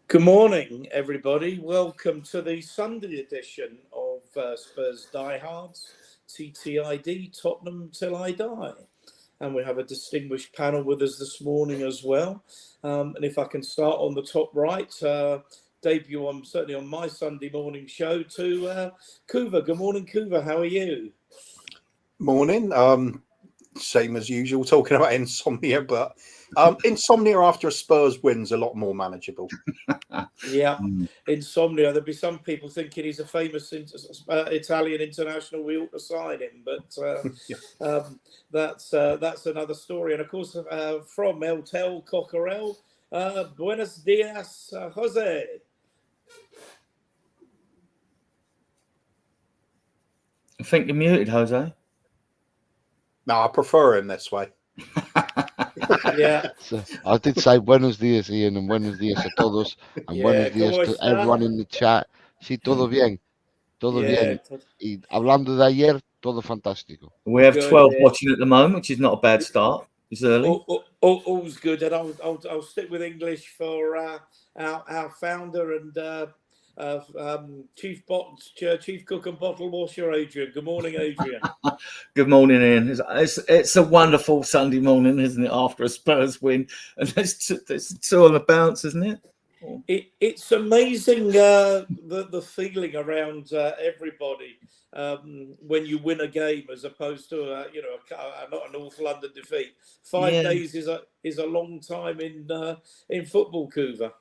Good morning, everybody. Welcome to the Sunday edition of Spurs Diehards TTID, Tottenham Till I Die. And we have a distinguished panel with us this morning as well. And if I can start on the top right, debut certainly on my Sunday morning show to Kuva. Good morning, Kuva. How are you? Morning. Same as usual, talking about insomnia, but insomnia after a Spurs win's a lot more manageable. Yeah, insomnia. There'd be some people thinking he's a famous Italian international. We ought to sign him, but that's another story. And of course, from El Tel Cocorel, buenos dias, Jose. I think you're muted, Jose. No, I prefer him this way. Yeah. So I did say buenos dias, Ian, and buenos dias a todos, and buenos dias to everyone in the chat. Sí, todo bien. Todo bien. Y hablando de ayer, todo fantástico. We have 12 watching at the moment, which is not a bad start. It's early. All's good, and I'll stick with English for our founder and chief cook and bottle washer, Adrian. Good morning, Adrian. Good morning, Ian. It's a wonderful Sunday morning, isn't it? After a Spurs win, and there's two on the bounce, isn't it? It's amazing the feeling around everybody when you win a game, as opposed to not a North London defeat. 5 days is a long time in football, Kuva.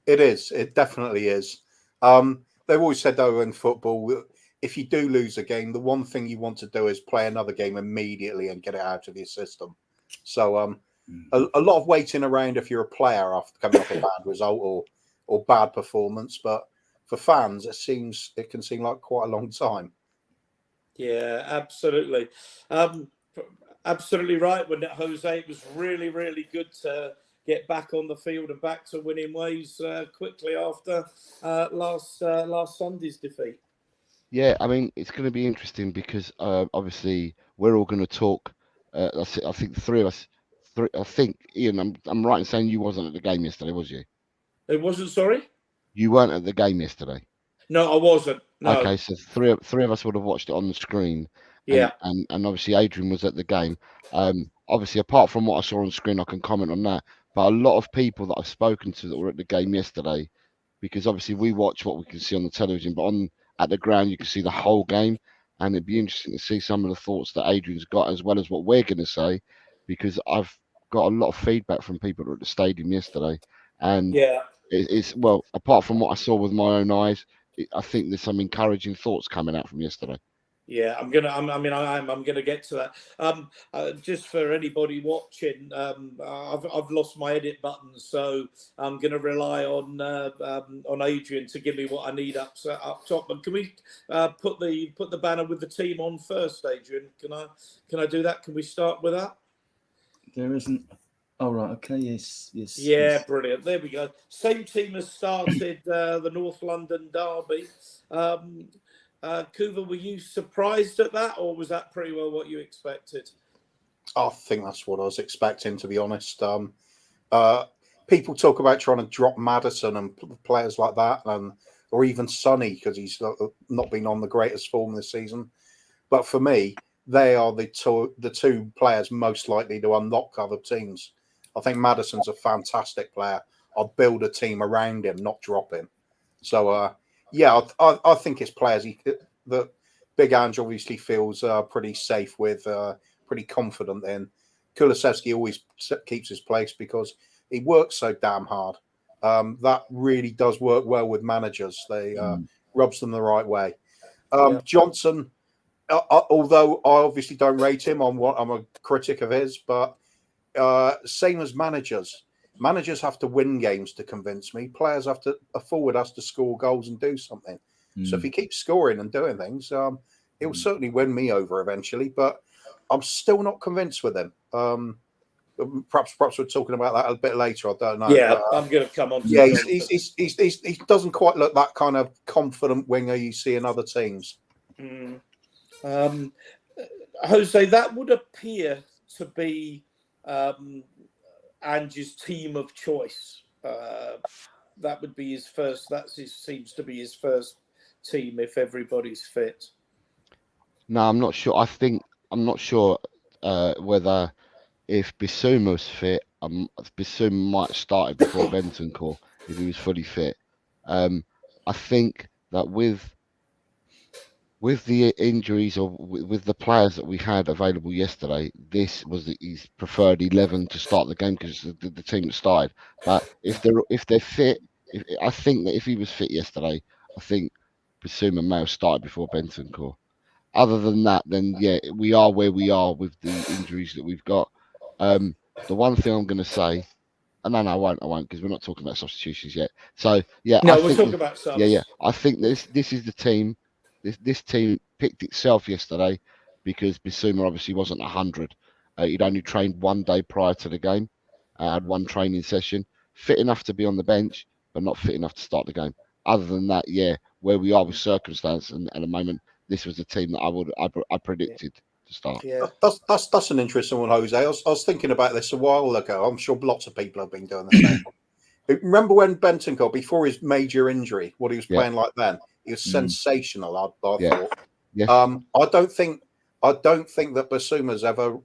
It is. It definitely is. They've always said, though, in football, if you do lose a game, the one thing you want to do is play another game immediately and get it out of your system. So a lot of waiting around if you're a player after coming off a bad result or bad performance. But for fans, it can seem like quite a long time. Yeah, absolutely. Absolutely right. When Jose, it was really, really good to get back on the field and back to winning ways quickly after last Sunday's defeat. Yeah, I mean, it's going to be interesting because obviously we're all going to talk. I think the three of us. I think, Ian, I'm right in saying you wasn't at the game yesterday, was you? It wasn't. Sorry. You weren't at the game yesterday. No, I wasn't. No. Okay, so three of us would have watched it on the screen. Yeah. And obviously Adrian was at the game. Obviously, apart from what I saw on screen, I can comment on that. But a lot of people that I've spoken to that were at the game yesterday, because obviously we watch what we can see on the television, but at the ground you can see the whole game, and it'd be interesting to see some of the thoughts that Adrian's got as well as what we're going to say, because I've got a lot of feedback from people that were at the stadium yesterday, and it's well, apart from what I saw with my own eyes, I think there's some encouraging thoughts coming out from yesterday. Yeah, I'm gonna get to that. Just for anybody watching, I've lost my edit button, so I'm gonna rely on Adrian to give me what I need up top. But can we put the banner with the team on first, Adrian? Can I do that? Can we start with that? There isn't. Oh, right. Okay. Yes. Yeah, yes. Brilliant. There we go. Same team has started the North London derby. Kuva, were you surprised at that, or was that pretty well what you expected? I think that's what I was expecting, to be honest. People talk about trying to drop Maddison and players like that, or even Sonny, because he's not been on the greatest form this season. But for me, they are the two players most likely to unlock other teams. I think Maddison's a fantastic player. I'll build a team around him, not drop him. So, I think it's players that Big Ange obviously feels pretty safe with, pretty confident in. Kulusevski always keeps his place because he works so damn hard. That really does work well with managers. They rubs them the right way. Johnson, although I obviously don't rate him, I'm a critic of his, but same as managers. Managers have to win games to convince me. Players have to, a forward has to score goals and do something. So if he keeps scoring and doing things, he'll certainly win me over eventually. But I'm still not convinced with him. Perhaps we're talking about that a bit later. I don't know. Yeah, I'm going to come on to he doesn't quite look that kind of confident winger you see in other teams. Jose, that would appear to be Ange's team of choice. that would be his first. Seems to be his first team if everybody's fit. No, I'm not sure. I'm not sure whether if Bissouma's fit, Bissouma might have started before Bentancur if he was fully fit. I think that with the injuries or with the players that we had available yesterday, this was his preferred 11 to start the game because it's the team that started. But if they're fit, I think that if he was fit yesterday, I think Bissouma may have started before Bentancur. Other than that, then yeah, we are where we are with the injuries that we've got. The one thing I'm going to say, no, I won't, because we're not talking about substitutions yet. So yeah, No, we'll talk about subs. Yeah, I think this is the team. This team picked itself yesterday because Bissouma obviously wasn't 100. He'd only trained 1 day prior to the game, had one training session, fit enough to be on the bench, but not fit enough to start the game. Other than that, yeah, where we are with circumstance and at the moment, this was the team that I predicted to start. Yeah, That's an interesting one, Jose. I was thinking about this a while ago. I'm sure lots of people have been doing the same. Remember when Bentancur, before his major injury, what he was playing like then? He was sensational. I thought. Yes. I don't think that Bissouma's ever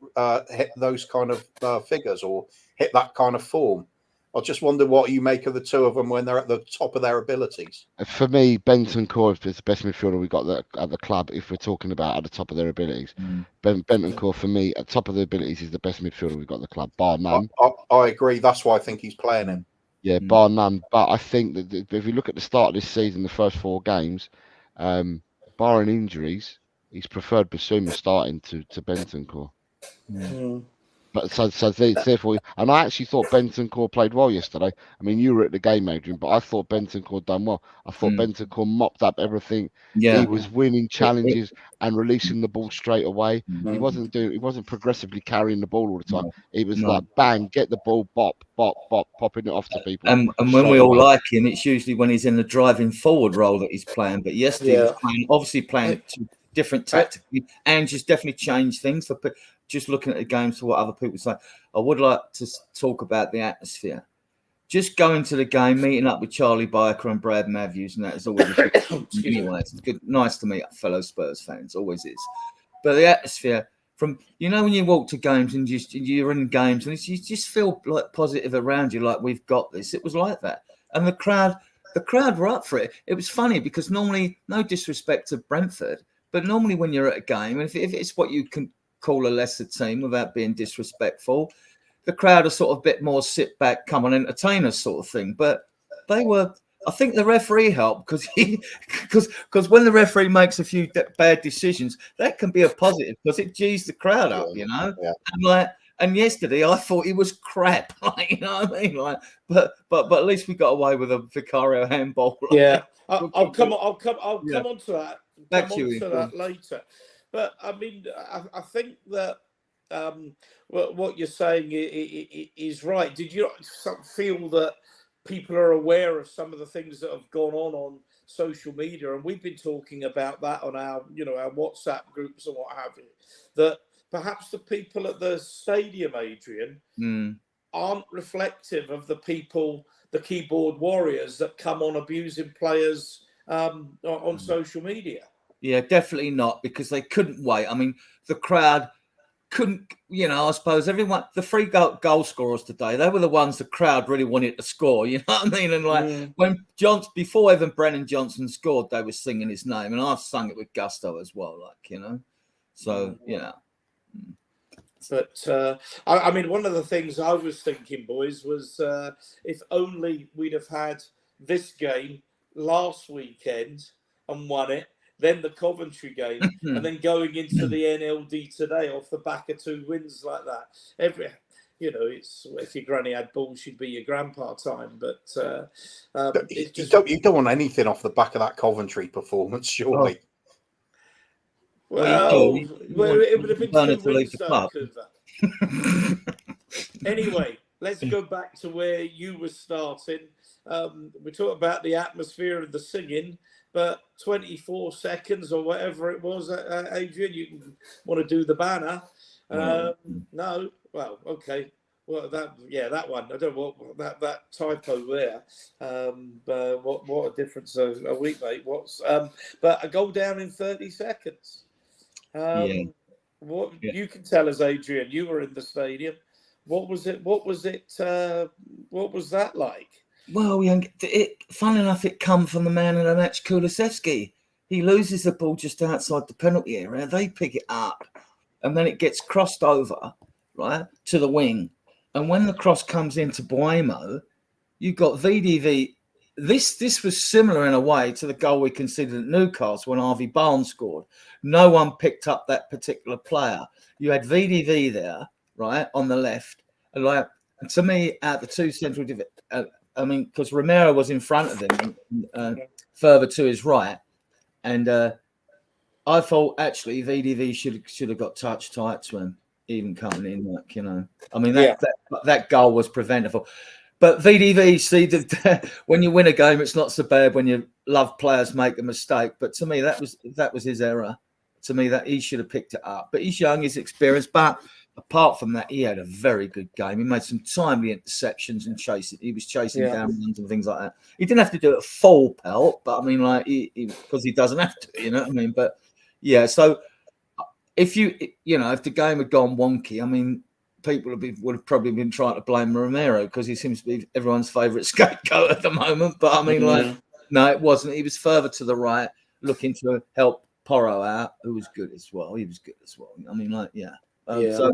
hit those kind of figures or hit that kind of form. I just wonder what you make of the two of them when they're at the top of their abilities. For me, Bentancur is the best midfielder we got at the club. If we're talking about at the top of their abilities, Bentancur for me at top of their abilities is the best midfielder we got at the club, bar none. I agree. That's why I think he's playing him. Yeah, bar none. But I think that if you look at the start of this season, the first 4 games, barring injuries, he's preferred Bissouma starting to Bentancur. But therefore, and I actually thought Bentancur played well yesterday. I mean, you were at the game, Adrian, but I thought Bentancur done well. I thought Bentancur mopped up everything. Yeah. He was winning challenges and releasing the ball straight away. He wasn't progressively carrying the ball all the time. He was like bang, get the ball, bop, bop, bop, popping it off to people. And when we all like him, it's usually when he's in the driving forward role that he's playing. But yesterday he was playing different tactically, and just definitely changed things for. Just looking at the games to what other people say, I would like to talk about the atmosphere. Just going to the game, meeting up with Charlie Biker and Brad Matthews, and that is always a good anyway. It's good, nice to meet fellow Spurs fans, always is. But the atmosphere from when you walk to games and you're in games and you just feel like positive around you, like we've got this. It was like that, and the crowd were up for it. It was funny because normally, no disrespect to Brentford, but normally when you're at a game, and if it's what you can call a lesser team without being disrespectful, the crowd are sort of a bit more sit back, come on, entertain us sort of thing. But they were, I think the referee helped because when the referee makes a few bad decisions, that can be a positive because it G's the crowd up, Yeah. And yesterday I thought he was crap, you know what I mean? But at least we got away with a Vicario handball. Yeah, I'll come on to that. Back to you, that later. But I mean, I think that what you're saying is right. Did you feel that people are aware of some of the things that have gone on social media? And we've been talking about that on our WhatsApp groups and what have you. That perhaps the people at the stadium, Adrian, aren't reflective of the people, the keyboard warriors that come on abusing players on social media. Yeah, definitely not, because they couldn't wait. I mean, the crowd couldn't, I suppose everyone, the 3 goal scorers today, they were the ones the crowd really wanted to score, you know what I mean? And when before even Brennan Johnson scored, they were singing his name, and I've sung it with gusto as well, So, But, I mean, one of the things I was thinking, boys, was if only we'd have had this game last weekend and won it, then the Coventry game, and then going into the NLD today off the back of 2 wins like that. It's if your granny had balls, she'd be your grandpa time. But you don't want anything off the back of that Coventry performance, surely. Well, it would have been 2 wins, though, Coover. Anyway, let's go back to where you were starting. We talked about the atmosphere and the singing. But 24 seconds or whatever it was, Adrian, you want to do the banner? No. Well, okay. Well, that one. I don't know what that typo there. What a difference a week, mate. But a goal down in 30 seconds. Yeah. What Yeah. you can tell us, Adrian? You were in the stadium. What was it? What was that like? Well, funnily enough, it come from the man of the match, Kulusevski. He loses the ball just outside the penalty area. They pick it up, and then it gets crossed over, right, to the wing. And when the cross comes into Buemo, you got VDV. This was similar in a way to the goal we conceded at Newcastle when Harvey Barnes scored. No one picked up that particular player. You had VDV there, right, on the left. And to me, out the two central because Romero was in front of him, further to his right, and I thought actually VDV should have got touch tight to him, even coming in. I mean that goal was preventable. But VDV, see, when you win a game, it's not so bad when you love players make a mistake. But to me, that was his error. To me, that he should have picked it up. But he's young, he's experienced. But apart from that, he had a very good game. He made some timely interceptions and he was chasing down runs and things like that. He didn't have to do it full pelt, but I mean, like, because he doesn't have to, you know what I mean? But yeah, so if if the game had gone wonky, I mean, people would have probably been trying to blame Romero because he seems to be everyone's favourite scapegoat at the moment. But I mean, no, it wasn't. He was further to the right, looking to help Porro out, who was good as well. He was good as well. I mean, so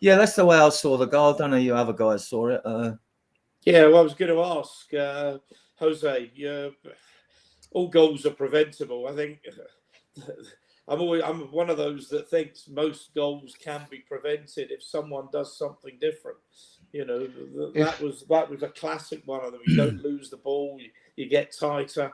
that's the way I saw the goal. I don't know how you other guys saw it. Well, I was going to ask Jose. All goals are preventable. I think I'm one of those that thinks most goals can be prevented if someone does something different. That was a classic one of them. You don't lose the ball, you get tighter.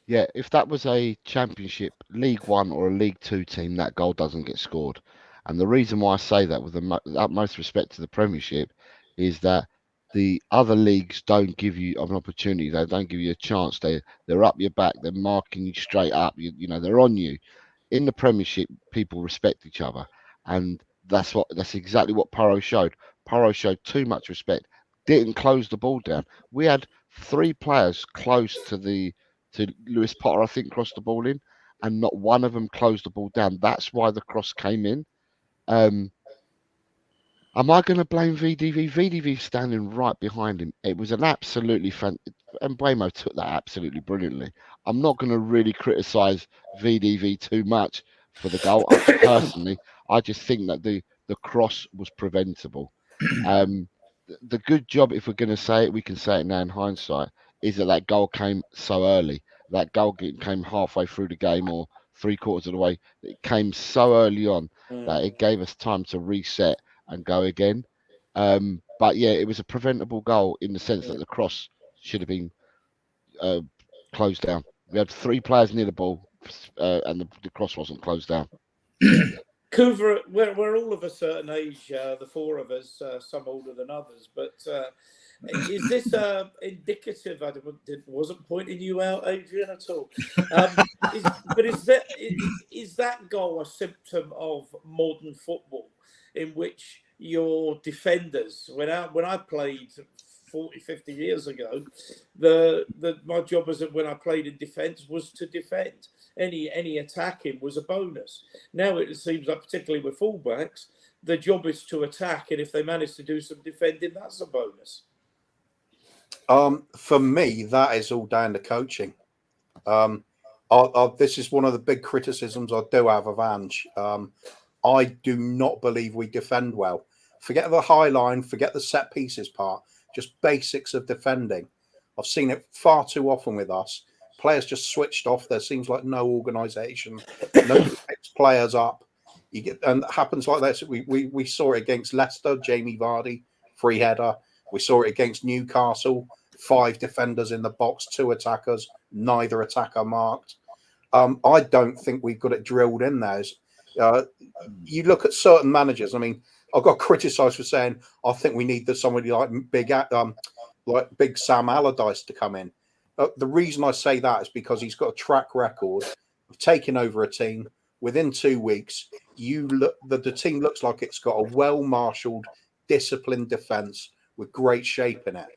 Yeah, if that was a Championship, League One or a League Two team, that goal doesn't get scored. And the reason why I say that, with the utmost respect to the Premiership, is that the other leagues don't give you an opportunity. They don't give you a chance. They're up your back. They're marking you straight up. They're on you. In the Premiership, people respect each other, and that's exactly what Porro showed. Porro showed too much respect. Didn't close the ball down. We had 3 players close to Lewis Potter, I think, crossed the ball in, and not one of them closed the ball down. That's why the cross came in. Am I going to blame VDV? VDV standing right behind him. It was an absolutely and Buemo took that absolutely brilliantly. I'm not going to really criticise VDV too much for the goal. Personally, I just think that the cross was preventable. The good job, if we're going to say it, we can say it now in hindsight, is that goal came so early. That goal came halfway through the game or 3/4 of the way. It came so early on that it gave us time to reset and go again. But yeah, it was a preventable goal in the sense that the cross should have been closed down. We had 3 players near the ball, and the cross wasn't closed down. Coover, we're all of a certain age, the 4 of us, some older than others, but is this indicative? I wasn't pointing you out, Adrian, at all. Is that goal a symptom of modern football, in which your defenders, when I played 40, 50 years ago, my job when I played in defence was to defend. Any attacking was a bonus. Now it seems like, particularly with fullbacks, the job is to attack, and if they manage to do some defending, that's a bonus. For me, that is all down to coaching. This is one of the big criticisms I do have of Ange. I do not believe we defend well. Forget the high line, forget the set pieces part, just basics of defending. I've seen it far too often with us. Players just switched off. There seems like no organisation. Nobody picks players up. And it happens like this. We saw it against Leicester, Jamie Vardy, free header. We saw it against Newcastle, 5 defenders in the box, 2 attackers, neither attacker marked. I don't think we've got it drilled in there. You look at certain managers. I mean, I got criticised for saying I think we need somebody like Big Sam Allardyce to come in. The reason I say that is because he's got a track record of taking over a team. Within 2 weeks, the team looks like it's got a well-marshalled, disciplined defence with great shape in it.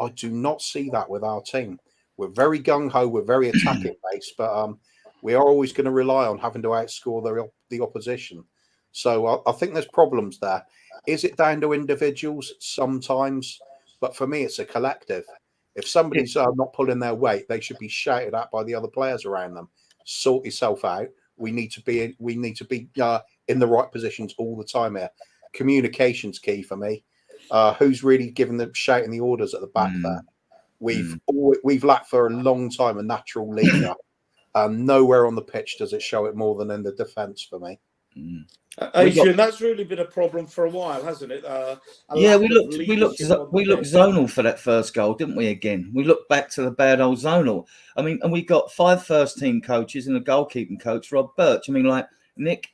I do not see that with our team. We're very gung-ho, we're very attacking based, but we are always going to rely on having to outscore the opposition. So I think there's problems there. Is it down to individuals? Sometimes. But for me, it's a collective. If somebody's not pulling their weight, they should be shouted at by the other players around them. Sort yourself out. We need to be in the right positions all the time here. Communication's key for me. Who's really shouting the orders at the back there? We've lacked for a long time a natural leader. Nowhere on the pitch does it show it more than in the defence for me. Adrian, that's really been a problem for a while, hasn't it? We looked zonal for that first goal, didn't we? Again, we looked back to the bad old zonal. I mean, and we got 5 first-team coaches and a goalkeeping coach, Rob Birch. I mean, like Nick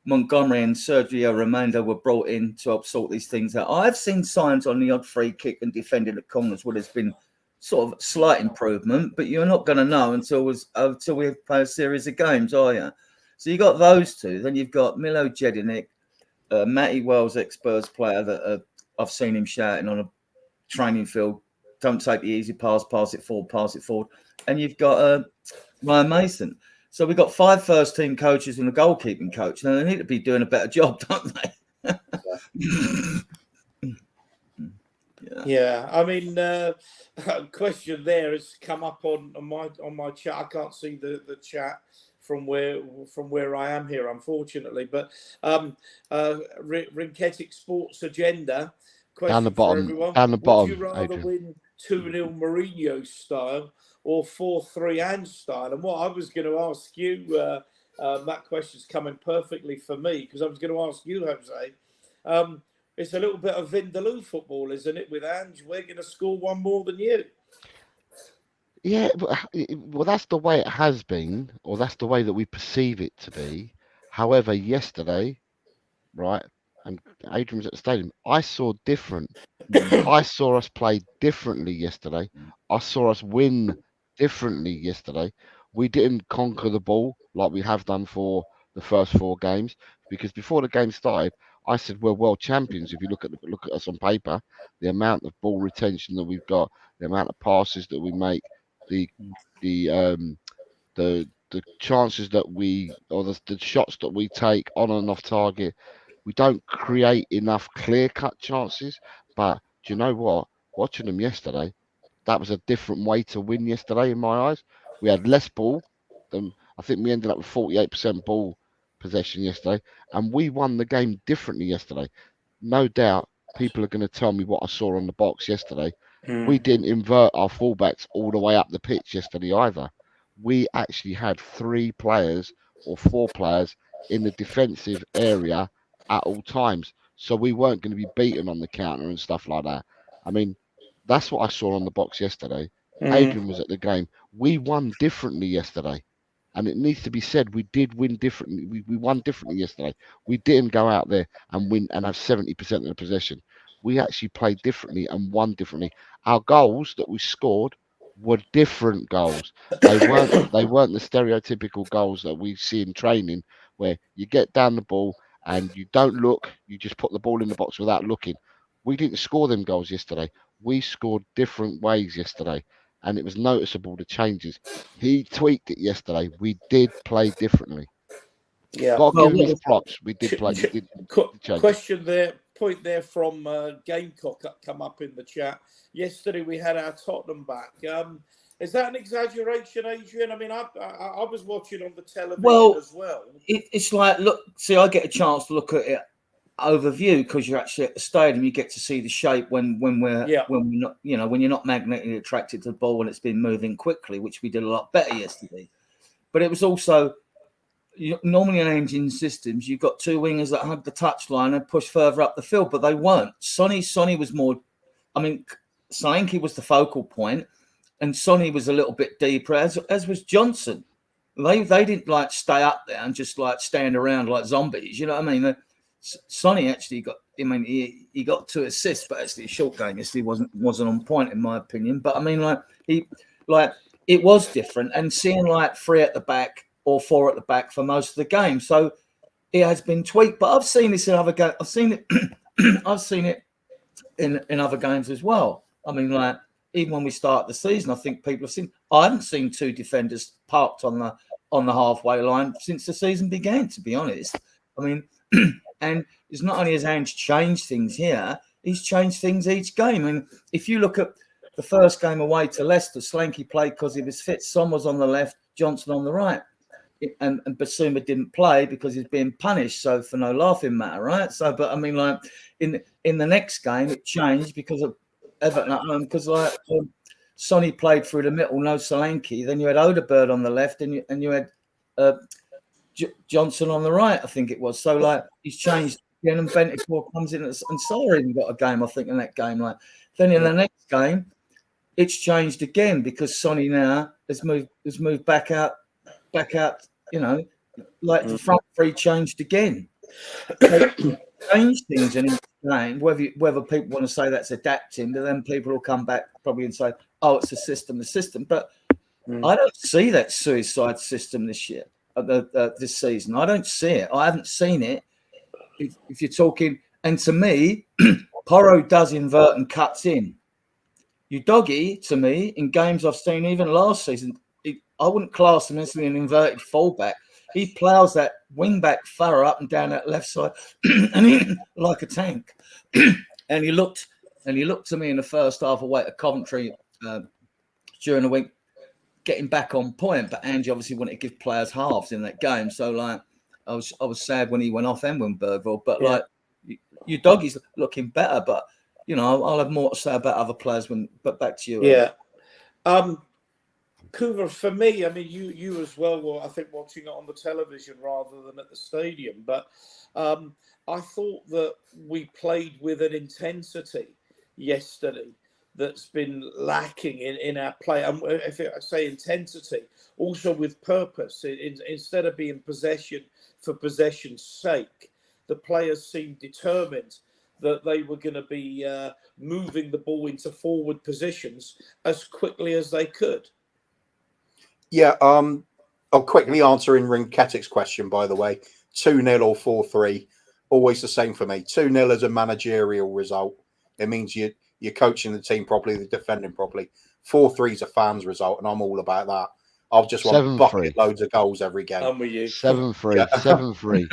Montgomery and Sergio Romando were brought in to help sort these things out. I've seen signs on the odd free kick and defending at corners where there's been sort of slight improvement, but you're not going to know until we play a series of games, are you? So you got those two. Then you've got Milo Jedinek, Matty Wells, ex-Spurs player that I've seen him shouting on a training field, don't take the easy pass it forward. And you've got Ryan Mason. So we've got 5 first-team coaches and a goalkeeping coach. Now, they need to be doing a better job, don't they? Yeah, I mean, a question there has come up on my chat. I can't see the chat from where I am here, unfortunately. But Rinketic Sports Agenda question down the bottom, for everyone. down the bottom. Would you rather win 2-0 Mourinho style or 4-3 Ange style? And what I was going to ask you, that question's coming perfectly for me, because I was going to ask you, Jose. It's a little bit of Vindaloo football, isn't it? With Ange, we're going to score one more than you. Yeah, well, that's the way it has been, or that's the way that we perceive it to be. However, yesterday, right, and Adrian was at the stadium, I saw different. I saw us play differently yesterday. I saw us win differently yesterday. We didn't conquer the ball like we have done for the first 4 games, because before the game started, I said we're world champions. If you look at us on paper, the amount of ball retention that we've got, the amount of passes that we make, the chances that the shots that we take on and off target, we don't create enough clear-cut chances. But do you know what? Watching them yesterday, that was a different way to win yesterday in my eyes. We had less ball than, I think we ended up with 48% ball possession yesterday, and we won the game differently yesterday. No doubt people are going to tell me what I saw on the box yesterday. We didn't invert our fullbacks all the way up the pitch yesterday either. We actually had 3 players or 4 players in the defensive area at all times, so we weren't going to be beaten on the counter and stuff like that. I mean, that's what I saw on the box yesterday. Adrian was at the game. We won differently yesterday. And it needs to be said, we did win differently. We won differently yesterday. We didn't go out there and win and have 70% of the possession. We actually played differently and won differently. Our goals that we scored were different goals. They weren't the stereotypical goals that we see in training, where you get down the ball and you don't look, you just put the ball in the box without looking. We didn't score them goals yesterday. We scored different ways yesterday. And it was noticeable, the changes. He tweaked it yesterday. We did play differently. Yeah. Got to give him his props. We did play. Question there, point there from Gamecock come up in the chat. Yesterday we had our Tottenham back. Is that an exaggeration, Adrian? I mean, I was watching on the television as well. It's like, look, see, I get a chance to look at it overview because you're actually at the stadium. You get to see the shape when we're not, when you're not magnetically attracted to the ball and it's been moving quickly, which we did a lot better yesterday. But it was also normally in engine systems, you've got 2 wingers that hug the touchline and push further up the field, but they weren't. Sonny was more. I mean, Solanke was the focal point, and Sonny was a little bit deeper, as was Johnson. They didn't like stay up there and just like stand around like zombies. You know what I mean? Sonny actually got. I mean, he got 2 assists, but actually a short game yesterday wasn't on point in my opinion. But I mean, it was different, and seeing like 3 at the back or 4 at the back for most of the game, so it has been tweaked. But I've seen this in other games. I've seen it in other games as well. I mean, like even when we start the season, I think people have seen. I haven't seen two defenders parked on the halfway line since the season began. To be honest, I mean, and it's not only has Ange changed things here, he's changed things each game. I mean, if you look at the first game away to Leicester, Solanke played because he was fit. Son was on the left, Johnson on the right. And Basuma didn't play because he's being punished, so for no laughing matter, right? So, but I mean, like in the next game, it changed because of Everton at home, because like Sonny played through the middle, no Solanke. Then you had Odegaard on the left, and you had Johnson on the right, I think it was. So like he's changed again, and Bentancur comes in, and Salah even got a game, I think, in that game. Like then in the next game, it's changed again because Sonny now has moved back out. You know, like the front three changed again. Change things in each game. Whether people want to say that's adapting, but then people will come back probably and say, "Oh, it's the system." But I don't see that suicide system this year, this season. I don't see it. I haven't seen it. If you're talking, and to me, Porro does invert and cuts in. Udogie, to me, in games I've seen, even last season, I wouldn't class him as an inverted fullback. He plows that wing back furrow up and down that left side, and he like a tank. and he looked to me in the first half away at Coventry during the week, getting back on point. But Ange obviously wanted to give players halves in that game, so like I was sad when he went off and when Bergville. But like Udogie's looking better. But you know, I'll have more to say about other players But back to you. Yeah. Coover, for me, I mean, you as well were, I think, watching it on the television rather than at the stadium. But I thought that we played with an intensity yesterday that's been lacking in our play. And if I say intensity, also with purpose. Instead of being possession for possession's sake, the players seemed determined that they were going to be moving the ball into forward positions as quickly as they could. Yeah, I'll quickly answer in Rinketic's question, by the way. 2-0 or 4-3, always the same for me. 2-0 is a managerial result. It means you're coaching the team properly, they're defending properly. 4-3 is a fan's result, and I'm all about that. I'll just want bucket loads of goals every game. I'm with you. 7-3, 7-3.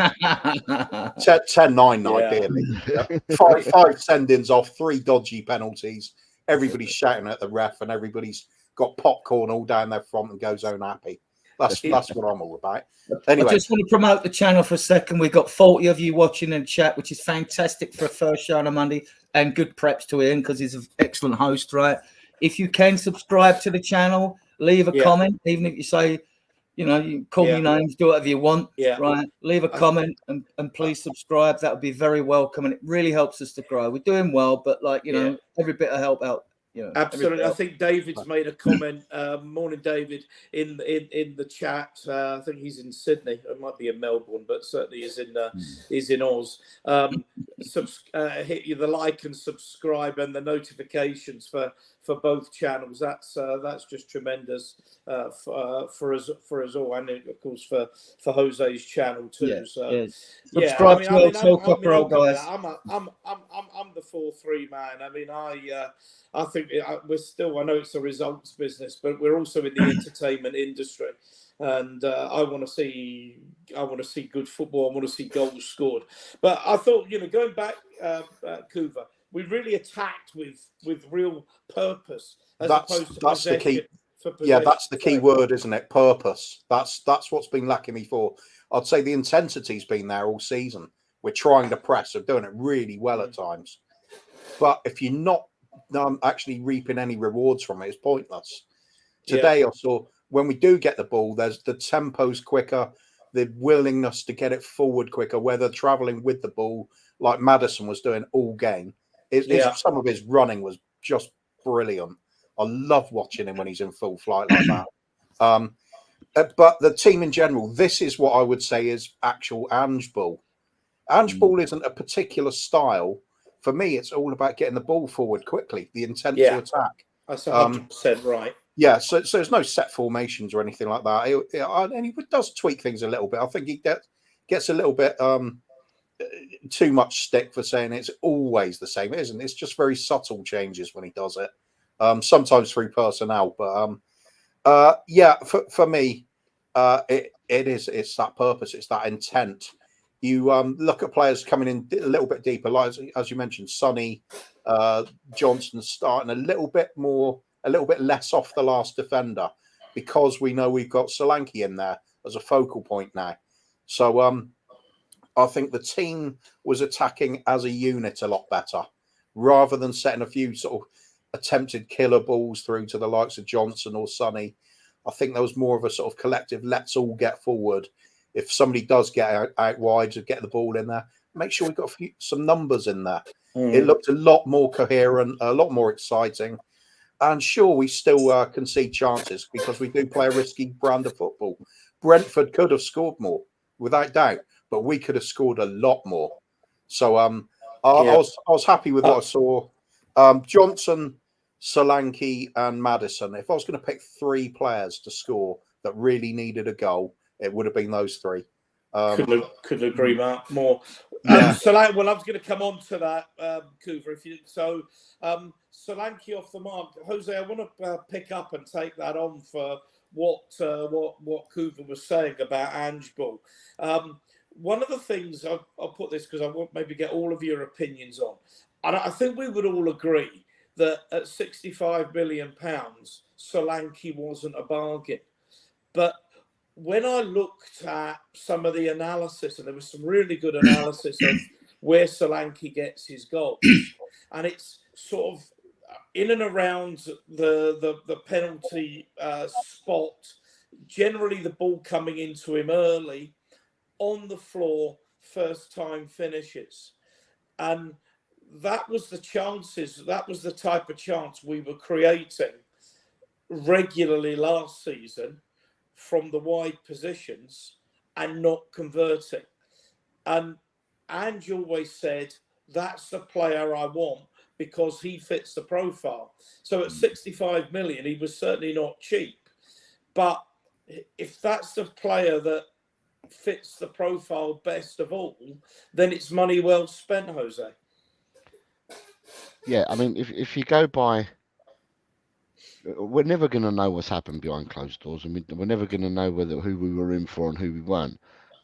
10-9, ideally. 5 send-ins off, 3 dodgy penalties. Everybody's shouting at the ref, and everybody's got popcorn all down their front and goes home happy. That's what I'm all about. Anyway, I just want to promote the channel for a second. We've got 40 of you watching in chat, which is fantastic for a first show on a Monday, and good preps to Ian because he's an excellent host, right? If you can subscribe to the channel, leave a comment, even if you say, you know, you call me names, do whatever you want, right? Leave a comment and please subscribe. That would be very welcome, and it really helps us to grow. We're doing well, but like, you know, every bit of help out. You know, absolutely. I think David's made a comment. Morning, David, in the chat. I think he's in Sydney. It might be in Melbourne, but certainly is in Oz. Hit the like and subscribe and the notifications for both channels. That's just tremendous for us all, and of course for Jose's channel too. Subscribe to our Copper guys. I'm the 4-3 man. I mean, I think we're still. I know it's a results business, but we're also in the entertainment industry, and I want to see good football. I want to see goals scored. But I thought, you know, going back, Coover, we really attacked with real purpose as opposed to that's the key. Yeah, that's the key word, isn't it? Purpose. That's what's been lacking me for. I'd say the intensity's been there all season. We're trying to press. We're doing it really well at times. But if you're not actually reaping any rewards from it, it's pointless. Today I saw when we do get the ball, there's the tempo's quicker, the willingness to get it forward quicker, whether travelling with the ball like Maddison was doing all game. Some of his running was just brilliant. I love watching him when he's in full flight like that. But the team in general, this is what I would say is actual Ange ball. Ange ball isn't a particular style. For me, it's all about getting the ball forward quickly, the intent to attack. That's 100% right. Yeah, so there's no set formations or anything like that. And he does tweak things a little bit. I think he gets a little bit too much stick for saying it's always the same. It isn't. It's just very subtle changes when he does it. Sometimes through personnel, but yeah, for me, it is. It's that purpose. It's that intent. You look at players coming in a little bit deeper, like as you mentioned, Sonny, Johnson starting a little bit less off the last defender, because we know we've got Solanke in there as a focal point now. So I think the team was attacking as a unit a lot better, rather than setting a few sort of attempted killer balls through to the likes of Johnson or Sonny. I think there was more of a sort of collective, let's all get forward. If somebody does get out wide to get the ball in there, make sure we've got some numbers in there. It looked a lot more coherent, a lot more exciting. And sure, we still concede chances because we do play a risky brand of football. Brentford could have scored more, without doubt, but we could have scored a lot more. So I was happy with what I saw. Johnson, Solanke, and Maddison. If I was going to pick 3 players to score that really needed a goal, it would have been those 3. Couldn't agree, Mark, more. Yeah. Well, I was going to come on to that, Coover. Solanke off the mark. Jose, I want to pick up and take that on for what Coover was saying about Ange Bull. One of the things, I'll put this because I want maybe get all of your opinions on. And I think we would all agree that at £65 million, Solanke wasn't a bargain. But when I looked at some of the analysis, and there was some really good analysis of where Solanke gets his goals, and it's sort of in and around the penalty spot, generally the ball coming into him early, on the floor, first time finishes. And that was the chances, that was the type of chance we were creating regularly last season from the wide positions and not converting. And Ange always said, that's the player I want because he fits the profile. So at 65 million, he was certainly not cheap. But if that's the player that fits the profile best of all, then it's money well spent, Jose. Yeah, I mean, if you go by, we're never going to know what's happened behind closed doors, and we're never going to know who we were in for and who we weren't.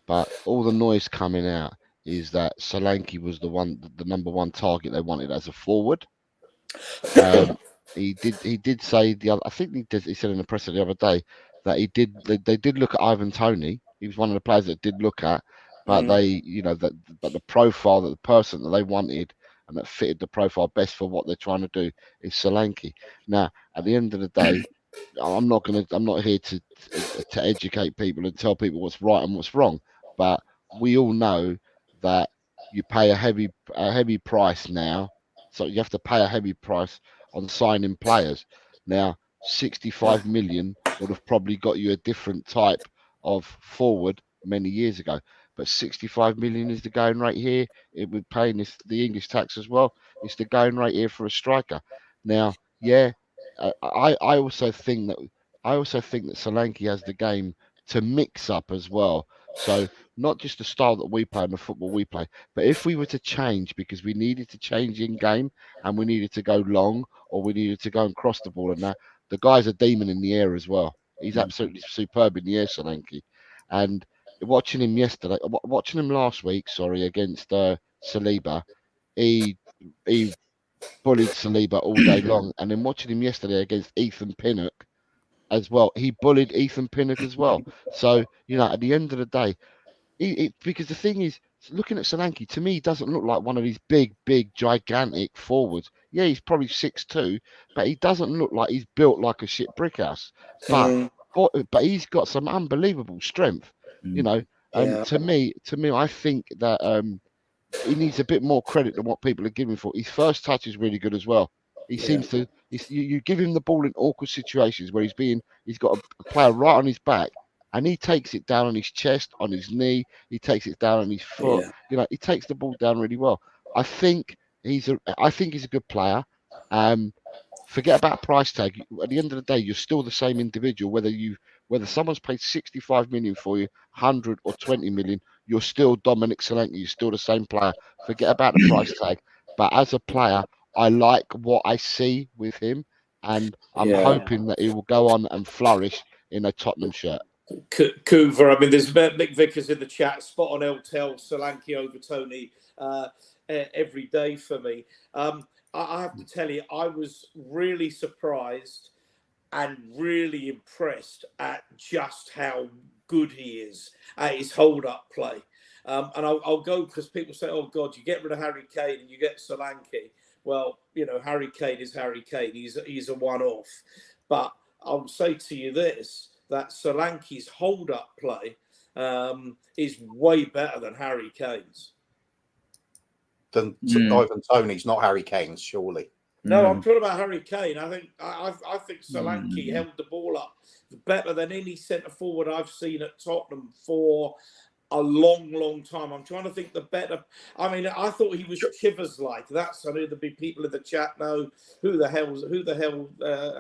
But all the noise coming out is that Solanke was the number 1 target they wanted as a forward. He did say I think he said in the presser the other day that they did look at Ivan Toney. He was one of the players that did look at, but but the profile, that the person that they wanted and that fitted the profile best for what they're trying to do is Solanke. Now, at the end of the day, I'm not here to educate people and tell people what's right and what's wrong, but we all know that you pay a heavy price now. So you have to pay a heavy price on signing players. Now, 65 million would have probably got you a different type of forward many years ago. But 65 million is the going rate here. It would pay the English tax as well. It's the going rate here for a striker. Now, yeah, I also think that Solanke has the game to mix up as well. So not just the style that we play and the football we play, but if we were to change because we needed to change in game and we needed to go long or we needed to go and cross the ball and that, the guy's a demon in the air as well. He's absolutely superb in the air, Solanke. And watching him last week, against Saliba, he bullied Saliba all day long. And then watching him yesterday against Ethan Pinnock as well, he bullied Ethan Pinnock as well. So, at the end of the day, because the thing is, looking at Solanke, to me, he doesn't look like one of these big, gigantic forwards. Yeah, he's probably 6'2", but he doesn't look like he's built like a shit brick house. But he's got some unbelievable strength, And to me, I think that he needs a bit more credit than what people are giving for. His first touch is really good as well. He seems to. You give him the ball in awkward situations where he's got a player right on his back, and he takes it down on his chest, on his knee. He takes it down on his foot. He takes the ball down really well. I think he's a good player. Forget about price tag. At the end of the day, you're still the same individual. Whether someone's paid 65 million for you, 100 or 20 million, you're still Dominic Solanke. You're still the same player. Forget about the price tag. But as a player, I like what I see with him, and I'm hoping that he will go on and flourish in a Tottenham shirt. Coover, I mean, there's Mick Vickers in the chat. Spot on Eltel, Solanke over Tony every day for me. I have to tell you, I was really surprised and really impressed at just how good he is at his hold-up play. And I'll go, because people say, oh, God, you get rid of Harry Kane and you get Solanke. Well, you know, Harry Kane is Harry Kane. He's a one-off. But I'll say to you this, that Solanke's hold-up play is way better than Harry Kane's. Than Ivan Toney's, not Harry Kane's, surely. No, I'm talking about Harry Kane. I think Solanke held the ball up better than any centre forward I've seen at Tottenham for a long time. I'm trying to think the better. I mean, I thought he was Chivers like. That's, I know there'll be people in the chat know who the hell.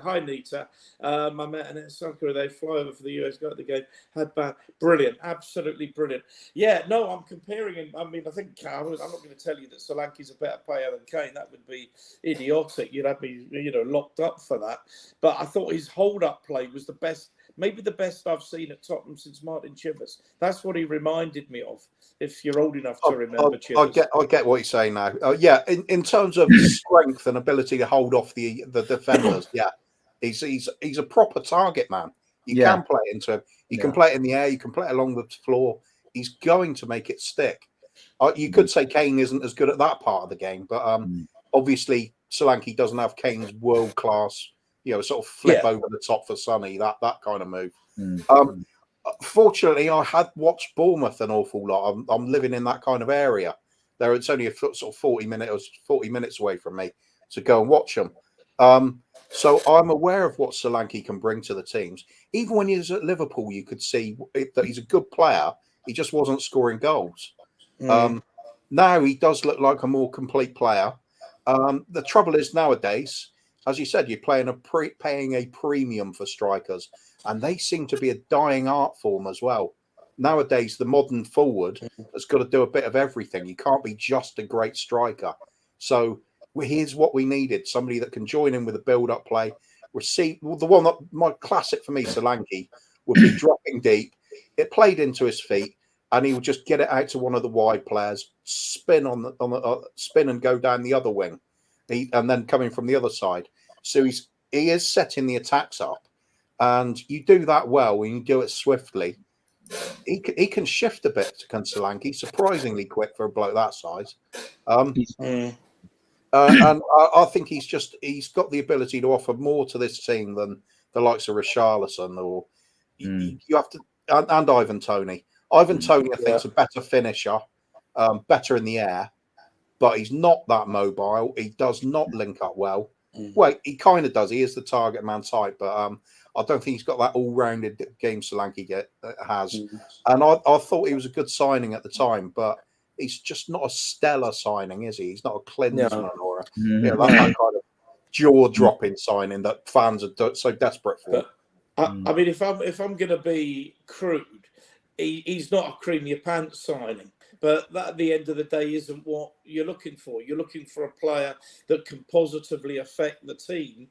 Hi Nita, I met an soccer. They fly over for the US, got the game. Had brilliant, absolutely brilliant. Yeah, no, I'm comparing him. I mean, I think I'm not going to tell you that Solanke's a better player than Kane. That would be idiotic. You'd have me, locked up for that. But I thought his hold-up play was the best. Maybe the best I've seen at Tottenham since Martin Chivers. That's what he reminded me of, if you're old enough to remember Chivers. I get what you're saying now. Yeah, in terms of strength and ability to hold off the defenders, yeah, he's a proper target man. You can play it into him. You can play it in the air. You can play it along the floor. He's going to make it stick. You could say Kane isn't as good at that part of the game, but obviously Solanke doesn't have Kane's world-class, sort of flip over the top for Sonny, that kind of move. Fortunately, I had watched Bournemouth an awful lot. I'm living in that kind of area. It's only a sort of 40 minutes away from me to go and watch them. So I'm aware of what Solanke can bring to the teams. Even when he was at Liverpool, you could see that he's a good player. He just wasn't scoring goals. Now he does look like a more complete player. The trouble is nowadays, as you said, you're paying a premium for strikers, and they seem to be a dying art form as well. Nowadays, the modern forward has got to do a bit of everything. You can't be just a great striker. So here's what we needed: somebody that can join in with a build-up play. The one that my classic for me, Solanke, would be dropping deep. It played into his feet, and he would just get it out to one of the wide players, spin spin and go down the other wing. And then coming from the other side. So he is setting the attacks up, and you do that well and you do it swiftly. He can shift a bit to Solanke, surprisingly quick for a bloke that size. And I think he's got the ability to offer more to this team than the likes of Richarlison or you have to, and Ivan Toney. Ivan Toney, I think, is a better finisher, better in the air. But he's not that mobile. He does not link up well. Well, he kind of does. He is the target man type, but I don't think he's got that all-rounded game Solanke has. And I thought he was a good signing at the time, but he's just not a stellar signing, is he? He's not a Klinsmann or that kind of jaw-dropping signing that fans are so desperate for. But, I mean, if I'm going to be crude, he's not a cream your pants signing. But that, at the end of the day, isn't what you're looking for. You're looking for a player that can positively affect the team.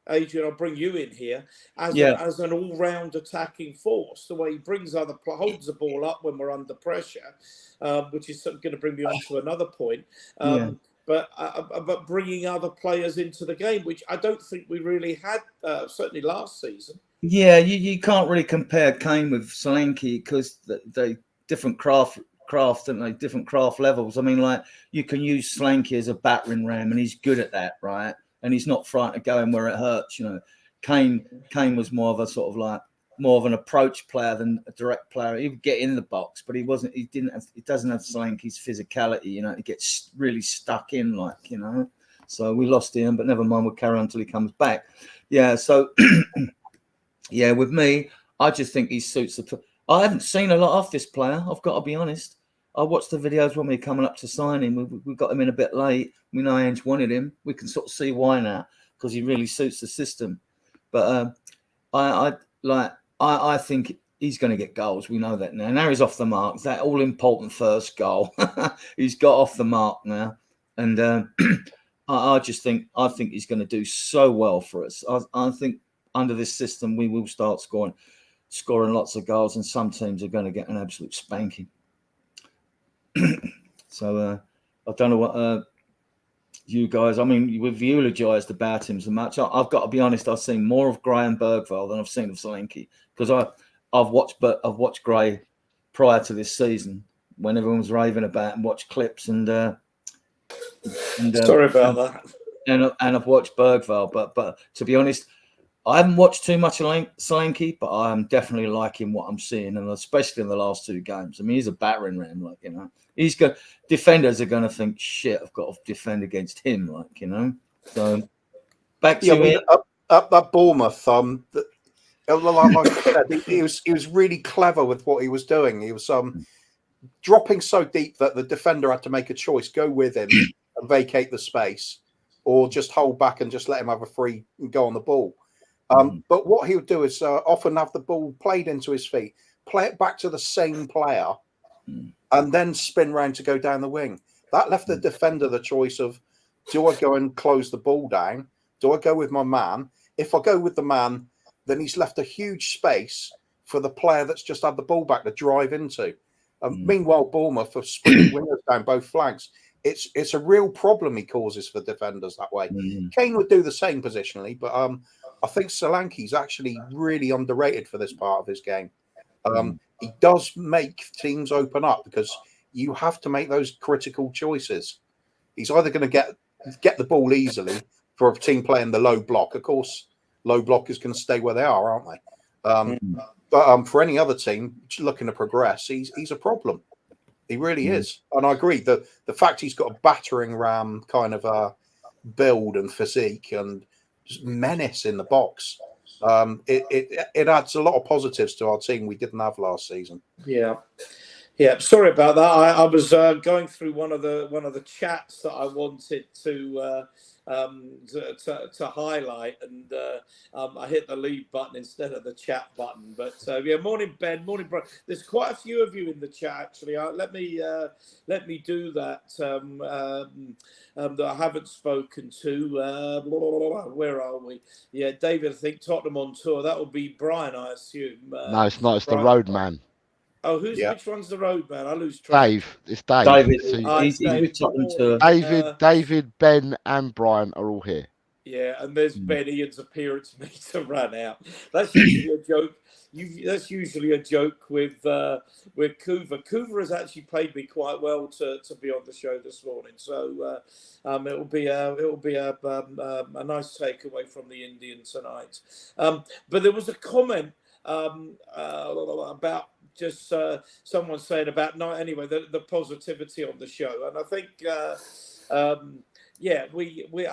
Adrian, I'll bring you in here as an all-round attacking force. The way he brings holds the ball up when we're under pressure, which is going to bring me on to another point. But bringing other players into the game, which I don't think we really had, certainly last season. Yeah, you can't really compare Kane with Solanke because they different craft and like different craft levels. I mean, like you can use Solanke as a battering ram, and he's good at that, right? And he's not frightened of going where it hurts. Kane was more of a sort of like more of an approach player than a direct player. He would get in the box, but he doesn't have Solanke's physicality. He gets really stuck in, So we lost him, but never mind. We'll carry on until he comes back. Yeah. So yeah, with me, I just think he suits I haven't seen a lot of this player. I've got to be honest. I watched the videos when we were coming up to sign him. We got him in a bit late. We know Ange wanted him. We can sort of see why now because he really suits the system. But I think he's going to get goals. We know that now. Now he's off the mark. That all-important first goal. He's got off the mark now. And I think he's going to do so well for us. I think under this system, we will start scoring lots of goals, and some teams are going to get an absolute spanking. So I don't know what you guys. I mean, we've eulogised about him so much. I've got to be honest. I've seen more of Gray and Bergvall than I've seen of Solanke, because I've watched Gray prior to this season when everyone was raving about and watched clips and sorry about that. And I've watched Bergvall, but to be honest, I haven't watched too much of Solanke, but I am definitely liking what I'm seeing, and especially in the last 2 games. I mean, he's a battering ram, like, you know. Defenders are going to think, shit, I've got to defend against him, like, you know. So back to up that Bournemouth. Like I said, he was really clever with what he was doing. He was dropping so deep that the defender had to make a choice: go with him and vacate the space, or just hold back and just let him have a free and go on the ball. But what he would do is often have the ball played into his feet, play it back to the same player, and then spin round to go down the wing. That left the defender the choice of, do I go and close the ball down? Do I go with my man? If I go with the man, then he's left a huge space for the player that's just had the ball back to drive into. Meanwhile, Bournemouth have sprinting wingers down both flanks. It's a real problem he causes for defenders that way. Kane would do the same positionally, but I think Solanke's actually really underrated for this part of his game. He does make teams open up because you have to make those critical choices. He's either going to get the ball easily for a team playing the low block. Of course, low block is going to stay where they are, aren't they? But for any other team looking to progress, he's a problem. He really is. And I agree. The fact he's got a battering ram kind of build and physique and just menace in the box, it adds a lot of positives to our team we didn't have last season. Yeah. Sorry about that. I was going through one of the chats that I wanted to highlight, and I hit the leave button instead of the chat button. But morning Ben, morning bro. There's quite a few of you in the chat actually. Let me do that. That I haven't spoken to. Where are we? Yeah, David. I think Tottenham on tour. That will be Brian, I assume. No, it's not. It's Brian. the road man. Oh, which one's the road man? I lose track. Dave. It's Dave. David. So He's with Tottenham tour. David, Ben, and Brian are all here. Yeah, and there's Ben Ian's appearance made to run out. That's usually a joke. That's usually a joke with Coover. Coover has actually played me quite well to be on the show this morning. So it will be a nice takeaway from the Indian tonight. But there was a comment about just someone saying about the positivity on the show, and I think I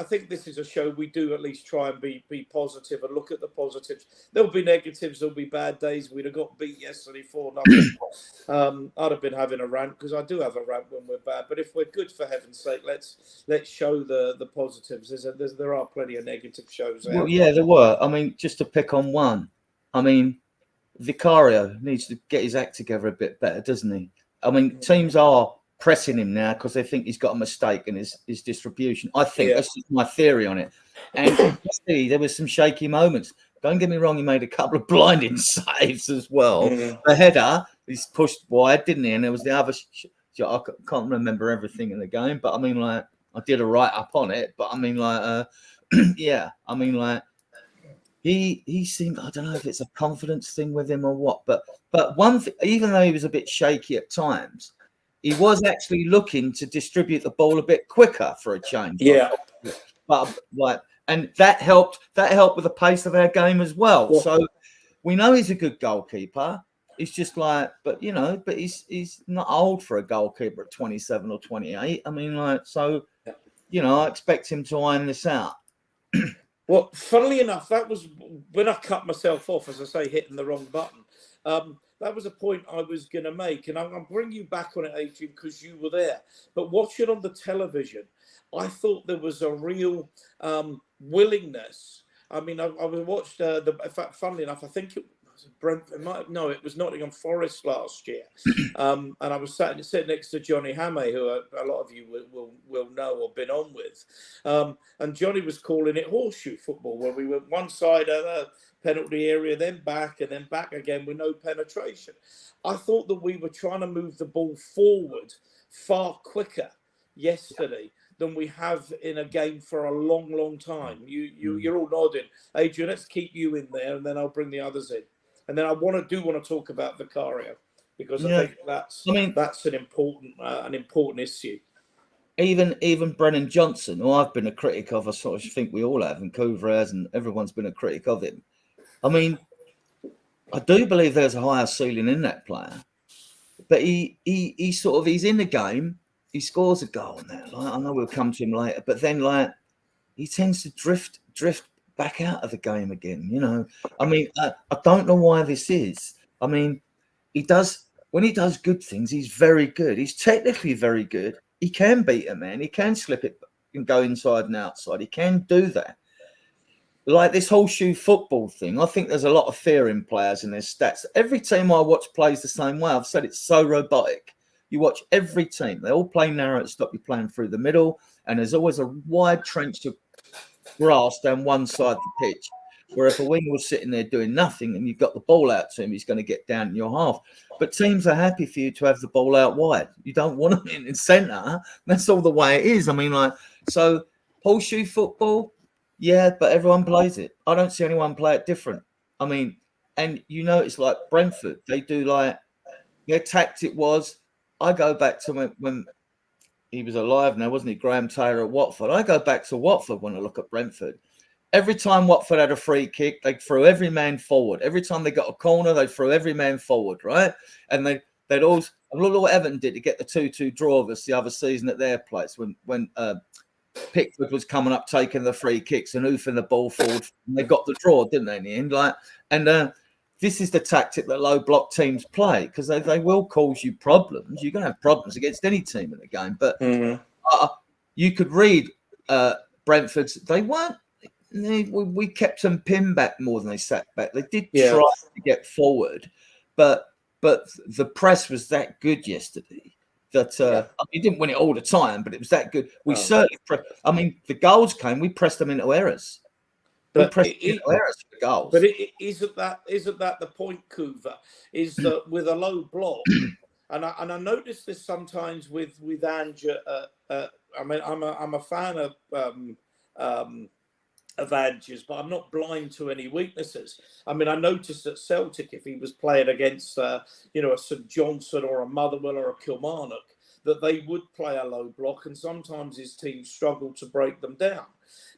think this is a show we do at least try and be positive and look at the positives. There'll be negatives, there'll be bad days. We'd have got beat yesterday 4-0. I'd have been having a rant, because I do have a rant when we're bad. But if we're good, for heaven's sake, let's show the positives. There are plenty of negative shows out. Well, yeah, there were. I mean, just to pick on one. I mean, Vicario needs to get his act together a bit better, doesn't he? I mean, teams are pressing him now because they think he's got a mistake in his distribution. I think that's just my theory on it. And see, there was some shaky moments. Don't get me wrong, he made a couple of blinding saves as well. The header, he's pushed wide, didn't he? And there was the other. I can't remember everything in the game, but I mean, like, I did a write up on it. But I mean, like, I mean, like, he seemed, I don't know if it's a confidence thing with him or what, but one thing, even though he was a bit shaky at times, he was actually looking to distribute the ball a bit quicker for a change. Yeah. But like, and that helped with the pace of our game as well. Yeah. So we know he's a good goalkeeper. It's just like, but he's not old for a goalkeeper at 27 or 28. I mean, like, so, I expect him to iron this out. Well, funnily enough, that was when I cut myself off, as I say, hitting the wrong button. That was a point I was going to make, and I'll bring you back on it, Adrian, because you were there. But watching on the television, I thought there was a real willingness. I mean, I watched in fact, funnily enough, I think it Brentford. No, it was Nottingham Forest last year. And I was sitting next to Johnny Hamme, who a lot of you will know or been on with. And Johnny was calling it horseshoe football, where we went one side of the penalty area, then back, and then back again with no penetration. I thought that we were trying to move the ball forward far quicker yesterday than we have in a game for a long, long time. You're all nodding. Adrian, let's keep you in there, and then I'll bring the others in. And then I want to talk about Vicario, because I think that's an important issue. Even Brennan Johnson, who I've been a critic of, I sort of think we all have, and Coover has, and everyone's been a critic of him. I mean, I do believe there's a higher ceiling in that player, but he's in the game. He scores a goal now. Like, I know we'll come to him later, but then he tends to drift back out of the game again. You know, I mean, I don't know why this is. I mean, when he does good things, he's very good. He's technically very good. He can beat a man. He can slip it and go inside and outside. He can do that. Like this horseshoe football thing, I think there's a lot of fear in players and their stats. Every team I watch plays the same way. I've said it's so robotic. You watch every team. They all play narrow to stop you playing through the middle. And there's always a wide trench of grass down one side of the pitch, where if a winger was sitting there doing nothing and you've got the ball out to him, he's going to get down in your half. But teams are happy for you to have the ball out wide. You don't want them in centre. That's all the way it is. I mean, so horseshoe football, yeah, but everyone plays it. I don't see anyone play it different. I mean, and you know, it's like Brentford. They do their tactic was, I go back to when he was alive now, wasn't he? Graham Taylor at Watford. I go back to Watford when I look at Brentford. Every time Watford had a free kick, they threw every man forward. Every time they got a corner, they threw every man forward, right? And they'd always, look what Everton did to get the 2-2 draw of us the other season at their place when Pickford was coming up, taking the free kicks and hoofing the ball forward. And they got the draw, didn't they, in the end? This is the tactic that low block teams play, because they will cause you problems. You're going to have problems against any team in the game. But you could read Brentford's. They weren't. We kept them pinned back more than they sat back. They did try to get forward, but the press was that good yesterday that you didn't win it all the time, but it was that good. We certainly. The goals came. We pressed them into errors. But isn't that the point, Coover? Is that with a low block, and I notice this sometimes with Ange. I'm a fan of Ange's, but I'm not blind to any weaknesses. I mean, I noticed at Celtic, if he was playing against a St Johnstone or a Motherwell or a Kilmarnock, that they would play a low block, and sometimes his team struggled to break them down.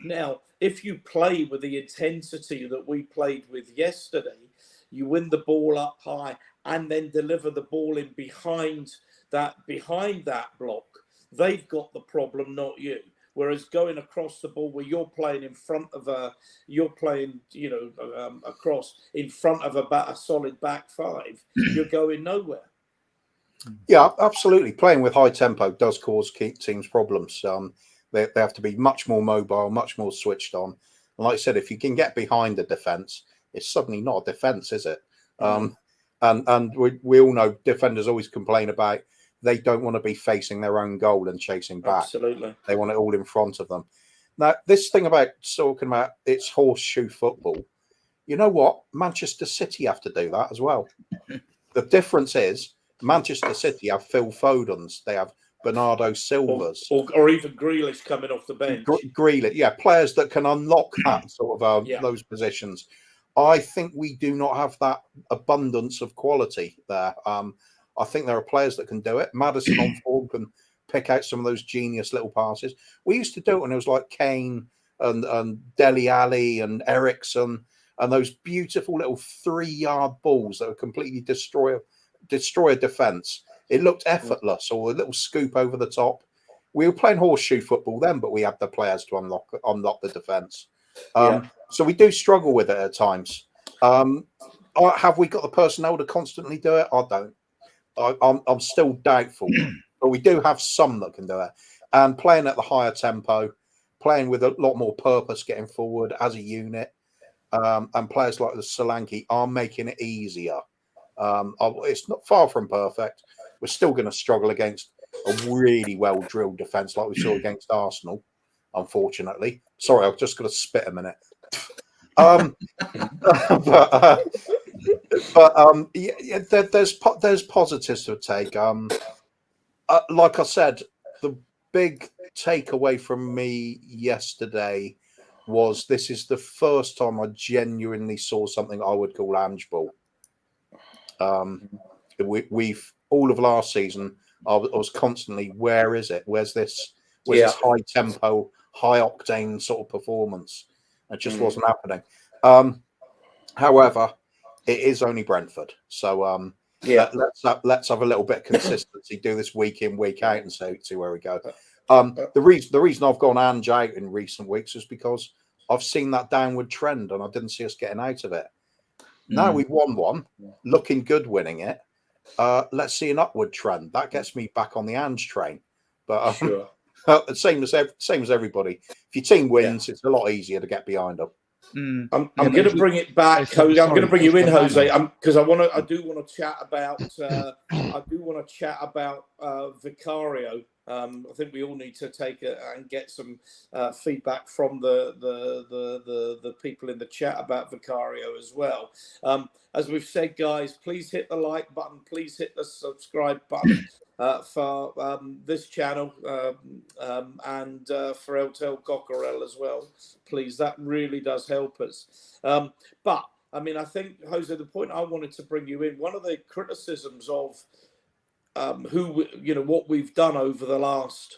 Now, if you play with the intensity that we played with yesterday, you win the ball up high and then deliver the ball in behind that block. They've got the problem, not you. Whereas going across the ball, where you're playing in front of across in front of a solid back five, you're going nowhere. Yeah, absolutely. Playing with high tempo does cause teams problems. They have to be much more mobile, much more switched on. And like I said, if you can get behind the defence, it's suddenly not a defence, is it? And we all know defenders always complain about they don't want to be facing their own goal and chasing back. Absolutely. They want it all in front of them. Now, this thing about talking about it's horseshoe football, you know what? Manchester City have to do that as well. The difference is Manchester City have Phil Fodens. They have Bernardo Silvas. Or even Grealish coming off the bench. Grealish, players that can unlock that sort of those positions. I think we do not have that abundance of quality there. I think there are players that can do it. Maddison on form can pick out some of those genius little passes. We used to do it when it was like Kane and Dele Alli and Ericsson and those beautiful little 3-yard balls that would completely destroy a defence. It looked effortless, or a little scoop over the top. We were playing horseshoe football then, but we had the players to unlock the defence. So we do struggle with it at times. Have we got the personnel to constantly do it? I don't. I'm still doubtful, but we do have some that can do it. And playing at the higher tempo, playing with a lot more purpose, getting forward as a unit, and players like the Solanke are making it easier. It's not far from perfect. We're still going to struggle against a really well drilled defence like we saw against Arsenal, unfortunately. Sorry, I've just got to spit a minute. There's positives to take. Like I said, the big takeaway from me yesterday was this is the first time I genuinely saw something I would call Ange ball. We've all of last season, I was constantly, where is it? Where's this high tempo, high octane sort of performance? It just wasn't happening. However, it is only Brentford, so let's have a little bit of consistency. Do this week in, week out, and see where we go. The reason I've gone Ange out in recent weeks is because I've seen that downward trend, and I didn't see us getting out of it. Now we've won one, looking good winning it. Let's see an upward trend. That gets me back on the Ange train. But Sure. same as everybody. If your team wins, it's a lot easier to get behind them. I'm going to bring it back. I'm going to bring you in, Jose, because I do want to chat about Vicario. I think we all need to take it and get some feedback from the people in the chat about Vicario as well. As we've said, guys, please hit the like button. Please hit the subscribe button for this channel and for El Tel Cockerel as well. Please, that really does help us. But, I mean, I think, Jose, the point I wanted to bring you in, one of the criticisms of what we've done over the last,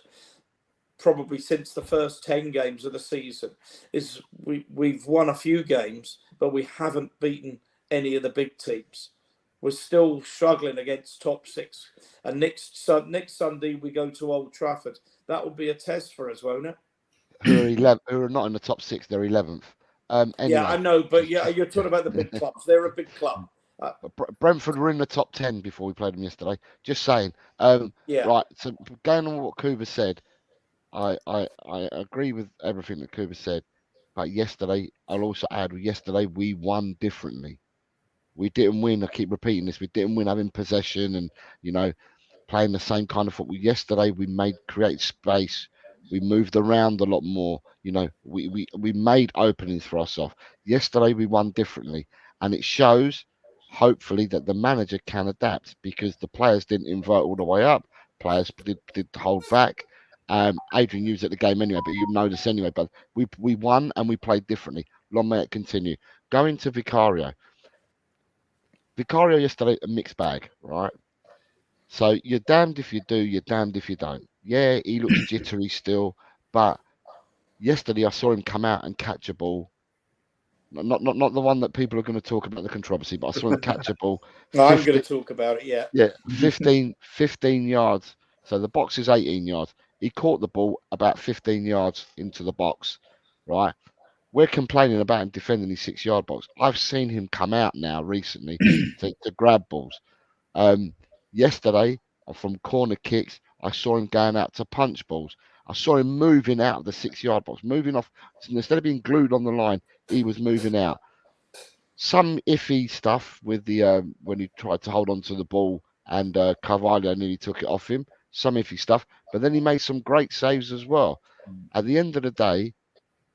probably since the first 10 games of the season, is we've won a few games, but we haven't beaten any of the big teams. We're still struggling against top six. And next Sunday, we go to Old Trafford. That will be a test for us, won't it? Who are not in the top six, they're 11th. Anyway. Yeah, I know, but you're talking about the big clubs. They're a big club. Brentford were in the top 10 before we played them yesterday. Just saying. Right. So going on what Kuba said, I agree with everything that Kuba said. But yesterday, I'll also add, yesterday we won differently. We didn't win. I keep repeating this. We didn't win having possession and playing the same kind of football. Yesterday we create space. We moved around a lot more. We made openings for ourselves. Yesterday we won differently, and it shows, hopefully, that the manager can adapt because the players didn't invert all the way up. Players did hold back. Adrian used it the game anyway, but you know this anyway. But we won and we played differently. Long may it continue. Going to Vicario. Vicario yesterday, a mixed bag, right? So you're damned if you do, you're damned if you don't. Yeah, he looks jittery still, but yesterday I saw him come out and catch a ball. Not the one that people are going to talk about, the controversy, but I saw him catch a ball. No, I'm going to talk about it, yeah. Yeah, 15 yards. So the box is 18 yards. He caught the ball about 15 yards into the box, right? We're complaining about him defending his 6-yard box. I've seen him come out now recently to grab balls. Yesterday, from corner kicks, I saw him going out to punch balls. I saw him moving out of the 6-yard box, moving off. Instead of being glued on the line, he was moving out. Some iffy stuff with the when he tried to hold on to the ball and Carvalho nearly took it off him. Some iffy stuff, but then he made some great saves as well. At the end of the day,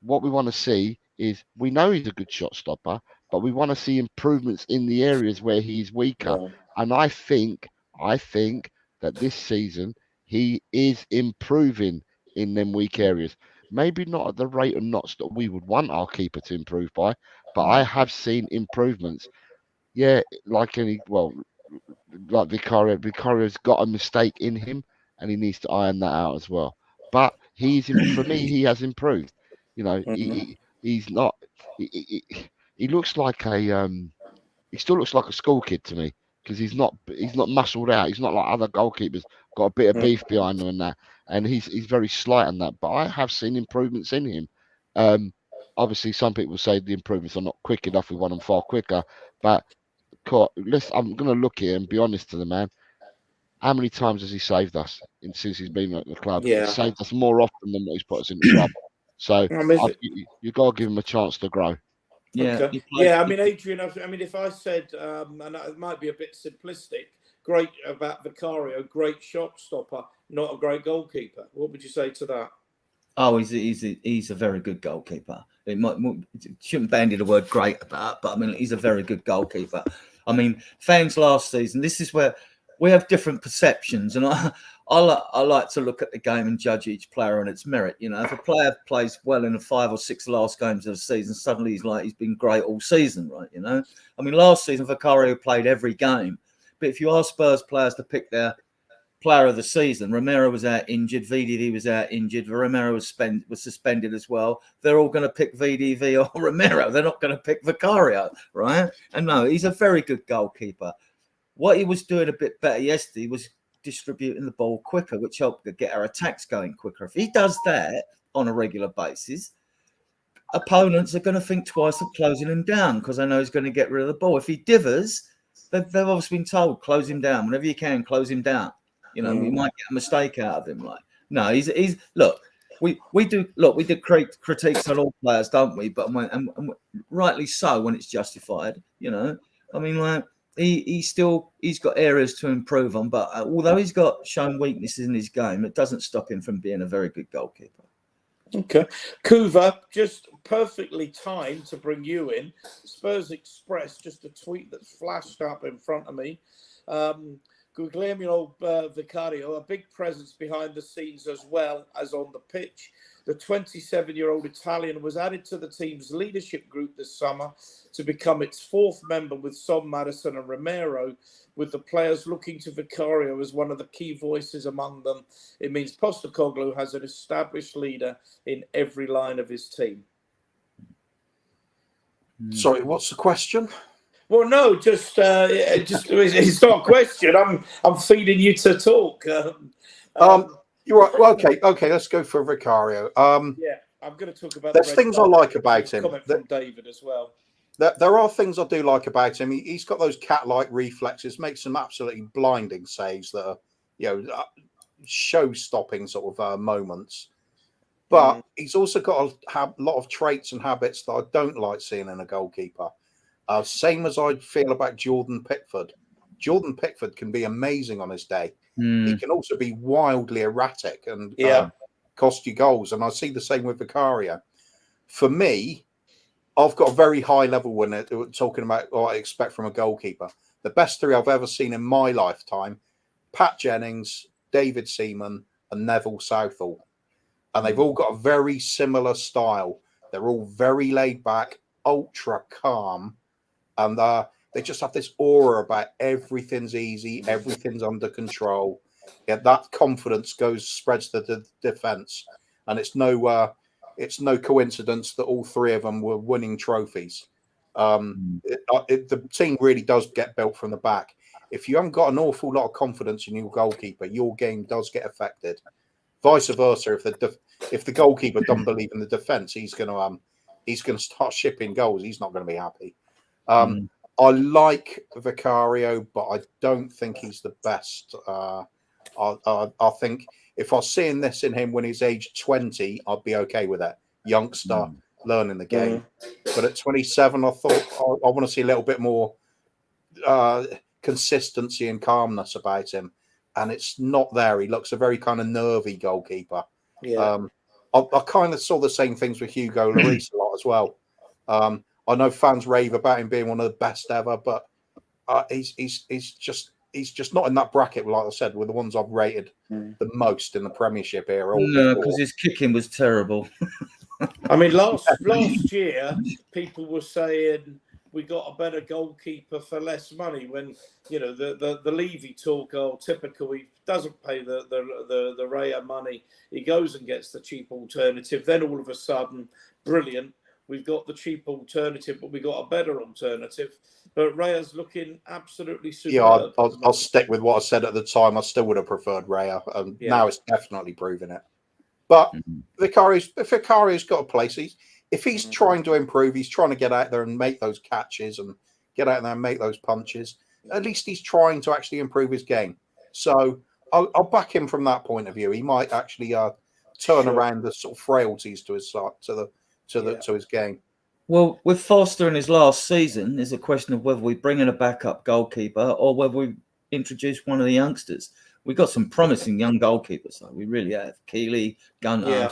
what we want to see is, we know he's a good shot stopper, but we want to see improvements in the areas where he's weaker. Yeah. And I think that this season he is improving in them weak areas. Maybe not at the rate of knots that we would want our keeper to improve by, but I have seen improvements. Yeah, like Vicario's got a mistake in him, and he needs to iron that out as well. But for me, he has improved. He's not. He looks like he still looks like a school kid to me, because he's not muscled out. He's not like other goalkeepers, got a bit of beef behind him and that. And he's very slight on that. But I have seen improvements in him. Obviously, some people say the improvements are not quick enough. We want them far quicker. But I'm going to look here and be honest to the man. How many times has he saved us since he's been at the club? Yeah. He's saved us more often than what he's put us into trouble. So you've got to give him a chance to grow. Yeah, Okay. Yeah, I mean, Adrian, I mean, if I said, and it might be a bit simplistic, great about Vicario, great shot stopper, not a great goalkeeper. What would you say to that? Oh, he's a very good goalkeeper. Shouldn't bandy the word great about, but I mean, he's a very good goalkeeper. I mean, fans last season, this is where we have different perceptions, and I like to look at the game and judge each player on its merit. You know, if a player plays well in the 5 or 6 last games of the season, suddenly he's been great all season, right? You know, I mean, last season Vicario played every game, but if you ask Spurs players to pick their player of the season, Romero was out injured, VDV was out injured, Romero was suspended as well. They're all going to pick VDV or Romero. They're not going to pick Vicario, right? And no, he's a very good goalkeeper. What he was doing a bit better yesterday was distributing the ball quicker, which helped get our attacks going quicker. If he does that on a regular basis, opponents are going to think twice of closing him down because they know he's going to get rid of the ball. If he divers, they've obviously been told, close him down. Whenever you can, close him down. You know, we might get a mistake out of him. Like, no, he's look. We do critiques on all players, don't we? But and rightly so when it's justified. You know, I mean, like he's got areas to improve on. But although he's got shown weaknesses in his game, it doesn't stop him from being a very good goalkeeper. Okay, Kuva, just perfectly timed to bring you in. Spurs Express, just a tweet that's flashed up in front of me. Guglielmo Vicario, a big presence behind the scenes as well as on the pitch. The 27-year-old Italian was added to the team's leadership group this summer to become its 4th member with Son, Maddison and Romero, with the players looking to Vicario as one of the key voices among them. It means Postecoglou has an established leader in every line of his team. Sorry, what's the question? Well, no, just it's not a question. I'm feeding you to talk. You're right. Well, okay. Let's go for Vicario. Yeah, I'm going to talk about. There's things I like about him. Comment from David as well. There are things I do like about him. He's got those cat-like reflexes, makes some absolutely blinding saves that are, show-stopping sort of moments. But he's also got a lot of traits and habits that I don't like seeing in a goalkeeper. Same as I feel about Jordan Pickford. Jordan Pickford can be amazing on his day. He can also be wildly erratic and cost you goals. And I see the same with Vicario. For me, I've got a very high level when talking about what I expect from a goalkeeper. The best 3 I've ever seen in my lifetime, Pat Jennings, David Seaman, and Neville Southall. And they've all got a very similar style. They're all very laid back, ultra calm. And they just have this aura about everything's easy, everything's under control. Yeah, that confidence spreads to the defence, and it's no coincidence that all 3 of them were winning trophies. The team really does get built from the back. If you haven't got an awful lot of confidence in your goalkeeper, your game does get affected. Vice versa, if the goalkeeper doesn't believe in the defence, he's going to start shipping goals. He's not going to be happy. I like Vicario, but I don't think he's the best. I think if I was seeing this in him when he's age 20, I'd be okay with that. Youngster learning the game. But at 27, I thought I want to see a little bit more consistency and calmness about him. And it's not there. He looks a very kind of nervy goalkeeper. Yeah. I kind of saw the same things with Hugo Lloris a lot as well. I know fans rave about him being one of the best ever, but he's just not in that bracket, like I said, with the ones I've rated the most in the Premiership era. No, because his kicking was terrible. I mean, last year, people were saying we got a better goalkeeper for less money. When the Levy talk, typical, he doesn't pay the Raya money. He goes and gets the cheap alternative. Then all of a sudden, brilliant. We've got the cheap alternative, but we got a better alternative. But Raya's looking absolutely superb. Yeah, I'll stick with what I said at the time. I still would have preferred Raya. Now it's definitely proving it. But Vicario's got a place. If he's trying to improve, he's trying to get out there and make those catches and get out there and make those punches. At least he's trying to actually improve his game. So I'll back him from that point of view. He might actually turn around the sort of frailties to his to his game. Well, with Foster in his last season, there's a question of whether we bring in a backup goalkeeper or whether we introduce one of the youngsters. We've got some promising young goalkeepers, though. We really have. Keeley, Gunter,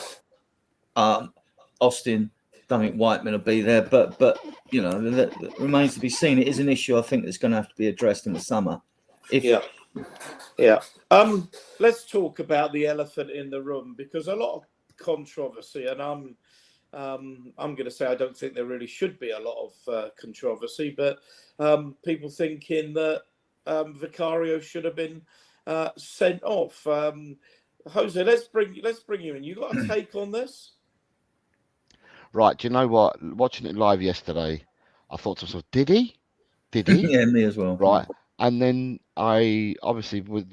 Austin. Don't think Whiteman will be there, but you know, that remains to be seen. It is an issue I think that's going to have to be addressed in the summer. Let's talk about the elephant in the room, because a lot of controversy, and I'm going to say I don't think there really should be a lot of controversy, but people thinking that Vicario should have been sent off. Jose, let's bring you in. You got a take on this? Right. Do you know what? Watching it live yesterday, I thought to myself, did he? Yeah, me as well. Right. And then I obviously with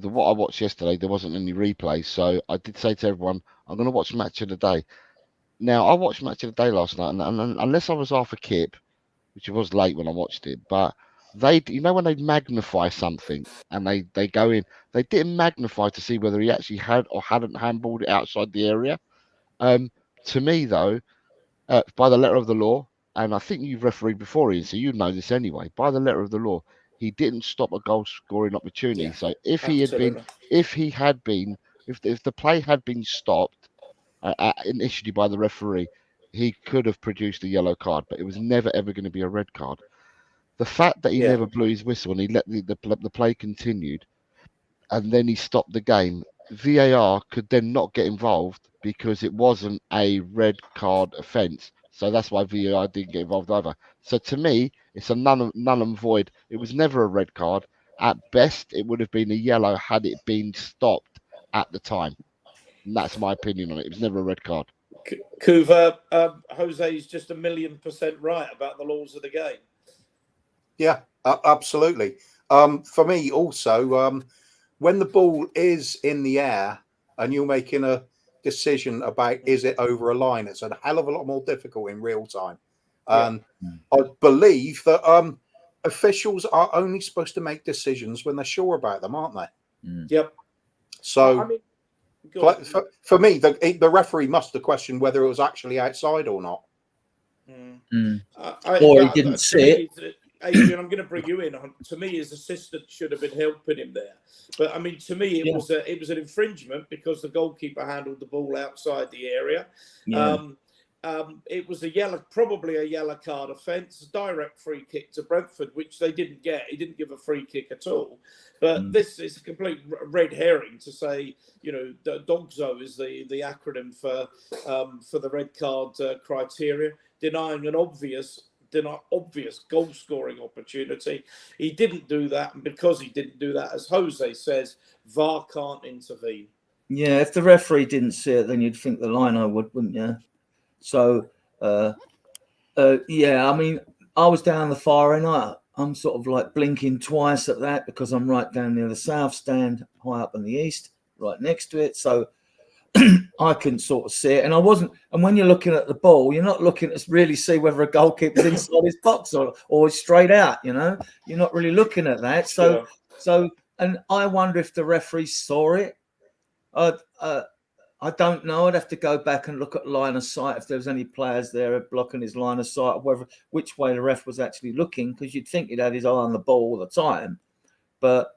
what I watched yesterday, there wasn't any replays, so I did say to everyone, I'm going to watch Match of the Day. Now I watched Match of the Day last night, and unless I was half a kip, which it was late when I watched it, but you know, when they magnify something and they go in, they didn't magnify to see whether he actually had or hadn't handballed it outside the area. To me though, by the letter of the law, and I think you've refereed before, Ian, so you know this anyway. By the letter of the law, he didn't stop a goal scoring opportunity. Yeah, so if absolutely. if the play had been stopped initially by the referee, he could have produced a yellow card, but it was never ever going to be a red card. The fact that he never blew his whistle and he let the play continued, and then he stopped the game, VAR could then not get involved because it wasn't a red card offence. So that's why VAR didn't get involved either. So to me, it's a null and void. It was never a red card. At best, it would have been a yellow had it been stopped at the time. And that's my opinion on it. It was never a red card. Kuva, Jose is just 1,000,000% right about the laws of the game. Yeah, absolutely. For me also, when the ball is in the air and you're making a decision about is it over a line, it's a hell of a lot more difficult in real time. And I believe that officials are only supposed to make decisions when they're sure about them, aren't they? Yep. So for me, the referee must have questioned whether it was actually outside or not. Or he didn't see it. Adrian, I'm going to bring you in. To me, his assistant should have been helping him there. But I mean, to me, it was an infringement because the goalkeeper handled the ball outside the area. It was probably a yellow card offence, direct free kick to Brentford, which they didn't get. He didn't give a free kick at all. But this is a complete red herring to say, you know, DOGSO is the acronym for the red card criteria, denying an obvious goal scoring opportunity. He didn't do that, and because he didn't do that, as Jose says, VAR can't intervene. Yeah, if the referee didn't see it, then you'd think the lino would, wouldn't you? So I mean, I was down the far end. I'm sort of like blinking twice at that because I'm right down near the south stand, high up in the east, right next to it. So I couldn't sort of see it, and I wasn't. And when you're looking at the ball, you're not looking to really see whether a goalkeeper's inside his box or straight out. You know, you're not really looking at that. So, and I wonder if the referee saw it. I don't know. I'd have to go back and look at line of sight if there was any players there blocking his line of sight, or which way the ref was actually looking, because you'd think he'd had his eye on the ball all the time. But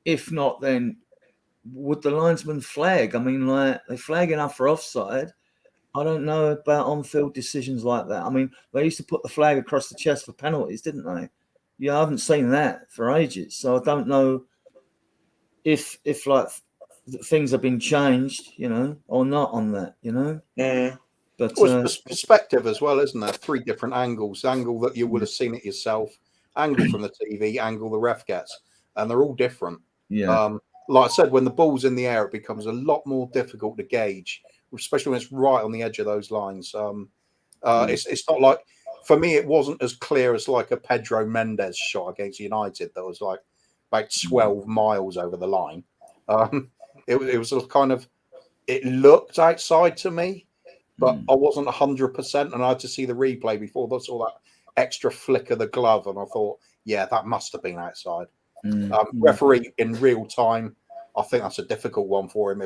if not, then would the linesman flag? I mean, like, they flag enough for offside. I don't know about on-field decisions like that. I mean, they used to put the flag across the chest for penalties, didn't they? Yeah, I haven't seen that for ages. So I don't know if like things have been changed, you know, or not on that, you know. But it's perspective as well, isn't there? 3 different angles: angle that you would have seen it yourself, angle from the TV, angle the ref gets, and they're all different. Like I said, when the ball's in the air, it becomes a lot more difficult to gauge, especially when it's right on the edge of those lines. It's not like, for me, it wasn't as clear as like a Pedro Mendes shot against United that was like about 12 miles over the line. It was kind of, it looked outside to me, but I wasn't 100%, and I had to see the replay before I saw that extra flick of the glove, and I thought, yeah, that must have been outside. Referee in real time, I think that's a difficult one for him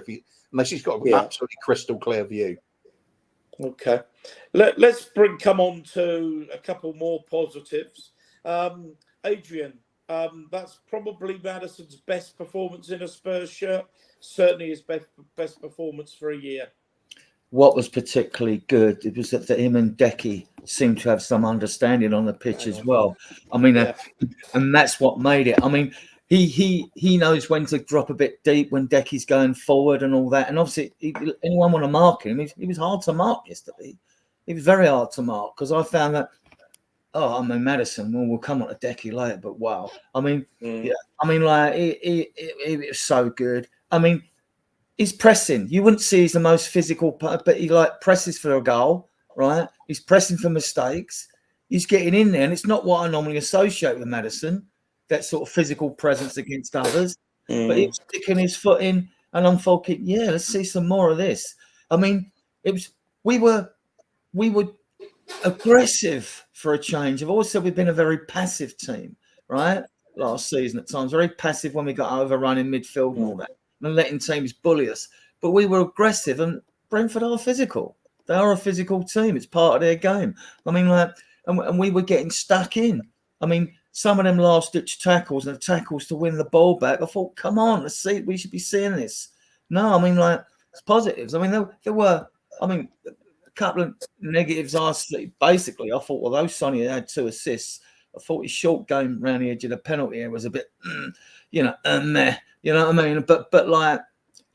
unless he's got an absolutely crystal clear view. Okay. Let's come on to a couple more positives. Adrian, that's probably Maddison's best performance in a Spurs shirt. Certainly his best performance for a year. What was particularly good, it was that him and Decky seemed to have some understanding on the pitch as well. I mean, and that's what made it. I mean, he knows when to drop a bit deep when Decky's going forward and all that. And obviously, anyone want to mark him? He was hard to mark yesterday. He was very hard to mark because I found that. Oh, I mean, Maddison. Well, we'll come on to Decky later, but wow. I mean, yeah. I mean, like it was so good. I mean, he's pressing. You wouldn't see he's the most physical, but he like presses for a goal, right? He's pressing for mistakes. He's getting in there, and it's not what I normally associate with Maddison, that sort of physical presence against others. But he's sticking his foot in, and I'm thinking, yeah, let's see some more of this. I mean, we were aggressive for a change. I've always said we've been a very passive team, right? Last season at times, very passive when we got overrun in midfield and all that, and letting teams bully us. But we were aggressive, and Brentford are physical. They are a physical team. It's part of their game. I mean, like, and we were getting stuck in. I mean, some of them last-ditch tackles and tackles to win the ball back. I thought, come on, let's see. We should be seeing this. No, I mean, like, it's positives. I mean, there were, I mean, a couple of negatives. Basically, I thought, well, though Sonny had 2 assists, I thought his short game around the edge of the penalty area was a bit, meh. You know what I mean? But like,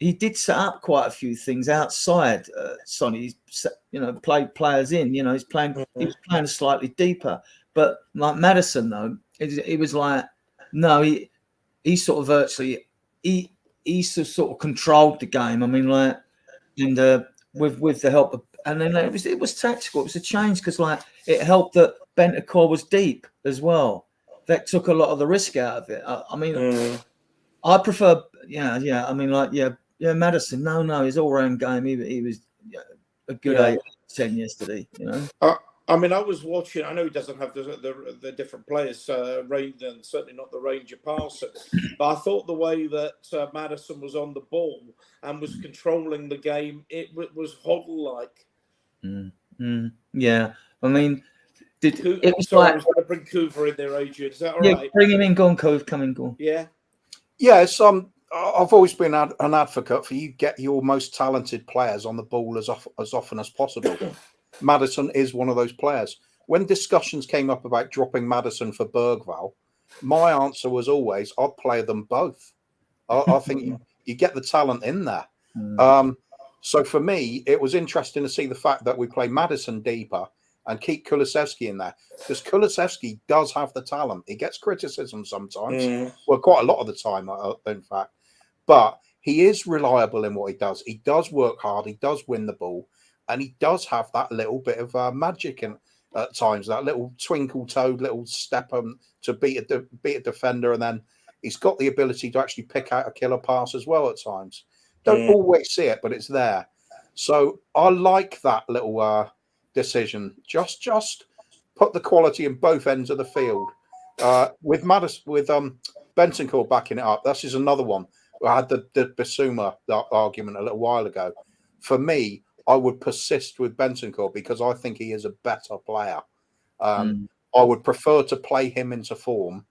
he did set up quite a few things outside. Sonny, played players in. He was playing slightly deeper. But like Maddison, though, it was like, no, he sort of virtually he sort of controlled the game. I mean, like, and with the help of, and then it was tactical. It was a change because like it helped that Bentancur was deep as well. That took a lot of the risk out of it. I mean, I prefer, I mean, like, Maddison. No, his all-round game. He was a good 8-10 yesterday. I mean, I was watching. I know he doesn't have the different players, range, and certainly not the range of passing. But I thought the way that Maddison was on the ball and was controlling the game, it was Hoddle-like. Yeah, I mean, I was going to bring Coover in there, Adrian. Is that all right? Bring him in. Go on, Cove. Come in, go on. Yeah. Yeah, I've always been an advocate for you get your most talented players on the ball as often as possible. Maddison is one of those players. When discussions came up about dropping Maddison for Bergvall, my answer was always, I'd play them both. I think you get the talent in there. So for me, it was interesting to see the fact that we play Maddison deeper and keep Kulusevski in there, because Kulusevski does have the talent. He gets criticism sometimes, well, quite a lot of the time, in fact, but he is reliable in what he does. He does work hard. He does win the ball, and he does have that little bit of magic at times, that little twinkle toed little step to beat a defender, and then he's got the ability to actually pick out a killer pass as well at times. Don't always see it, but it's there. So I like that little decision. Just put the quality in both ends of the field. With Bentancur backing it up, this is another one. I had the Bissouma argument a little while ago. For me, I would persist with Bentancur because I think he is a better player. I would prefer to play him into form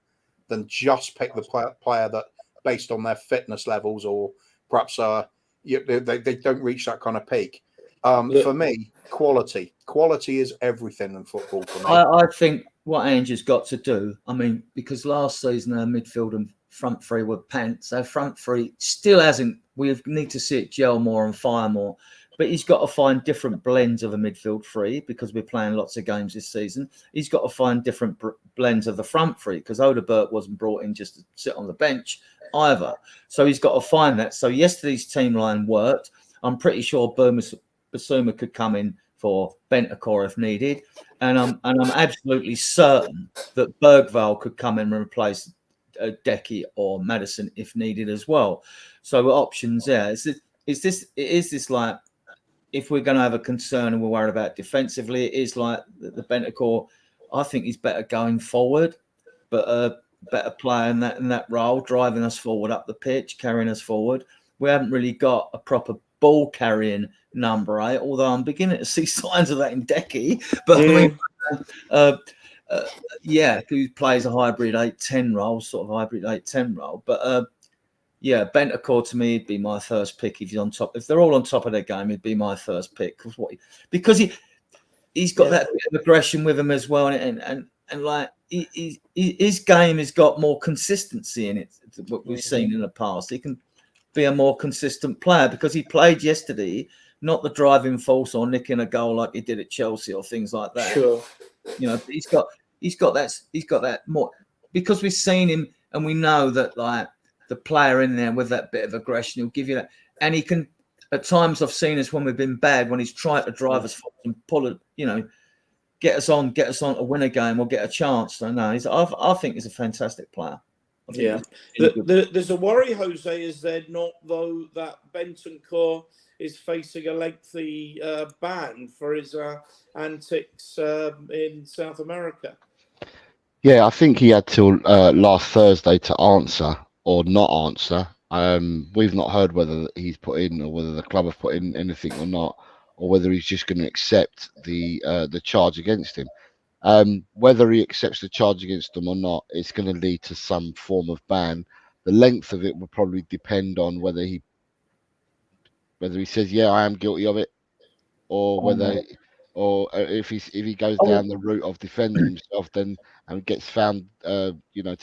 than just pick the player that, based on their fitness levels, or perhaps they don't reach that kind of peak. For me, quality is everything in football for me. I think what Ange's got to do, I mean, because last season our midfield and front three were pants. Our front three still hasn't. We need to see it gel more and fire more. But he's got to find different blends of a midfield three because we're playing lots of games this season. He's got to find different blends of the front three because Odeberg wasn't brought in just to sit on the bench either. So he's got to find that. So yesterday's team line worked. I'm pretty sure Bissouma could come in for Bentancur if needed. And I'm absolutely certain that Bergvall could come in and replace Decky or Maddison if needed as well. So options there. Is this like, if we're going to have a concern and we're worried about defensively, it is like the Bentancur. I think he's better going forward, but a better player in that role, driving us forward up the pitch, carrying us forward. We haven't really got a proper ball carrying number 8. Although I'm beginning to see signs of that in Decky, but I mean, who plays a hybrid 8-10 role, sort of hybrid 8-10 role. But yeah, Bentancur to me would be my first pick if he's on top. If they're all on top of their game, it'd be my first pick because he's got that bit of aggression with him as well, and like his game has got more consistency in it. What we've seen in the past, he can be a more consistent player because he played yesterday, not the driving force or nicking a goal like he did at Chelsea or things like that. Sure, he's got that more because we've seen him and we know that like the player in there with that bit of aggression, he'll give you that, and he can. At times, I've seen us when we've been bad, when he's tried to drive us forward and pull it, get us on to win a game or get a chance. So no, I think he's a fantastic player. Yeah, there's a worry, Jose, is there not, though, that Bentancur is facing a lengthy ban for his antics in South America? Yeah, I think he had till last Thursday to answer or not answer. We've not heard whether he's put in or whether the club have put in anything or not, or whether he's just going to accept the charge against him. Whether he accepts the charge against them or not, it's going to lead to some form of ban. The length of it will probably depend on whether he says, yeah, I am guilty of it, or whether if he goes down the route of defending himself then and gets found to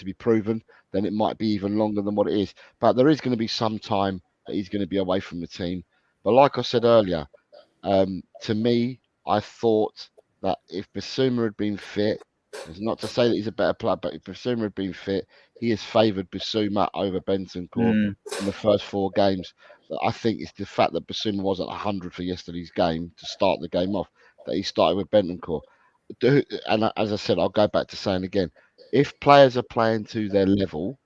be proven, then it might be even longer than what it is. But there is going to be some time that he's going to be away from the team. But like I said earlier, to me, I thought that if Bissouma had been fit, it's not to say that he's a better player, but if Bissouma had been fit, he has favoured Bissouma over Bentancur in the first 4 games. I think it's the fact that Bissouma wasn't 100 for yesterday's game to start the game off, that he started with Bentancur. And as I said, I'll go back to saying again, if players are playing to their level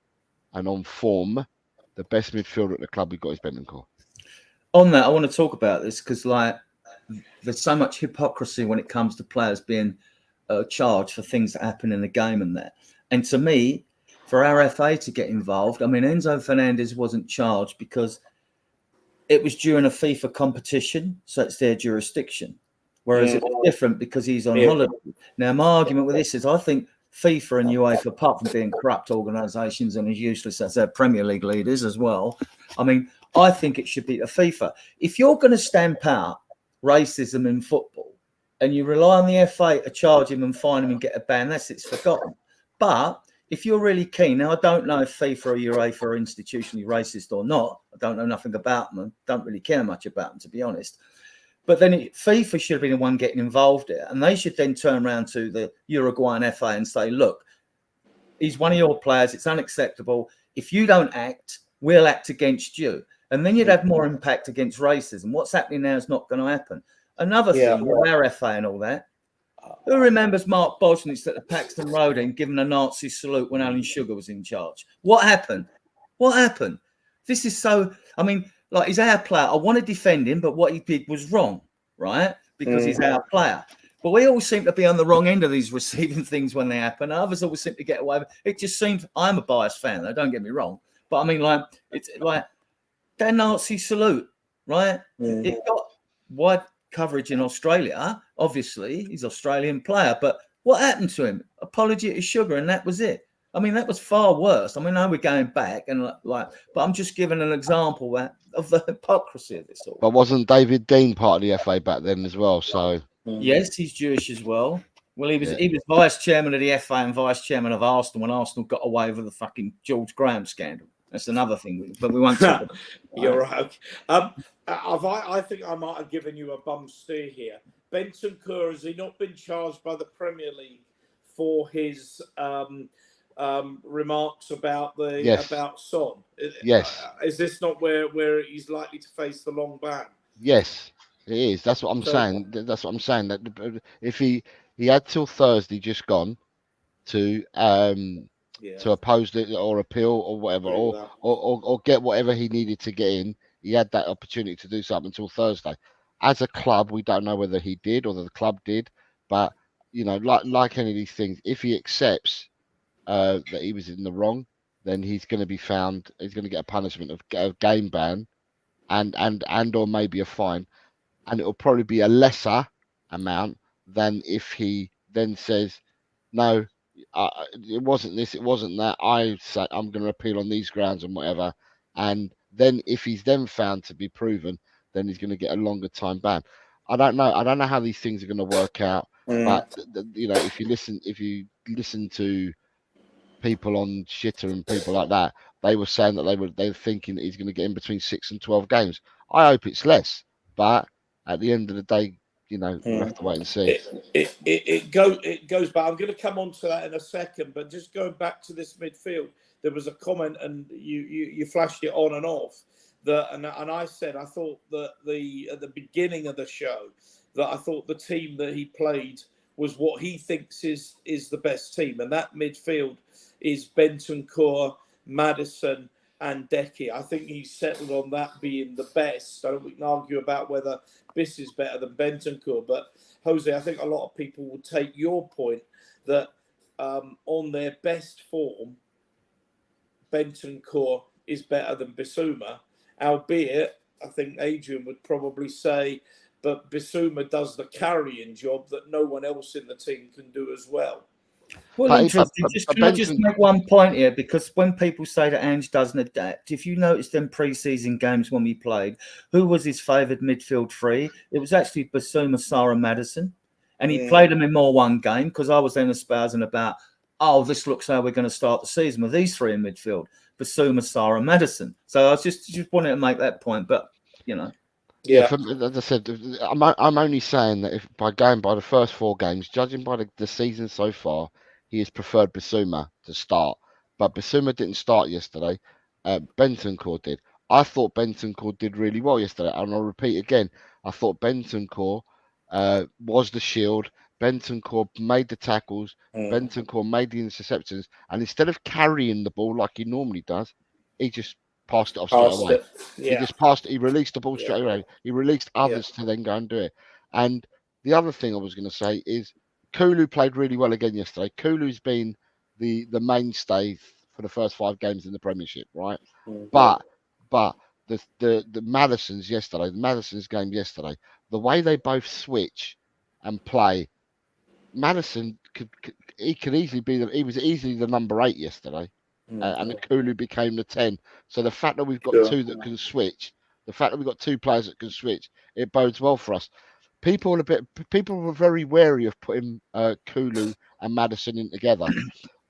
and on form, the best midfielder at the club we've got is Bentancur. On that, I want to talk about this because there's so much hypocrisy when it comes to players being charged for things that happen in the game and that. And to me, for our FA to get involved, I mean, Enzo Fernandez wasn't charged because it was during a FIFA competition, so it's their jurisdiction. Whereas it was different because he's on holiday. Now, my argument with this is I think FIFA and UEFA, apart from being corrupt organisations and as useless as their Premier League leaders as well, I mean, I think it should be a FIFA. If you're going to stamp out racism in football and you rely on the FA to charge him and fine him and get a ban, it's forgotten. But if you're really keen, now I don't know if FIFA or UEFA are institutionally racist or not. I don't know nothing about them. I don't really care much about them, to be honest. But then FIFA should have been the one getting involved here. And they should then turn around to the Uruguayan FA and say, look, he's one of your players. It's unacceptable. If you don't act, we'll act against you. And then you'd have more impact against racism. What's happening now is not going to happen. Another thing with our FA and all that, who remembers Mark Bosnich at the Paxton Road and giving a Nazi salute when Alan Sugar was in charge? What happened? This is so, I mean, like, he's our player. I want to defend him, but what he did was wrong, right? Because he's our player. But we all seem to be on the wrong end of these receiving things when they happen. Others always seem to get away with it. It just seems, I'm a biased fan, though, don't get me wrong. But I mean, like, it's like that Nazi salute, right? It got wide coverage in Australia. Obviously, he's an Australian player. But what happened to him? Apology to Sugar, and that was it. I mean, that was far worse. I mean, now we're going back and but I'm just giving an example of the hypocrisy of this all. But wasn't David Dean part of the FA back then as well? So yes, he's Jewish as well. Well, he was vice chairman of the FA and vice chairman of Arsenal when Arsenal got away with the fucking George Graham scandal. That's another thing, but we won't talk about it. You're right. I think I might have given you a bum steer here. Bentancur, has he not been charged by the Premier League for his remarks about about Son? Yes. Is this not where he's likely to face the long ban? Yes, it is. That's what I'm saying. That's what I'm saying. That if he had till Thursday just gone to oppose it or appeal or whatever, or get whatever he needed to get in, he had that opportunity to do something until Thursday. As a club, we don't know whether he did or the club did, but like any of these things, if he accepts that he was in the wrong, then he's going to be found. He's going to get a punishment of game ban and or maybe a fine, and it'll probably be a lesser amount than if he then says, no, it wasn't this, it wasn't that. I say I'm going to appeal on these grounds and whatever. And then if he's then found to be proven, then he's going to get a longer time ban. I don't know. I don't know how these things are going to work out. But you know, if you listen to people on Shitter and people like that, they were saying that they were thinking that he's going to get in between 6 and 12 games. I hope it's less, but at the end of the day, you know, we'll have to wait and see. It goes back. I'm going to come on to that in a second, but just going back to this midfield, there was a comment, and you flashed it on and off. And I said I thought that at the beginning of the show that I thought the team that he played was what he thinks is the best team, and that midfield is Bentancur, Maddison, and Decky. I think he's settled on that being the best. I don't we can argue about whether Biss is better than Bentancur, but Jose, I think a lot of people would take your point that on their best form, Bentancur is better than Bissouma, albeit I think Adrian would probably say, but Bissouma does the carrying job that no one else in the team can do as well. Well, interesting. Can I just make one point here? Because when people say that Ange doesn't adapt, if you noticed them pre-season games when we played, who was his favoured midfield three? It was actually Bissouma, Sarr, and Maddison. And he played them in more one game because I was then espousing about, oh, this looks how we're going to start the season with these three in midfield, Bissouma, Sarr, and Maddison. So I was just wanted to make that point, but, you know. Yeah, as I said, I'm only saying that if by going by the first 4 games, judging by the season so far, he has preferred Bissouma to start. But Bissouma didn't start yesterday. Bentancur did. I thought Bentancur did really well yesterday. And I'll repeat again, I thought Bentancur was the shield. Bentancur made the tackles. Bentancur made the interceptions. And instead of carrying the ball like he normally does, he just passed it off straight away. He just passed it. He released the ball straight away. He released others to then go and do it. And the other thing I was going to say is Kulu played really well again yesterday. Kulu's been the mainstay for the first 5 games in the Premiership, right? But the Maddison's yesterday, the Maddison's game yesterday, the way they both switch and play, Maddison could easily be he was easily the number 8 yesterday. And the Kulu became the 10. So the fact that we've got 2 that can switch, the fact that we've got 2 players that can switch, it bodes well for us. People were very wary of putting Kulu and Maddison in together.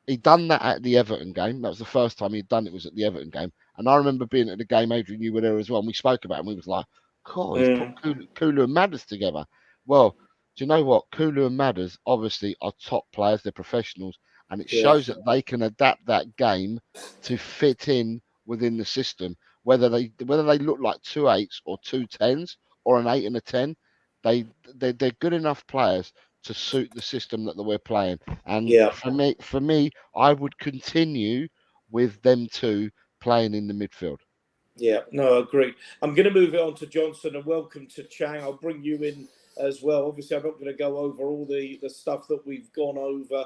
He'd done that at the Everton game. That was the first time he'd done it, was at the Everton game. And I remember being at the game, Adrian, you were there as well, and we spoke about it, and we was like, God, he's put Kulu and Madders together. Well, do you know what? Kulu and Madders obviously are top players. They're professionals. And it shows that they can adapt that game to fit in within the system. Whether they look like 2 8s or 2 10s or an 8 and a 10, they're good enough players to suit the system that we're playing. And for me, I would continue with them 2 playing in the midfield. Yeah, no, I agree. I'm going to move it on to Johnson, and welcome to Chang. I'll bring you in as well. Obviously, I'm not going to go over all the stuff that we've gone over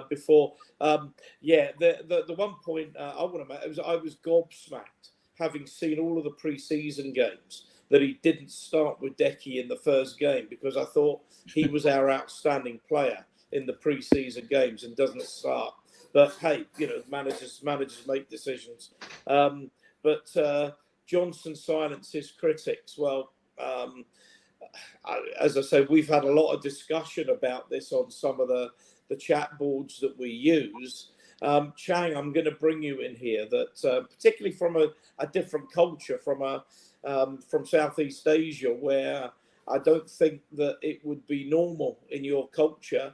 before. The one point I want to make is I was gobsmacked, having seen all of the pre-season games, that he didn't start with Decky in the first game, because I thought he was our outstanding player in the pre-season games and doesn't start. But hey, you know, managers make decisions. But Johnson silences critics. Well, as I said, we've had a lot of discussion about this on some of the chat boards that we use. Chang, I'm going to bring you in here, that particularly from a different culture, from Southeast Asia, where I don't think that it would be normal in your culture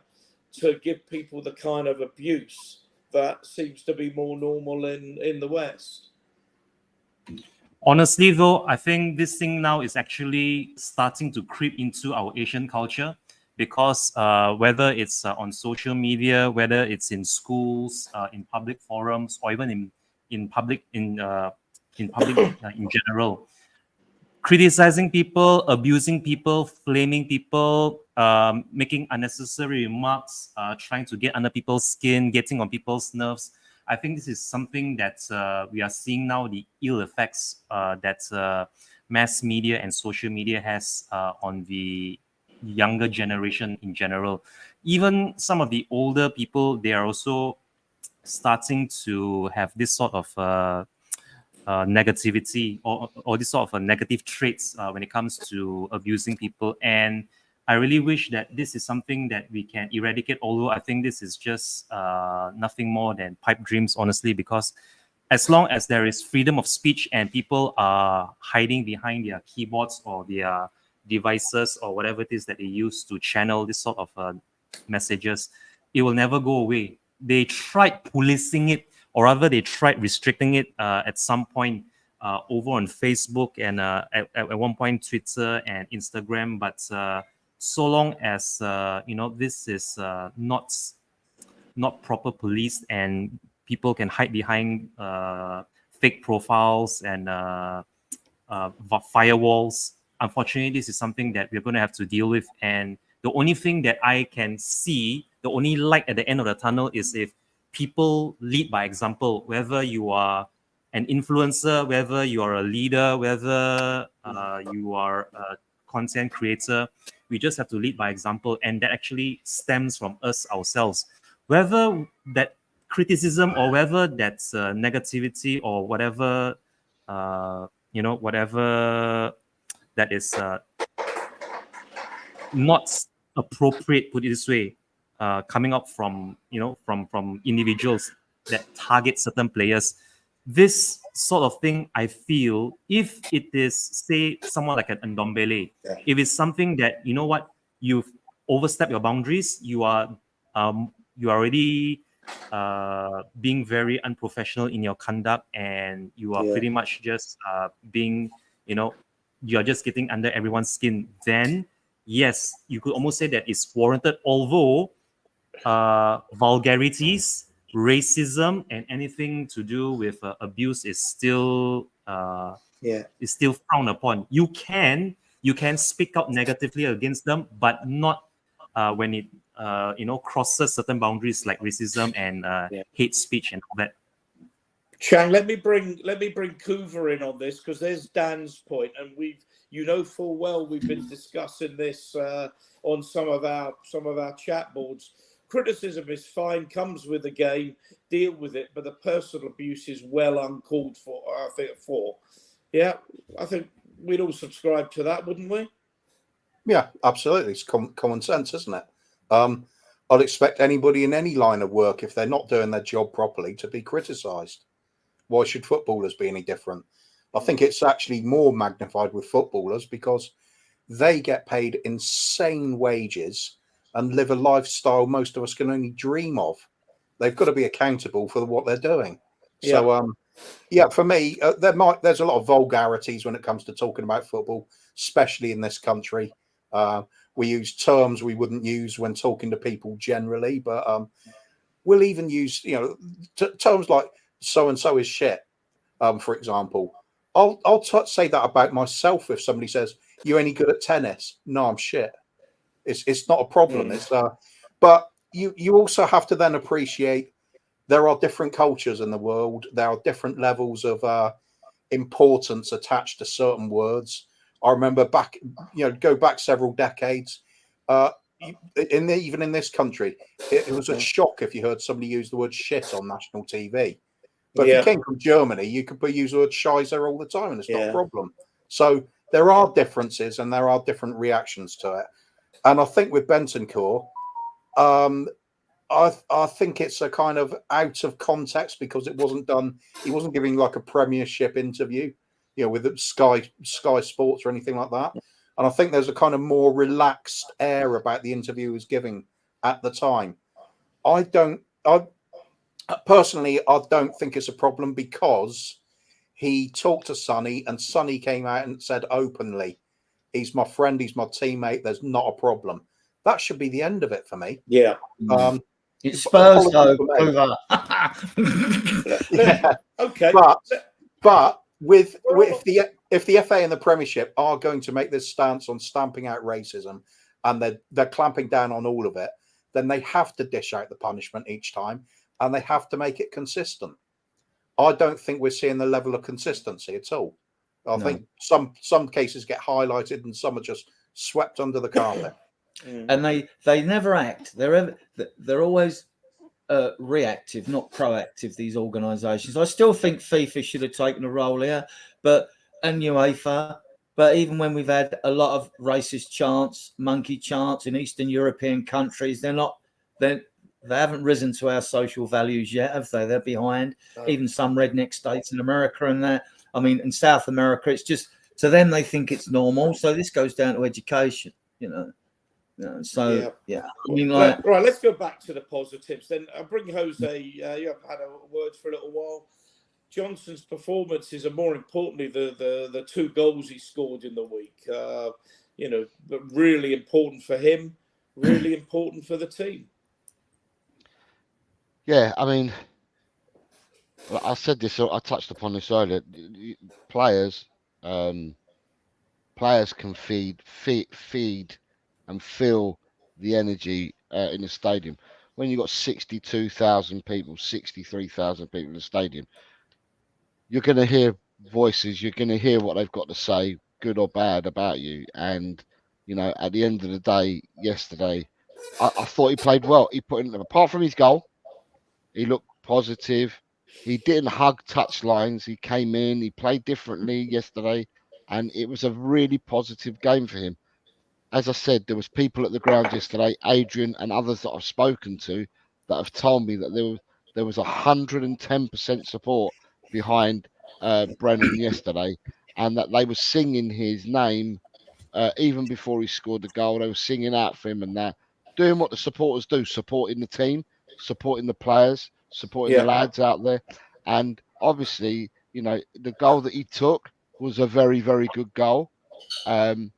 to give people the kind of abuse that seems to be more normal in the West. Honestly, though, I think this thing now is actually starting to creep into our Asian culture, because whether it's on social media, whether it's in schools, in public forums, or even in public in general, criticizing people, abusing people, flaming people, making unnecessary remarks, trying to get under people's skin, getting on people's nerves. I think this is something that we are seeing now, the ill effects that mass media and social media has on the younger generation in general. Even some of the older people, they are also starting to have this sort of negativity or this sort of negative traits when it comes to abusing people. And I really wish that this is something that we can eradicate, although I think this is just nothing more than pipe dreams, honestly, because as long as there is freedom of speech and people are hiding behind their keyboards or their devices or whatever it is that they use to channel this sort of messages, it will never go away. They tried policing it, or rather they tried restricting it at some point over on Facebook and at one point Twitter and Instagram. But so long as this is not proper policed and people can hide behind fake profiles and firewalls, unfortunately, this is something that we're going to have to deal with. And the only thing that I can see, the only light at the end of the tunnel, is if people lead by example, whether you are an influencer, whether you are a leader, whether you are a content creator. We just have to lead by example, and that actually stems from us ourselves. Whether that criticism or whether that's negativity or whatever, whatever that is not appropriate, put it this way, coming up from from individuals that target certain players. This sort of thing, I feel, if it is, say, someone like an Ndombele, if it's something that, you know what, you've overstepped your boundaries, you are already being very unprofessional in your conduct, and you are pretty much just being, you're just getting under everyone's skin, then yes, you could almost say that it's warranted, although vulgarities, racism, and anything to do with abuse is still frowned upon. You can speak out negatively against them, but not when it crosses certain boundaries like racism and hate speech and all that. Chang, let me bring Coover in on this, because there's Dan's point, and full well we've been discussing this on some of our chat boards. Criticism is fine, comes with the game, deal with it, but the personal abuse is well uncalled for. I think we'd all subscribe to that, wouldn't we? Yeah, absolutely. It's common sense, isn't it? I'd expect anybody in any line of work, if they're not doing their job properly, to be criticised. Why should footballers be any different? I think it's actually more magnified with footballers because they get paid insane wages and live a lifestyle most of us can only dream of. They've got to be accountable for what they're doing. Yeah. So, for me, there's a lot of vulgarities when it comes to talking about football, especially in this country. We use terms we wouldn't use when talking to people generally, but we'll even use terms like so and so is shit. For example, I'll say that about myself if somebody says you're any good at tennis. No, I'm shit. It's not a problem. But you also have to then appreciate there are different cultures in the world. There are different levels of importance attached to certain words. I remember go back several decades. Even in this country, it was a shock if you heard somebody use the word shit on national TV. But if you came from Germany, you could use the word Scheiße all the time, and it's not a problem. So there are differences, and there are different reactions to it. And I think with Bentancur, I think it's a kind of out of context because it wasn't done. He wasn't giving like a Premiership interview, with Sky Sports or anything like that. And I think there's a kind of more relaxed air about the interview he was giving at the time. Personally, I don't think it's a problem because he talked to Sonny and Sonny came out and said openly, he's my friend, he's my teammate, there's not a problem. That should be the end of it for me. Yeah. It's Spurs though. Okay. But if the FA and the Premiership are going to make this stance on stamping out racism and they're clamping down on all of it, then they have to dish out the punishment each time. And they have to make it consistent. I don't think we're seeing the level of consistency at all. I think some cases get highlighted and some are just swept under the carpet. And they never act. They're always reactive, not proactive. These organisations. I still think FIFA should have taken a role here, and UEFA. But even when we've had a lot of racist chants, monkey chants in Eastern European countries, they haven't risen to our social values yet, have they? They're behind. Even some redneck states in America and that. I mean, in South America, it's just to them they think it's normal. So this goes down to education, So yeah, I mean, right. Let's go back to the positives. Then I'll bring Jose. You have had a word for a little while. Johnson's performances are more importantly the 2 goals he scored in the week. But really important for him, really important for the team. Yeah, I mean, I said this, I touched upon this earlier. Players can feed and feel the energy in the stadium. When you've got 62,000 people, 63,000 people in the stadium, you're going to hear voices, you're going to hear what they've got to say, good or bad, about you. And, at the end of the day, yesterday, I thought he played well. He put in, apart from his goal, he looked positive. He didn't hug touch lines. He came in, he played differently yesterday, and it was a really positive game for him. As I said, there was people at the ground yesterday, Adrian and others that I've spoken to, that have told me that there was 110% support behind Brennan yesterday, and that they were singing his name even before he scored the goal. They were singing out for him and that, doing what the supporters do, supporting the team, supporting the players, supporting the lads out there. And obviously, the goal that he took was a very, very good goal. And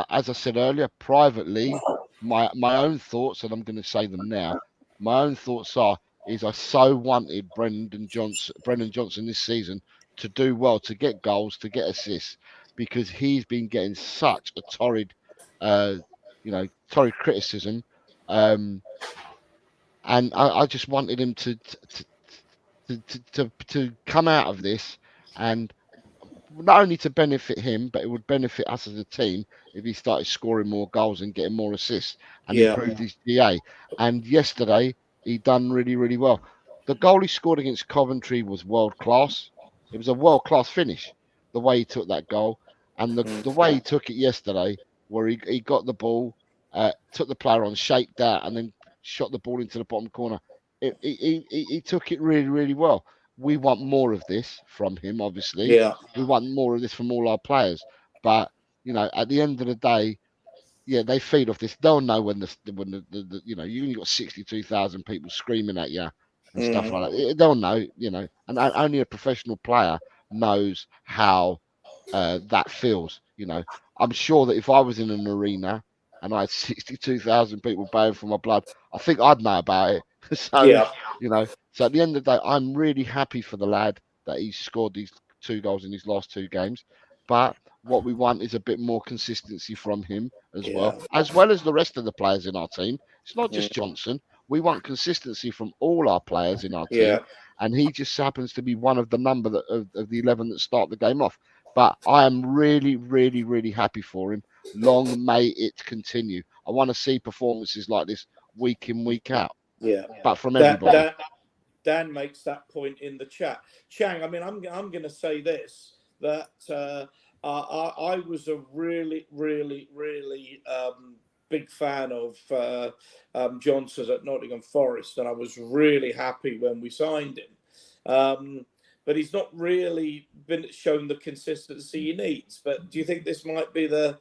as I said earlier, privately, my own thoughts, and I'm going to say them now, my own thoughts is I so wanted Brendan Johnson this season to do well, to get goals, to get assists, because he's been getting such a torrid criticism. And I just wanted him to come out of this, and not only to benefit him, but it would benefit us as a team if he started scoring more goals and getting more assists and improved his GA. And yesterday, he done really, really well. The goal he scored against Coventry was world class. It was a world class finish, the way he took that goal. And the way he took it yesterday, where he got the ball, took the player on, shaped that, and then shot the ball into the bottom corner. He took it really, really well. We want more of this from him, obviously. We want more of this from all our players. But, at the end of the day, they feed off this. They'll know when you only got 62,000 people screaming at you and stuff like that. They'll know, and only a professional player knows how that feels. I'm sure that if I was in an arena and I had 62,000 people baying for my blood, I think I'd know about it. So, so at the end of the day, I'm really happy for the lad that he's scored these 2 goals in his last 2 games. But what we want is a bit more consistency from him as well as the rest of the players in our team. It's not just Johnson. We want consistency from all our players in our team. And he just happens to be one of the number of the 11 that start the game off. But I am really, really, really happy for him. Long may it continue. I want to see performances like this week in, week out. But from everybody. Dan makes that point in the chat. Chang, I mean, I'm going to say this, that I was a really, really, really big fan of Johnson's at Nottingham Forest, and I was really happy when we signed him. But he's not really been shown the consistency he needs. But do you think this might be the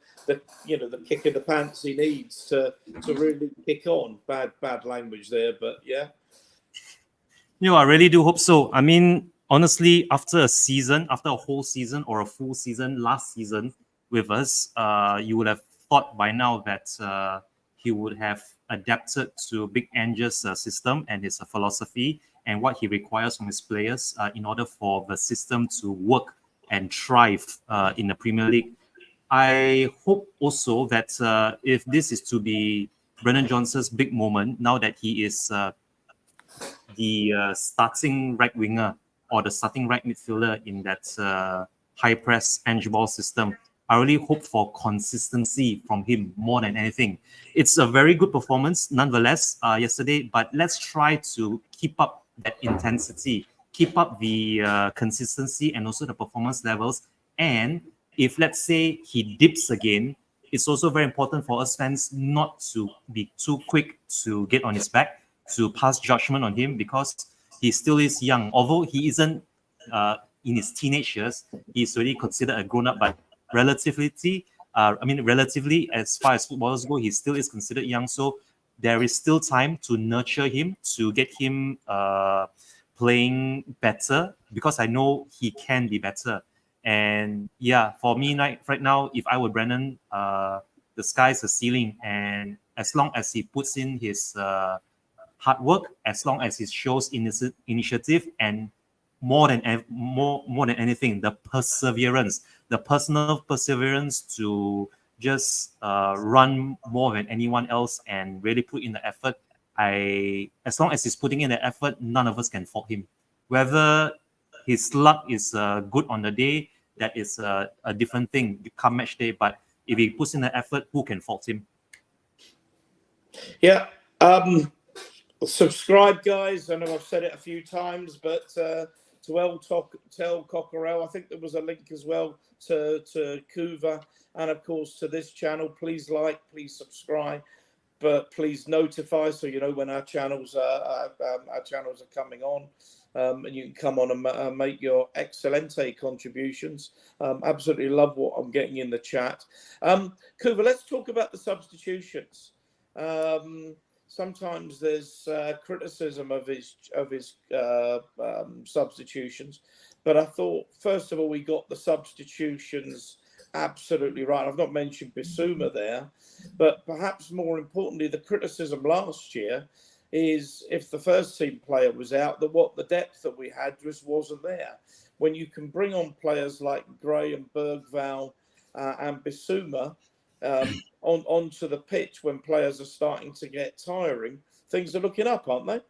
kick in the pants he needs to really kick on? Bad language there, but yeah. I really do hope so. I mean, honestly, after a whole season or a full season last season with us, you would have thought by now that he would have adapted to Big Ange's system and his philosophy and what he requires from his players in order for the system to work and thrive in the Premier League. I hope also that if this is to be Brennan Johnson's big moment, now that he is the starting right winger or the starting right midfielder in that high press, edge ball system. I really hope for consistency from him more than anything. It's a very good performance nonetheless yesterday, but let's try to keep up that intensity, keep up the consistency and also the performance levels. And if let's say he dips again, it's also very important for us fans not to be too quick to get on his back, to pass judgment on him, because he still is young. Although he isn't in his teenage years, he's already considered a grown-up, but relatively, relatively, as far as footballers go, he still is considered young. So there is still time to nurture him, to get him playing better, because I know he can be better. And yeah, for me right now, if I were Brennan, the sky's the ceiling. And as long as he puts in his hard work, as long as he shows initiative, and more than anything, the perseverance, the personal perseverance to just run more than anyone else and really put in the effort. As long as he's putting in the effort, none of us can fault him. Whether his luck is good on the day, that is a different thing come match day. But if he puts in the effort, who can fault him? Yeah. Subscribe, guys. I know I've said it a few times, but to Tell Cockerell, I think there was a link as well to Kuva, and of course to this channel. Please like, please subscribe, but please notify so you know when our channels are coming on. And you can come on and make your excelente contributions. Absolutely love what I'm getting in the chat. Kuva, let's talk about the substitutions. Sometimes there's criticism of his substitutions, but I thought first of all we got the substitutions absolutely right. I've not mentioned Bissouma there, but perhaps more importantly, the criticism last year is if the first team player was out, the depth that we had just wasn't there. When you can bring on players like Gray and Bergvall and Bissouma onto the pitch when players are starting to get tiring, things are looking up, aren't they?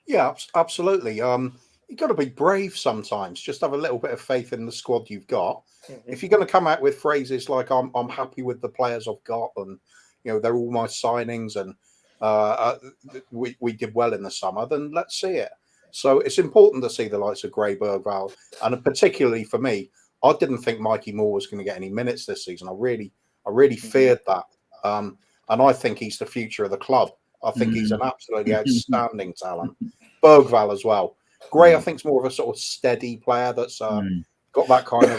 Yeah, absolutely. You've got to be brave sometimes. Just have a little bit of faith in the squad you've got. Mm-hmm. If you're going to come out with phrases like "I'm happy with the players I've got," and they're all my signings, and we did well in the summer, then let's see it. So it's important to see the likes of Gray, Bergvall, and particularly for me, I didn't think Mikey Moore was going to get any minutes this season. I really feared that, and I think he's the future of the club. I think he's an absolutely outstanding talent. Bergvall as well. Gray, I think, is more of a sort of steady player that's got that kind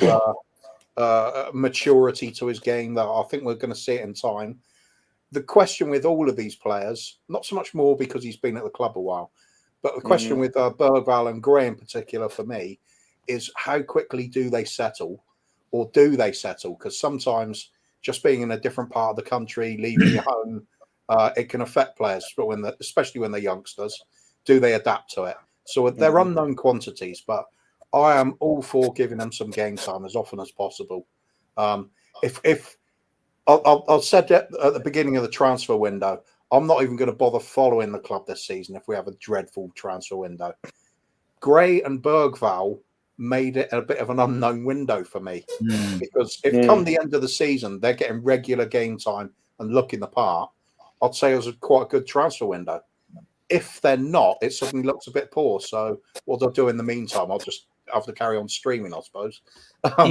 of maturity to his game that I think we're going to see it in time. The question with all of these players, not so much more because he's been at the club a while, but the question with Bergvall and Gray in particular for me is how quickly do they settle, or do they settle? Because sometimes just being in a different part of the country, leaving your home, it can affect players, but especially when they're youngsters. Do they adapt to it? So they're unknown quantities, but I am all for giving them some game time as often as possible. If I'll said that at the beginning of the transfer window, I'm not even going to bother following the club this season if we have a dreadful transfer window. Gray and Bergvall made it a bit of an unknown window for me because if come the end of the season they're getting regular game time and looking the part, I'd say it was quite a good transfer window. If they're not, it suddenly looks a bit poor. So what I'll do in the meantime, I'll just have to carry on streaming, I suppose. But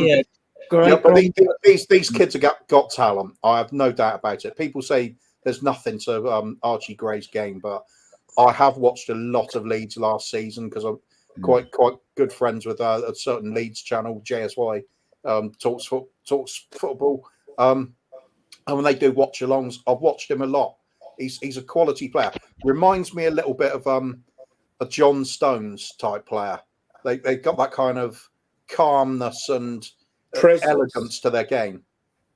these kids have got talent. I have no doubt about it. People say there's nothing to Archie Gray's game, but I have watched a lot of Leeds last season because I'm quite good friends with a certain Leeds channel, JSY, talks football. And when they do watch-alongs, I've watched him a lot. He's a quality player. Reminds me a little bit of a John Stones type player. They've got that kind of calmness and elegance to their game.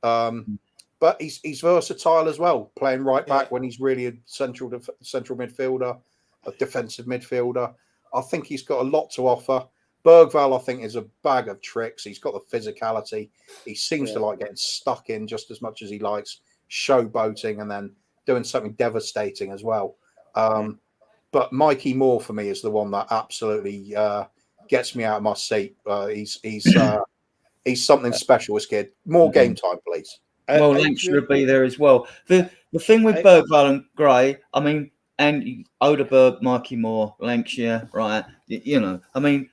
But he's versatile as well, playing right back when he's really a central midfielder, a defensive midfielder. I think he's got a lot to offer. Bergvall, I think, is a bag of tricks. He's got the physicality. He seems to like getting stuck in just as much as he likes showboating and then doing something devastating as well. But Mikey Moore, for me, is the one that absolutely gets me out of my seat. He's something special, this kid. More game time, please. Well, Lancashire will be there as well. The thing with Bergvall and Gray, I mean, and Odeberg, Mikey Moore, Lancashire, right? You know, I mean,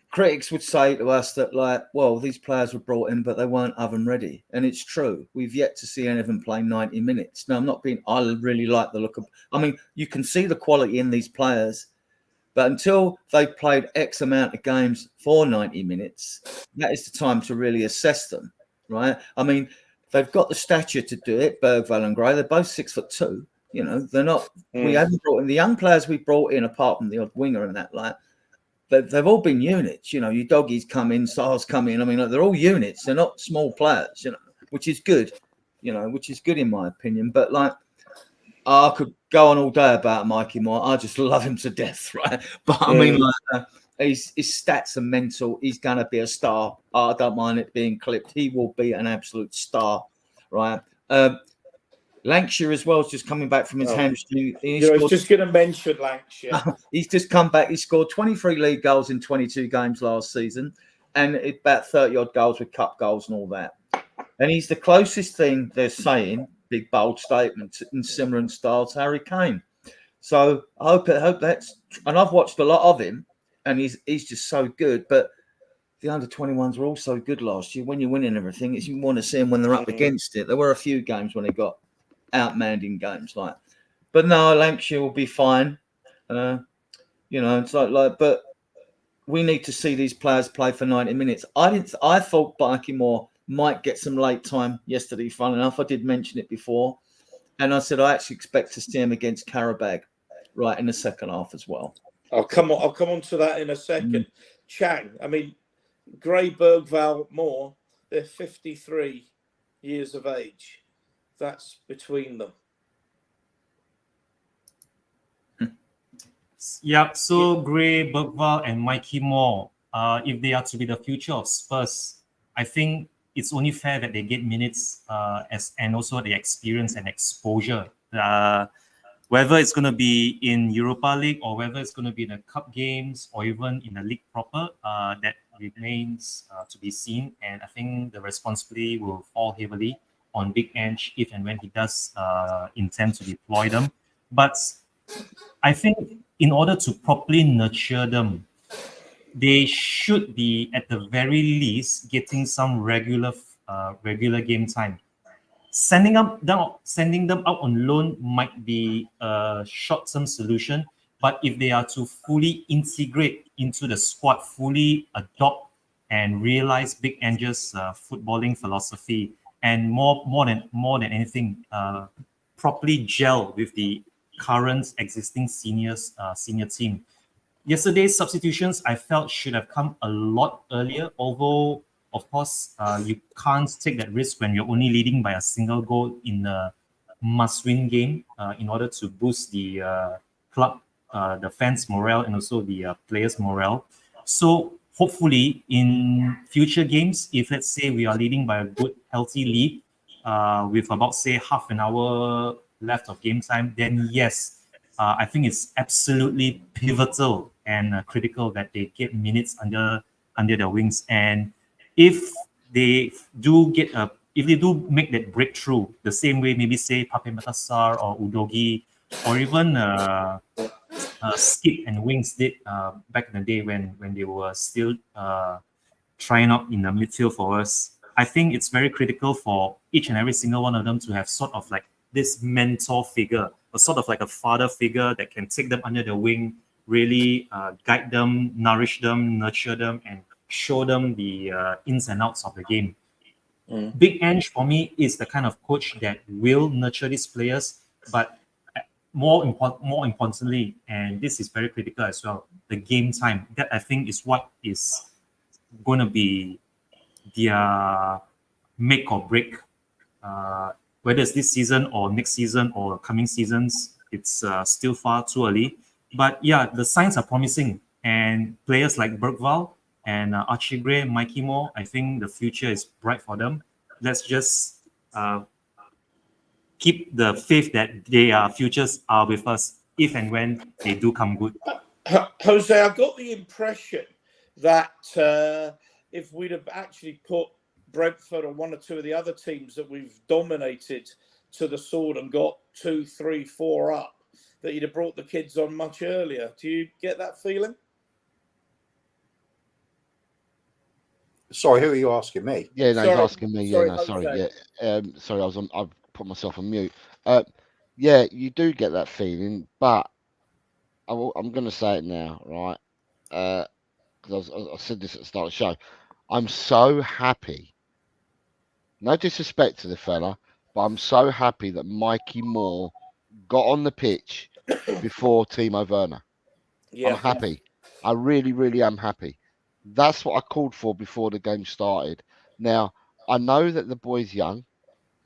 critics would say to us that, like, well, these players were brought in, but they weren't oven ready. And it's true. We've yet to see any of them play 90 minutes. Now, I'm not being, I really like the look of, I mean, you can see the quality in these players, but until they've played X amount of games for 90 minutes, that is the time to really assess them, right? I mean, they've got the stature to do it, Bergvall and Gray. They're both 6'2". You know, they're not, we haven't brought in the young players we brought in, apart from the odd winger and that, like, they've all been units, you know. Your Doggies come in, Stars come in. I mean, they're all units. They're not small players, you know, which is good, which is good in my opinion. But like, I could go on all day about Mikey Moore. I just love him to death, right? But I mean, like, his stats are mental. He's going to be a star. I don't mind it being clipped. He will be an absolute star, right? Lancashire as well is just coming back from his hamstring. I was just going to mention Lancashire. He's just come back. He scored 23 league goals in 22 games last season, and about 30-odd goals with cup goals and all that. And he's the closest thing they're saying, big bold statement, in similar style to Harry Kane. So I hope that's. And I've watched a lot of him, and he's just so good. But the under-21s were also good last year. When you're winning everything, you want to see them when they're up against it. There were a few games when they got outmanned in games, like, but no, Lancashire will be fine. It's like, but we need to see these players play for 90 minutes. I thought Mikey Moore might get some late time yesterday. Fun enough, I did mention it before, and I said I actually expect to see him against Karabag, right, in the second half as well. I'll come on to that in a second. Chang, I mean, Gray, Bergvall, Moore, they're 53 years of age. That's between them. Yeah, so Gray, Bergvall, and Mikey Moore, if they are to be the future of Spurs, I think it's only fair that they get minutes and also the experience and exposure. Whether it's going to be in Europa League or whether it's going to be in the cup games or even in the league proper, that remains to be seen. And I think the responsibility will fall heavily on Big Ange if and when he does intend to deploy them. But I think in order to properly nurture them, they should be at the very least getting some regular game time. Sending them out on loan might be a short-term solution, but if they are to fully integrate into the squad, fully adopt and realize Big Ange's footballing philosophy, and more than anything, properly gel with the current existing senior team. Yesterday's substitutions I felt should have come a lot earlier, although of course you can't take that risk when you're only leading by a single goal in a must-win game in order to boost the club, the fans' morale, and also the players' morale. So hopefully in future games, if let's say we are leading by a good healthy lead with about say half an hour left of game time, then yes, I think it's absolutely pivotal and critical that they get minutes under their wings. And if they do make that breakthrough, the same way maybe say Pape Matar or Udogi or even Skip and Wings did back in the day when they were still trying out in the midfield for us, I think it's very critical for each and every single one of them to have sort of like this mentor figure, a sort of like a father figure that can take them under the wing, really guide them, nourish them, nurture them, and show them the ins and outs of the game. Big Ange for me is the kind of coach that will nurture these players, but more importantly, and this is very critical as well, the game time. That I think is what is going to be their make or break. Whether it's this season or next season or coming seasons, it's still far too early. But yeah, the signs are promising. And players like Bergvall and Archie Gray, Mikey Moore, I think the future is bright for them. Let's just keep the faith that their futures are with us if and when they do come good. Jose, I got the impression that if we'd have actually put Brentford or one or two of the other teams that we've dominated to the sword and got 2, 3, 4 up, that you'd have brought the kids on much earlier. Do you get that feeling? Sorry, who are you asking me? Yeah, no, he's asking me. Yeah, Sorry, no, sorry. Jose. Yeah, sorry, I put myself on mute. Yeah, you do get that feeling, but I'm going to say it now, right? Because I said this at the start of the show. I'm so happy. No disrespect to the fella, but I'm so happy that Mikey Moore got on the pitch before Timo Werner. Yeah. I'm happy. I really, really am happy. That's what I called for before the game started. Now, I know that the boy's young,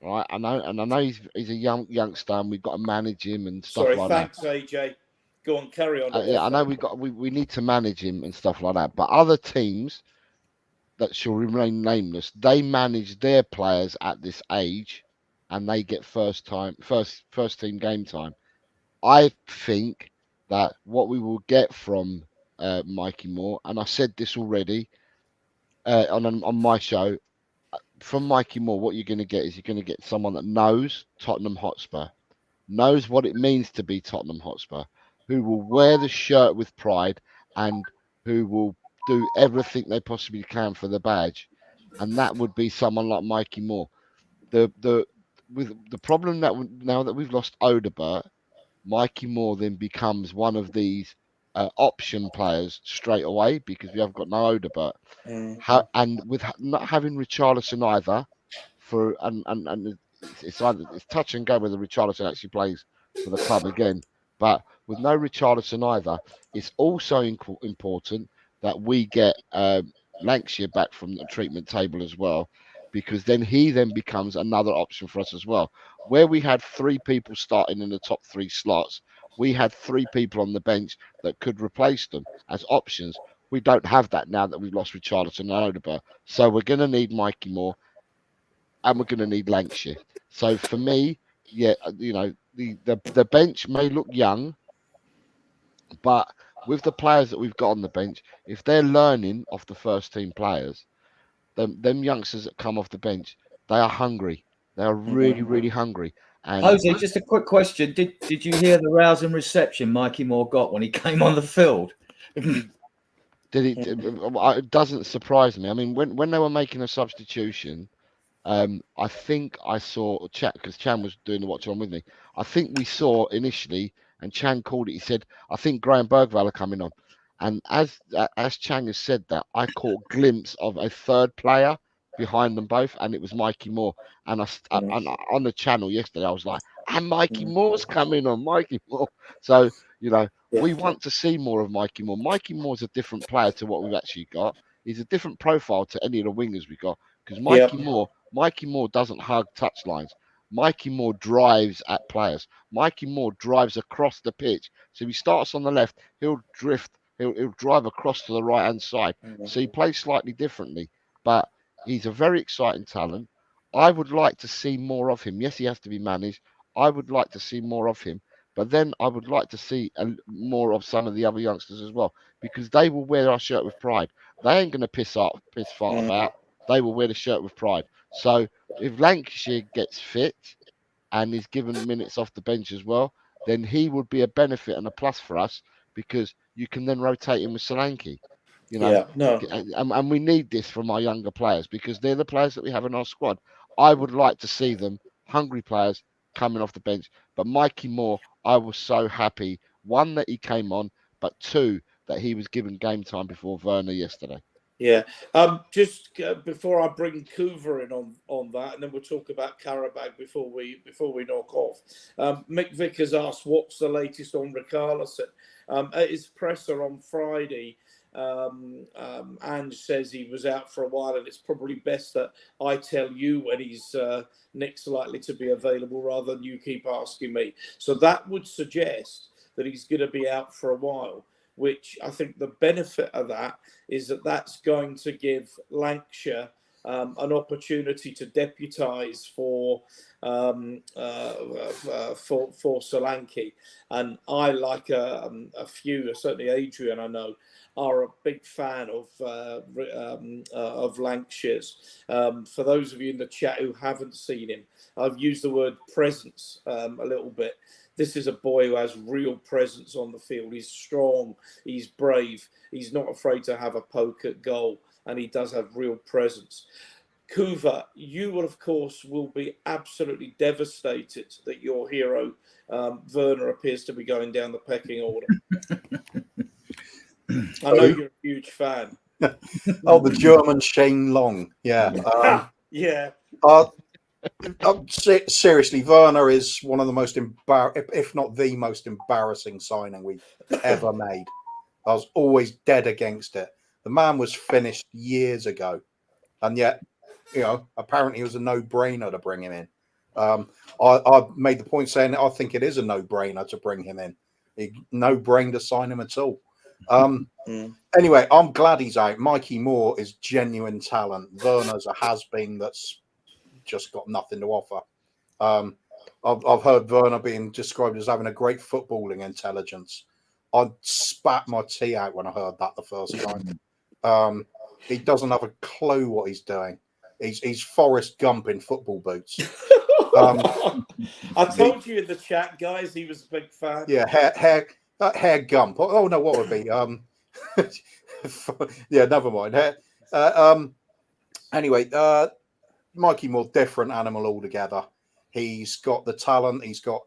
right? I know he's a youngster, and we've got to manage him and stuff Sorry, like that. thanks, AJ. Go on, carry on. Yeah, I know we need to manage him and stuff like that. But other teams that shall remain nameless, they manage their players at this age, and they get first team game time. I think that what we will get from Mikey Moore, and I said this already on my show, from Mikey Moore, what you're going to get is you're going to get someone that knows Tottenham Hotspur, knows what it means to be Tottenham Hotspur, who will wear the shirt with pride and who will do everything they possibly can for the badge, and that would be someone like Mikey Moore. With the problem that now that we've lost Odegaard, Mikey Moore then becomes one of these option players straight away because we have got no Odegaard. And with not having Richarlison either, and it's touch and go whether Richarlison actually plays for the club again. But with no Richarlison either, it's also important that we get Lancashire back from the treatment table as well, because then he then becomes another option for us as well. Where we had 3 people starting in the top 3 slots, we had 3 people on the bench that could replace them as options. We don't have that now that we've lost Richarlison and Odegaard. So we're going to need Mikey Moore, and we're going to need Lancashire. So for me, yeah, the bench may look young, but with the players that we've got on the bench, if they're learning off the first team players, them youngsters that come off the bench, they are hungry. They are really, really hungry. And Jose, just a quick question: Did you hear the rousing reception Mikey Moore got when he came on the field? it doesn't surprise me. I mean, when they were making a substitution, I think I saw Chan, because Chan was doing the watch on with me. I think we saw initially, and Chan called it. He said, "I think Graham Bergvall are coming on." And as Chang has said that, I caught a glimpse of a third player behind them both, and it was Mikey Moore. And on the channel yesterday, I was like, "And Mikey Moore's coming on, Mikey Moore." So we want to see more of Mikey Moore. Mikey Moore's a different player to what we've actually got. He's a different profile to any of the wingers we got, because Mikey Moore doesn't hug touchlines. Mikey Moore drives at players. Mikey Moore drives across the pitch. So he starts on the left, he'll drift. He'll drive across to the right hand side. So he plays slightly differently, but he's a very exciting talent. I would like to see more of him. Yes, he has to be managed. I would like to see more of him, but then I would like to see more of some of the other youngsters as well, because they will wear our shirt with pride. They ain't going to piss fart about. They will wear the shirt with pride. So if Lancashire gets fit and is given minutes off the bench as well, then he would be a benefit and a plus for us, because you can then rotate him with Solanke. And we need this from our younger players, because they're the players that we have in our squad. I would like to see them, hungry players, coming off the bench. But Mikey Moore, I was so happy, 1, that he came on, but 2, that he was given game time before Werner yesterday. Yeah. Just before I bring Coover in on that, and then we'll talk about Karabag before we knock off. Mick Vick has asked, what's the latest on Richarlison? At his presser on Friday, Ange says he was out for a while, and it's probably best that I tell you when he's next likely to be available, rather than you keep asking me. So that would suggest that he's going to be out for a while, which I think the benefit of that is that that's going to give Lancashire an opportunity to deputise for Solanke, and I, like a few, certainly Adrian, I know, are a big fan of Lankshire's. For those of you in the chat who haven't seen him, I've used the word presence a little bit. This is a boy who has real presence on the field. He's strong, he's brave, he's not afraid to have a poke at goal, and he does have real presence. Kuva, you will, of course, will be absolutely devastated that your hero, Werner, appears to be going down the pecking order. I know you're a huge fan. Oh, the German Shane Long. Yeah. Yeah. Seriously, Werner is one of the most if not the most embarrassing signing we've ever made. I was always dead against it. The man was finished years ago, and yet, apparently it was a no-brainer to bring him in. I made the point saying I think it is a no-brainer to bring him in. No-brainer to sign him at all. Anyway, I'm glad he's out. Mikey Moore is genuine talent. Werner's a has-been that's just got nothing to offer. I've heard Werner being described as having a great footballing intelligence. I spat my tea out when I heard that the first time. He doesn't have a clue what he's doing. He's Forrest Gump in football boots. I told you in the chat, guys, he was a big fan. Yeah, hair Gump. Oh no, what would be? Yeah, never mind. Anyway, Mikey Moore, different animal altogether. He's got the talent. He's got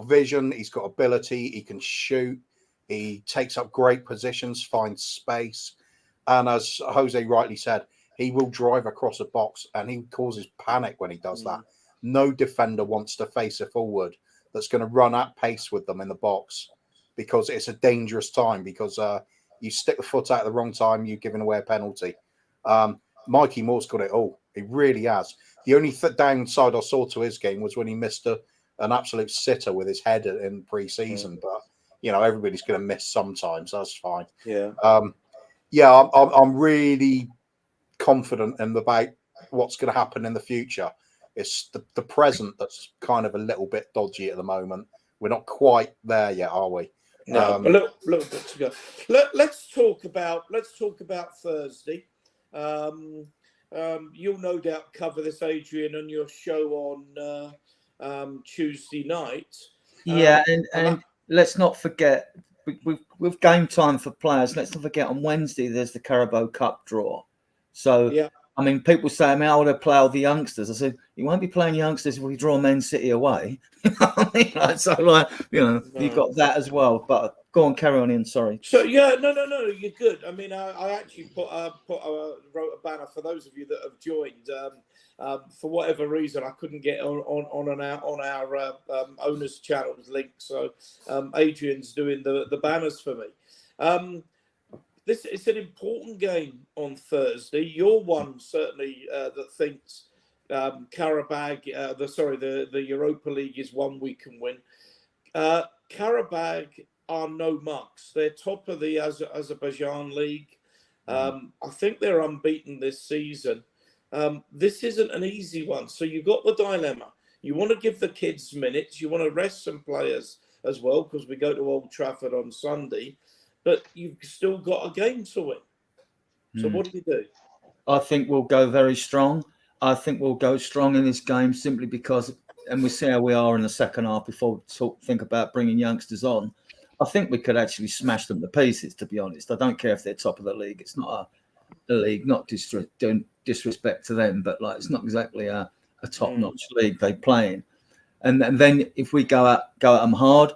vision. He's got ability. He can shoot. He takes up great positions, finds space, and as Jose rightly said, he will drive across a box, and he causes panic when he does that. No defender wants to face a forward that's going to run at pace with them in the box, because it's a dangerous time. Because you stick the foot out at the wrong time, you're giving away a penalty. Mikey Moore's got it all. He really has. The only downside I saw to his game was when he missed an absolute sitter with his head in pre-season. But everybody's going to miss sometimes. That's fine. Yeah. I'm really confident about what's going to happen in the future. It's the present that's kind of a little bit dodgy at the moment. We're not quite there yet, are we? No, a little bit to go. Let's talk about Thursday. You'll no doubt cover this, Adrian, on your show on Tuesday night. Yeah, and let's not forget, with game time for players, let's not forget on Wednesday there's the Carabao Cup draw. So, yeah. I mean, people say, I want to play all the youngsters. I said, you won't be playing youngsters if we draw Man City away. You've got that as well. But go on, carry on, Ian. Sorry. So, yeah, no, you're good. I mean, I actually wrote a banner for those of you that have joined. For whatever reason, I couldn't get on our owners' channels link. So, Adrian's doing the banners for me. This is an important game on Thursday. You're one certainly that thinks Karabag, the Europa League is one we can win. Karabag are no mucks. They're top of the Azerbaijan League. I think they're unbeaten this season. This isn't an easy one. So you've got the dilemma. You want to give the kids minutes. You want to rest some players as well, because we go to Old Trafford on Sunday. But you've still got a game to win. So what do you do? I think we'll go very strong. I think we'll go strong in this game simply because, and we see how we are in the second half before we think about bringing youngsters on. I think we could actually smash them to pieces, to be honest. I don't care if they're top of the league. It's not a league, not doing disrespect to them, but it's not exactly a top-notch league they play in. And then if we go at them hard,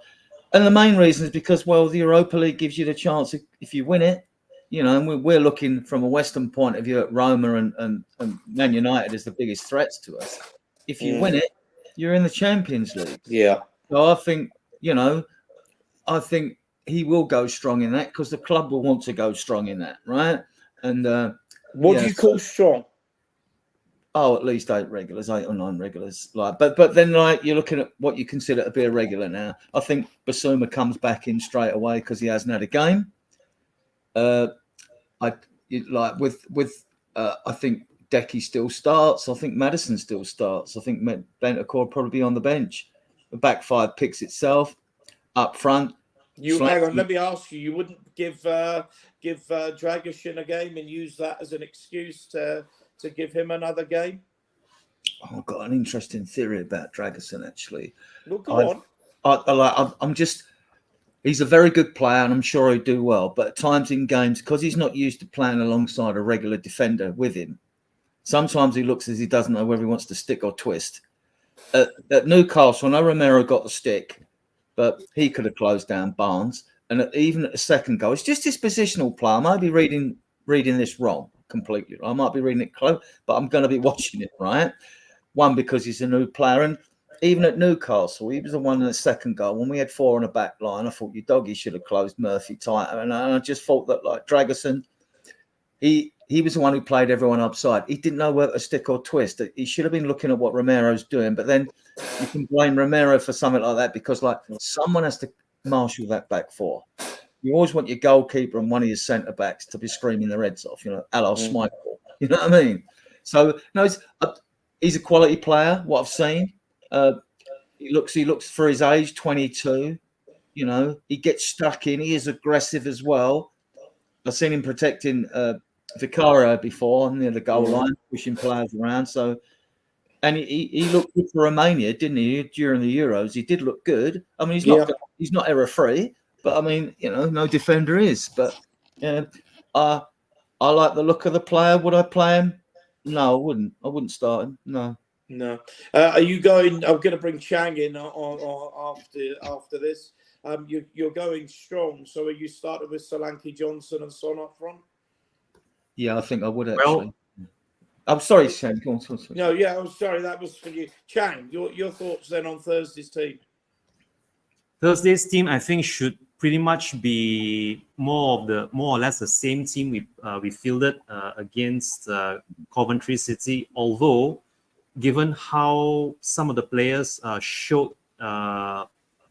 and the main reason is because, the Europa League gives you the chance, if you win it, and we're looking from a Western point of view at Roma and Man United as the biggest threats to us. If you win it, you're in the Champions League. Yeah. So I think, I think he will go strong in that because the club will want to go strong in that, right? And what do you call strong? Oh, at least 8 regulars, 8 or 9 regulars. But then you're looking at what you consider to be a regular now. I think Basuma comes back in straight away because he hasn't had a game. I think Decky still starts. I think Maddison still starts. I think Bentancur will probably be on the bench. The back five picks itself. Up front. Hang on, let me ask you. You wouldn't give Dragusin a game and use that as an excuse to give him another game? I've got an interesting theory about Dragusin, actually. Well, go on. He's a very good player, and I'm sure he'll do well. But at times in games, because he's not used to playing alongside a regular defender with him, sometimes he looks as he doesn't know whether he wants to stick or twist. At Newcastle, I know Romero got the stick, but he could have closed down Barnes. And even at the second goal, it's just his positional play. I might be reading this wrong completely. I might be reading it close, but I'm going to be watching it, right? One, because he's a new player. And even at Newcastle, he was the one in the second goal. When we had 4 on the back line, I thought, you doggy should have closed Murphy tighter. And I just thought that, like, Dragusin, he was the one who played everyone upside. He didn't know whether to stick or twist. He should have been looking at what Romero's doing. But then you can blame Romero for something like that because, like, someone has to marshal that back four. You always want your goalkeeper and one of your centre-backs to be screaming their heads off, a la Schmeichel. You know what I mean? So, no, he's a quality player, what I've seen. He looks for his age, 22. He gets stuck in. He is aggressive as well. I've seen him protecting Vicario before near the goal line, pushing players around. So, and he looked good for Romania, didn't he? During the Euros, he did look good. I mean, he's not error-free, but I mean, no defender is. But I like the look of the player. Would I play him? No, I wouldn't. I wouldn't start him. No. Are you going? I'm going to bring Chang in on after this. You're going strong. So are you starting with Solanke, Johnson, and Son up front? Yeah, I think I would actually. I'm sorry, Chang. Go on. Sorry. No, yeah, I'm sorry. That was for you, Chang. Your thoughts then on Thursday's team? Thursday's team, I think, should pretty much be more or less the same team we fielded against Coventry City. Although, given how some of the players showed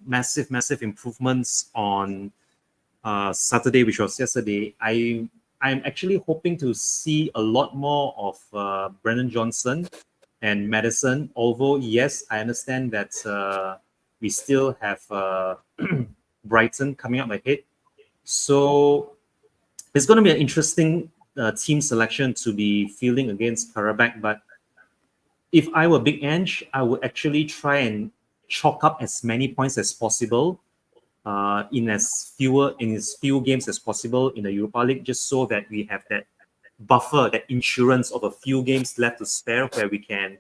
massive improvements on Saturday, which was yesterday, I'm actually hoping to see a lot more of Brennan Johnson and Maddison. Although, yes, I understand that we still have Brighton coming up ahead. So it's going to be an interesting team selection to be fielding against Karabakh. But if I were Big Ange, I would actually try and chalk up as many points as possible in as few games as possible in the Europa League, just so that we have that buffer, that insurance of a few games left to spare where we can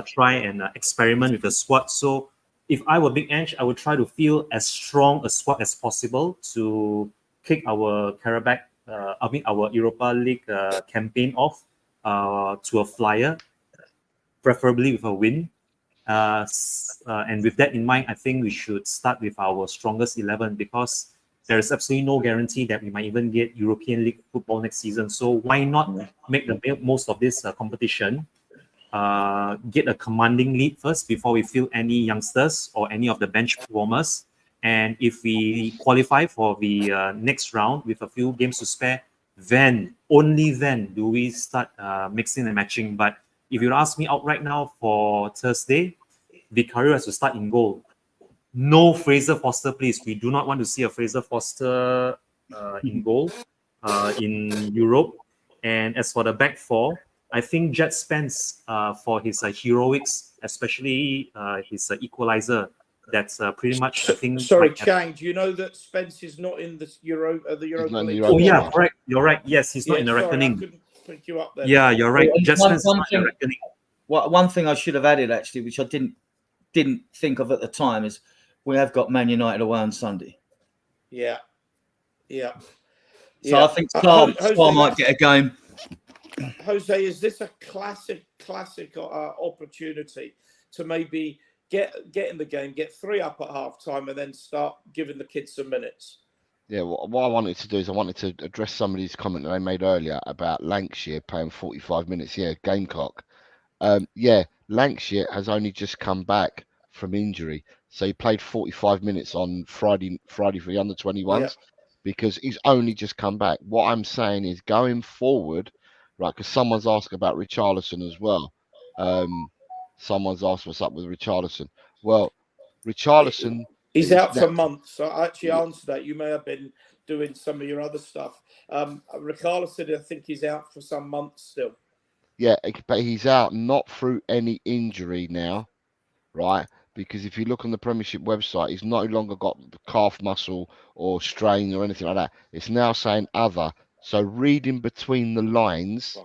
try and experiment with the squad. So if I were Big Ange, I would try to field as strong a squad as possible to kick our our Europa League campaign off to a flyer, preferably with a win. And with that in mind, I think we should start with our strongest 11 because there is absolutely no guarantee that we might even get European League football next season. So why not make the most of this competition? Get a commanding lead first before we field any youngsters or any of the bench performers. And if we qualify for the next round with a few games to spare, then, only then, do we start mixing and matching. But if you ask me out right now for Thursday, Vicario has to start in goal. No Fraser Foster, please. We do not want to see a Fraser Foster in goal in Europe. And as for the back four, I think Jet Spence for his heroics, especially his equalizer, that's pretty much the thing. Sorry, Chang, do you know that Spence is not in the Europa League? Oh, yeah, correct. You're right. Yes, he's not in the reckoning. I couldn't pick you up there. Yeah, you're right. Jet Spence is not in the reckoning. One thing I should have added, actually, which I didn't think of at the time, is we have got Man United away on Sunday. Yeah. So I think Star might get a game. Jose, is this a classic opportunity to maybe get in the game, get 3 up at half time, and then start giving the kids some minutes? Yeah, what I wanted to do is I wanted to address somebody's comment that I made earlier about Lancashire playing 45 minutes. Yeah, Gamecock. Lancashire has only just come back from injury. So he played 45 minutes on Friday for the under-21s because he's only just come back. What I'm saying is going forward, right? Because someone's asked about Richarlison as well. Someone's asked what's up with Richarlison. Well, Richarlison He's is out now, for months. So I actually answered that. You may have been doing some of your other stuff. Ricarlison, I think he's out for some months still. yeah, but he's out not through any injury now, right? Because if you look on the Premiership website, he's no longer got the calf muscle or strain or anything like that. It's now saying other. So reading between the lines,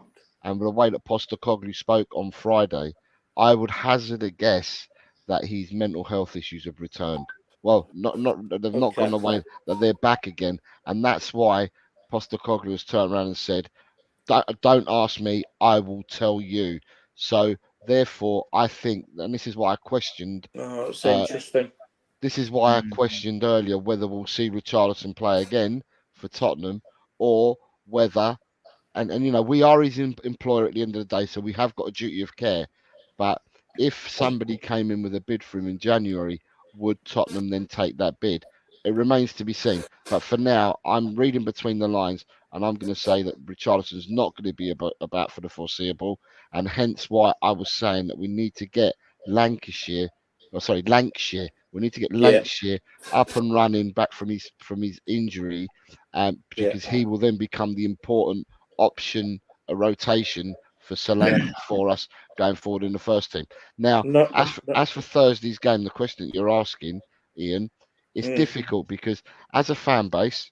and the way that Postecoglou spoke on Friday, I would hazard a guess that his mental health issues have returned. Well, they've not gone away, that they're back again, and that's why Postecoglou has turned around and said, don't ask me, I will tell you. So therefore, I think, and this is why I questioned. Oh, it's interesting. This is why I questioned earlier whether we'll see Richarlison play again for Tottenham, or whether, and you know, we are his employer at the end of the day, so we have got a duty of care. But if somebody came in with a bid for him in January, would Tottenham then take that bid? It remains to be seen. But for now, I'm reading between the lines, and I'm going to say that Richarlison's not going to be about for the foreseeable, and hence why I was saying that we need to get Lancashire. Lancashire. We need to get Lancashire up and running back from his injury, because he will then become the important option, a rotation for Solanke for us going forward in the first team. Now, as for Thursday's game, the question that you're asking, Ian, it's difficult because as a fan base,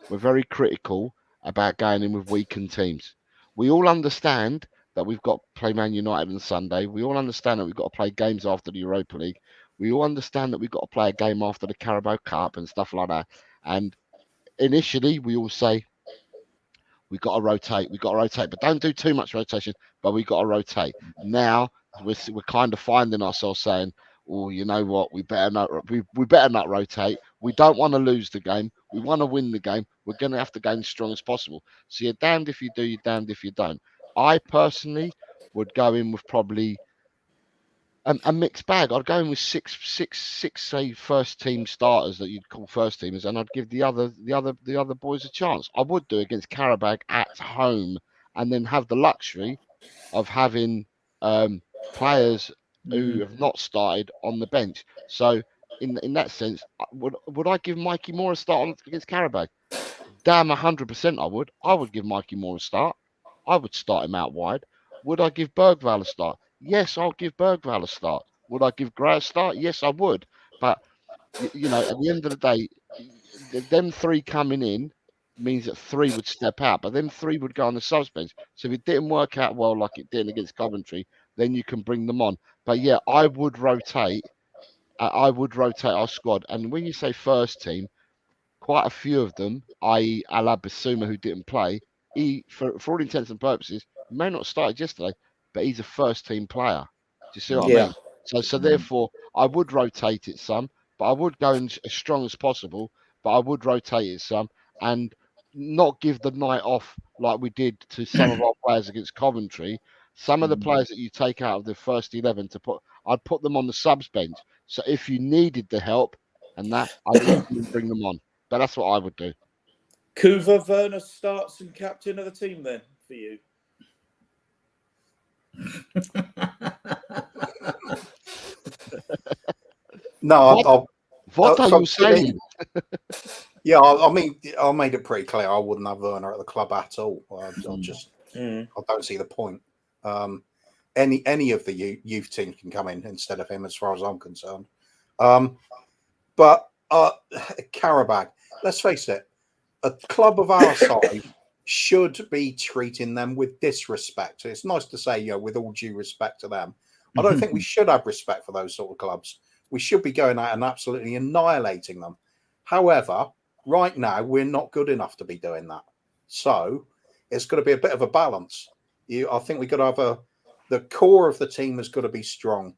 we're very critical about going in with weakened teams. We all understand that we've got to play Man United on Sunday. We all understand that we've got to play games after the Europa League. We all understand that we've got to play a game after the Carabao Cup and stuff like that. And initially, we all say, we've got to rotate, but don't do too much rotation, but we've got to rotate. Now, we're kind of finding ourselves saying, oh, you know what, we better not rotate. We don't want to lose the game. We want to win the game. We're going to have to go as strong as possible. So you're damned if you do, you're damned if you don't. I personally would go in with probably a mixed bag. I'd go in with six, say, first team starters that you'd call first teamers, and I'd give the other boys a chance. I would do against Karabakh at home, and then have the luxury of having players who have not started on the bench. So in that sense, would I give Mikey Moore a start against Karabakh? Damn, 100% I would. I would give Mikey Moore a start. I would start him out wide. Would I give Bergvall a start? Yes, I'll give Bergvall a start. Would I give Gray a start? Yes, I would. But you know, at the end of the day, them three coming in means that three would step out, but them three would go on the subs bench. So if it didn't work out well, like it did against Coventry, then you can bring them on. But yeah, I would rotate. I would rotate our squad. And when you say first team, quite a few of them, i.e. Ala Basuma, who didn't play, for all intents and purposes, he may not have started yesterday, but he's a first team player. Do you see what I mean? So therefore, I would rotate it some, but I would go in as strong as possible, but I would rotate it some and not give the night off like we did to some of our players against Coventry. Some of the players that you take out of the first 11 I'd put them on the subs bench. So if you needed the help and that, I'd easily bring them on. But that's what I would do. Kuva Werner starts and captain of the team then for you. No, what are you saying? Yeah, I mean, I made it pretty clear I wouldn't have Werner at the club at all. I don't see the point. Any of the youth teams can come in instead of him, as far as I'm concerned. But Karabakh, let's face it, a club of our size should be treating them with disrespect. It's nice to say, with all due respect to them. I don't think we should have respect for those sort of clubs. We should be going out and absolutely annihilating them. However, right now, we're not good enough to be doing that. So it's got to be a bit of a balance. I think we've got to have the core of the team has got to be strong.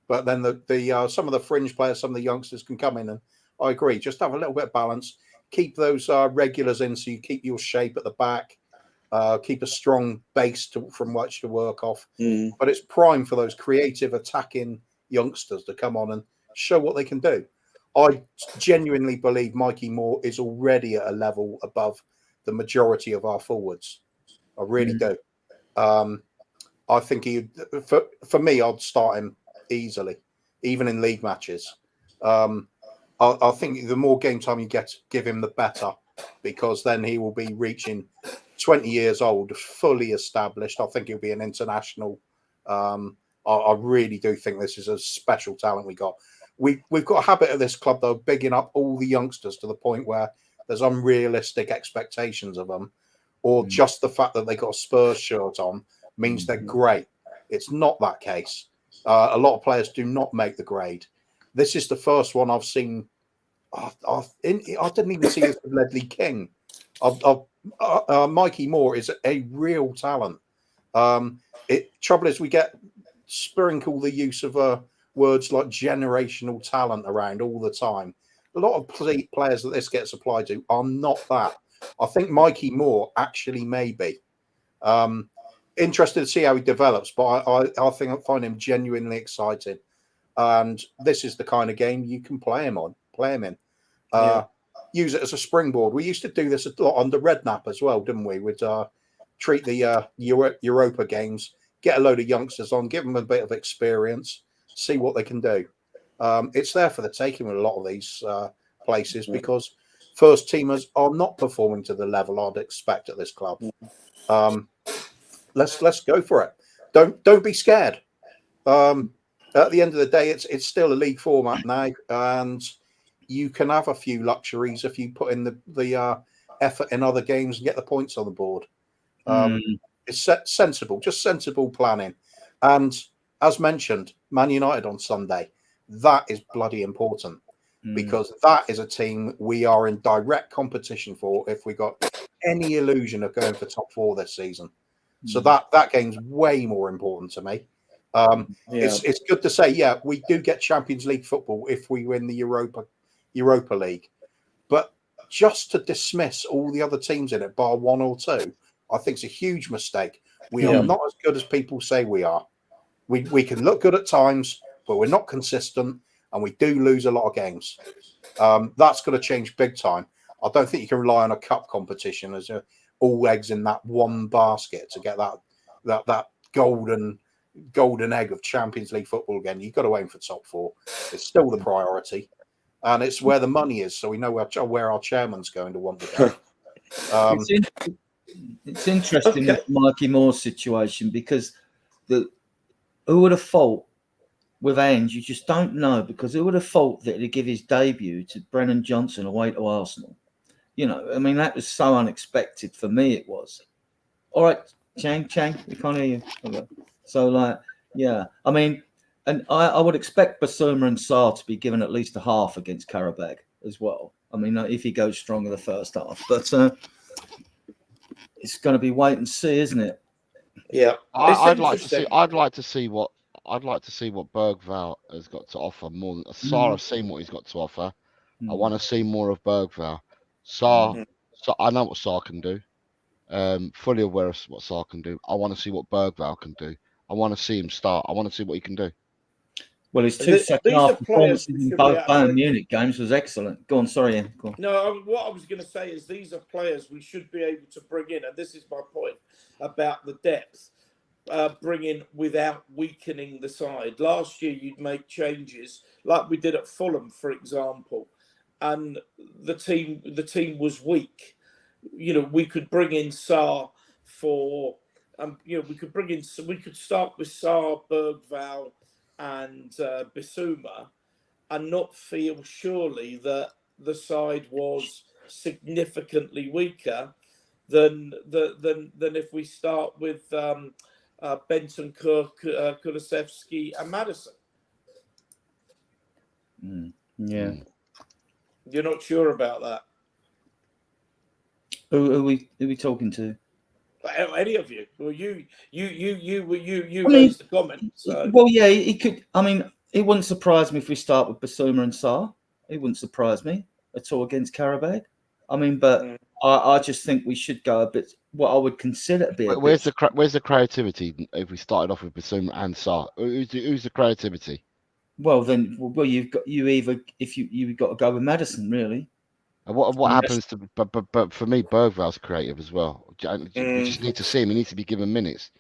But then the some of the fringe players, some of the youngsters can come in, and I agree. Just have a little bit of balance. Keep those regulars in, so you keep your shape at the back. Keep a strong base from which to work off. But it's prime for those creative, attacking youngsters to come on and show what they can do. I genuinely believe Mikey Moore is already at a level above the majority of our forwards. I really do. I think for me, I'd start him easily, even in league matches. I think the more game time you give him, the better, because then he will be reaching 20 years old, fully established. I think he'll be an international. I really do think this is a special talent we got. We've got a habit of this club, though, bigging up all the youngsters to the point where there's unrealistic expectations of them, or just the fact that they got a Spurs shirt on means they're great. It's not that case. A lot of players do not make the grade. This is the first one I've seen. I didn't even see this with Ledley King. Mikey Moore is a real talent. Trouble is, we get sprinkle the use of words like generational talent around all the time. A lot of players that this gets applied to are not that. I think Mikey Moore actually may be. Interested to see how he develops, but I think I find him genuinely exciting. And this is the kind of game you can play him in. Use it as a springboard. We used to do this a lot under Redknapp as well, didn't we? We'd treat the Europa games, get a load of youngsters on, give them a bit of experience, see what they can do. It's there for the taking with a lot of these places, because first teamers are not performing to the level I'd expect at this club. Let's go for it. Don't be scared. At the end of the day, it's still a league format now, and you can have a few luxuries if you put in the effort in other games and get the points on the board. It's sensible planning. And as mentioned, Man United on Sunday, that is bloody important, because that is a team we are in direct competition for if we got any illusion of going for top 4 this season. So that game's way more important to me. It's good to say, we do get Champions League football if we win the Europa League, but just to dismiss all the other teams in it, bar 1 or 2, I think it's a huge mistake. We are not as good as people say we are. We can look good at times, but we're not consistent, and we do lose a lot of games. That's going to change big time. I don't think you can rely on a cup competition as all eggs in that one basket to get that golden egg of Champions League football again. You've got to aim for top 4. It's still the priority, and it's where the money is, so we know where our chairman's going to want to go. It's interesting with Mikey Moore's situation, because who would have thought with Ange, you just don't know, because who would have thought that he'd give his debut to Brennan Johnson away to Arsenal? I mean, that was so unexpected for me, it was. All right, Chang, we can't hear you. Okay. So, I mean, and I would expect Basuma and Sarr to be given at least a half against Karabakh as well. I mean, if he goes strong in the first half. But it's going to be wait and see, isn't it? Yeah, I'd like to see what Bergvall has got to offer more. Sarr, I've seen what he's got to offer. I want to see more of Bergvall. Sarr, so I know what Sarr can do. Fully aware of what Sarr can do. I want to see what Bergvall can do. I want to see him start. I want to see what he can do. Well, his 2 second half performances in both Bayern Munich games was excellent. Go on, sorry, Ian. Go on. No, what I was going to say is these are players we should be able to bring in, and this is my point about the depth. Bring in without weakening the side. Last year, you'd make changes like we did at Fulham, for example, and the team was weak. We could bring in Sarr for, we could start with Sarr, Bergvall, and Bissouma, and not feel surely that the side was significantly weaker than if we start with Benton, Kulusevski, and Maddison. Yeah. You're not sure about that? Who are we talking to? Any of you? Well, you raised the comment. So. Well, yeah, he could. I mean, it wouldn't surprise me if we start with Basuma and Sarr. It wouldn't surprise me at all against Karabakh. I mean, but I just think we should go a bit. What I would consider to be. Where's the creativity if we started off with Basuma and Sarr? Who's the creativity? Well, you've got you've got to go with Maddison, really. And what happens to but for me, Bergvall's creative as well. We just need to see him. He needs to be given minutes.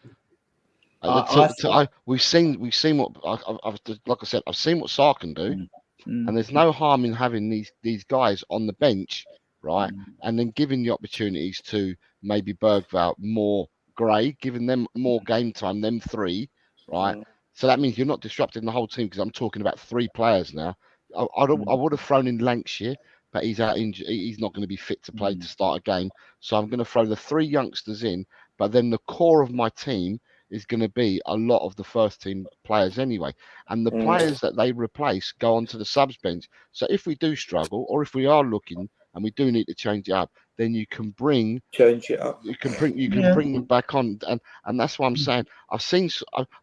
I We've seen what like I said. I've seen what Sarr can do, and there's no harm in having these guys on the bench, right? And then giving the opportunities to maybe Bergvall, more Gray, giving them more game time, them three, right? So that means you're not disrupting the whole team, because I'm talking about 3 players now. I would have thrown in Lancashire, but he's out injured. He's not going to be fit to play to start a game. So I'm going to throw the 3 youngsters in, but then the core of my team is going to be a lot of the first team players anyway. And the players that they replace go onto the subs bench. So if we do struggle, or if we are looking and we do need to change it up, then you can change it up. You can bring them back on, and that's what I'm saying. I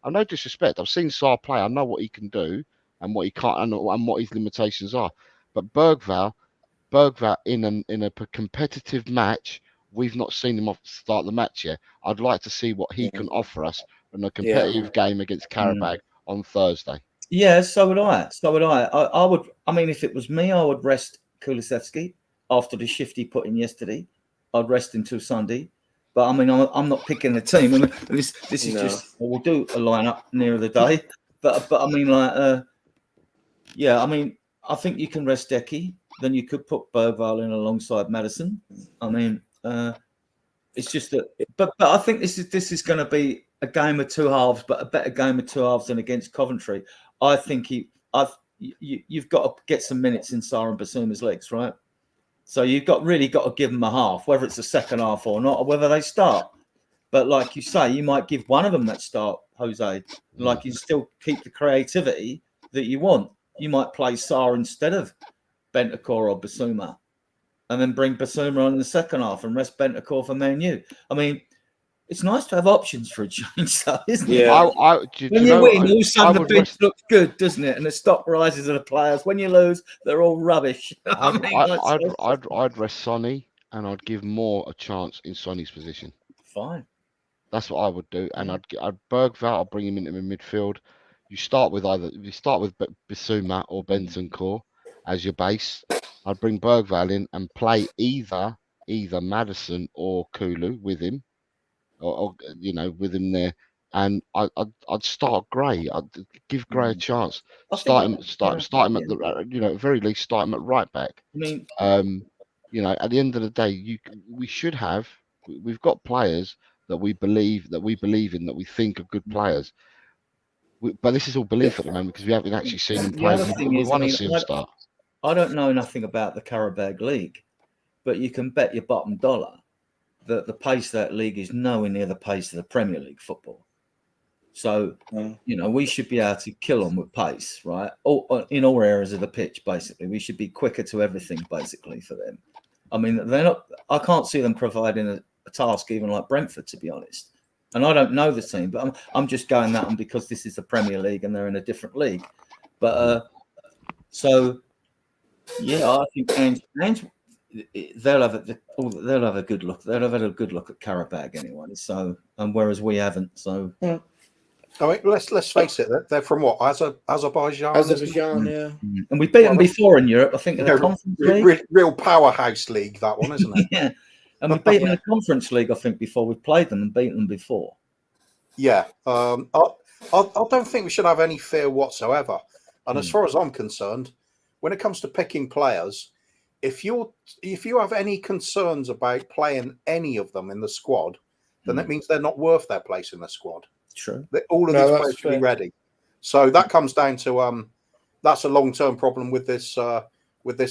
no disrespect. I've seen Sarr play. I know what he can do and what he can't, and what his limitations are. But Bergvall in a competitive match, we've not seen him start the match yet. I'd like to see what he can offer us in a competitive game against Karabakh on Thursday. Yeah, so would I. I would. I mean, if it was me, I would rest Kulusevski after the shift he put in yesterday. I'd rest him till Sunday. But I mean, I'm not picking the team. I mean, this is just, we'll do a lineup nearer the day. But I mean, like, yeah, I mean, I think you can rest Decky. Then you could put Bergvall in alongside Maddison. I mean, it's just that. But I think this is going to be a game of 2 halves, but a better game of 2 halves than against Coventry. I think you've got to get some minutes in Sarr and Basuma's legs, right? So you've really got to give them a half, whether it's the second half or not, or whether they start. But like you say, you might give one of them that start, Jose. Like, you still keep the creativity that you want. You might play Sarr instead of Bentancur or Basuma, and then bring Basuma on in the second half and rest Bentancur for Man U. I mean, it's nice to have options for a change, though, isn't it? When you win, all of a sudden the bench looks good, doesn't it? And the stock rises of the players. When you lose, they're all rubbish. I'd rest Sonny, and I'd give Moore a chance in Sonny's position. Fine. That's what I would do, and I'd Bergvall. I'll bring him into midfield. You start with Basuma or Bentancur as your base. I'd bring Bergvall in and play either Maddison or Kulu with him. Or with him there, and I'd start Gray. I'd give Gray a chance. Start him at the very least, start him at right back. I mean, at the end of the day, we've got players that we believe in, that we think are good players. But this is all belief at the moment, because we haven't actually seen them play. We want to see them start. I don't know nothing about the Karabakh League, but you can bet your bottom dollar that the pace of that league is nowhere near the pace of the Premier League football. So, we should be able to kill them with pace, right? In all areas of the pitch, basically. We should be quicker to everything, basically, for them. I mean, I can't see them providing a task even like Brentford, to be honest. And I don't know the team, but I'm just going that one because this is the Premier League and they're in a different league. But, I think Ange they'll have a good look. They'll have had a good look at Karabakh anyway. So, and whereas we haven't. So, I mean, let's face it. They're from what? Azerbaijan. Yeah. And we beat them before in Europe. I think in the Conference League. Real powerhouse league, that one, isn't it? Yeah. And we beat them in the Conference League, I think, before we played them and beat them before. Yeah. I don't think we should have any fear whatsoever. And as far as I'm concerned, when it comes to picking players, if you have any concerns about playing any of them in the squad, then that means they're not worth their place in the squad. True. All of these players should be ready. So that comes down to that's a long-term problem with this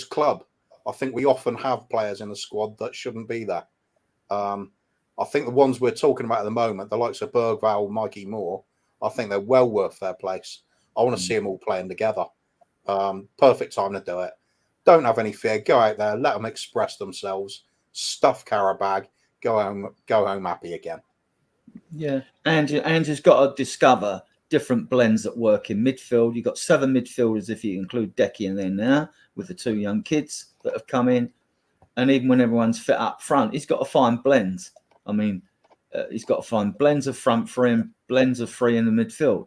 club. I think we often have players in the squad that shouldn't be there. I think the ones we're talking about at the moment, the likes of Bergvall, Mikey Moore, I think they're well worth their place. I want to see them all playing together. Perfect time to do it. Don't have any fear. Go out there, let them express themselves. Stuff Karabakh. Go home happy again. Yeah, Andrew's got to discover different blends that work in midfield. You've got 7 midfielders if you include Decky in there now, with the 2 young kids that have come in. And even when everyone's fit up front, he's got to find blends. I mean, he's got to find blends of front for him, blends of 3 in the midfield.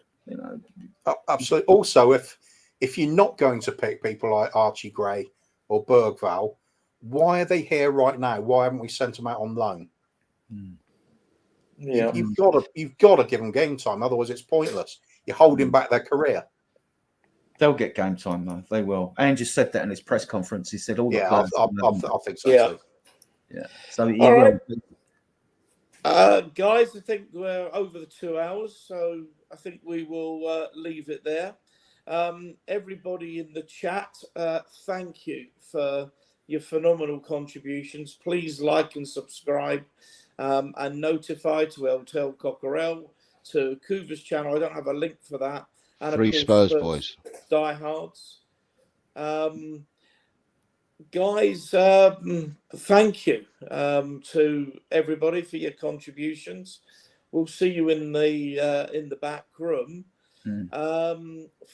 Absolutely. Also, if you're not going to pick people like Archie Gray or Bergvall, why are they here right now? Why haven't we sent them out on loan? Yeah. You've got to give them game time, otherwise it's pointless. You're holding back their career. They'll get game time though. They will. And just said that in his press conference. He said all the players. I think so Yeah. too. Yeah. So he All will. right. Guys, I think we're over the 2 hours, so I think we will leave it there. Everybody in the chat, thank you for your phenomenal contributions. Please like and subscribe and notify to El Cockerel, to Kuva's channel. I don't have a link for that. And Three of course, Spurs boys. Diehards. Guys, thank you to everybody for your contributions. We'll see you in the back room.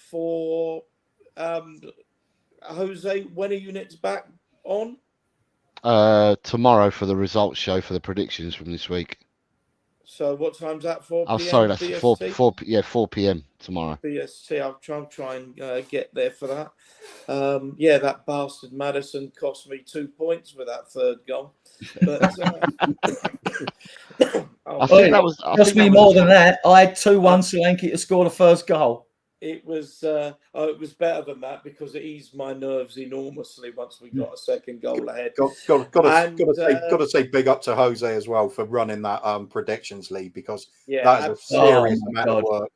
For Jose, when are you next back on? Tomorrow for the results show for the predictions from this week. So what time's that? 4 p.m. Oh, sorry, that's BST? 4 p.m. tomorrow. BST. I'll try and get there for that. Yeah, that bastard Maddison cost me 2 points with that third goal. But I think that was cost me more than that. I had 2-1 Solanke to score the first goal. It was better than that because it eased my nerves enormously once we got a second goal ahead. Got to say big up to Jose as well for running that predictions league, because that is a serious amount of work,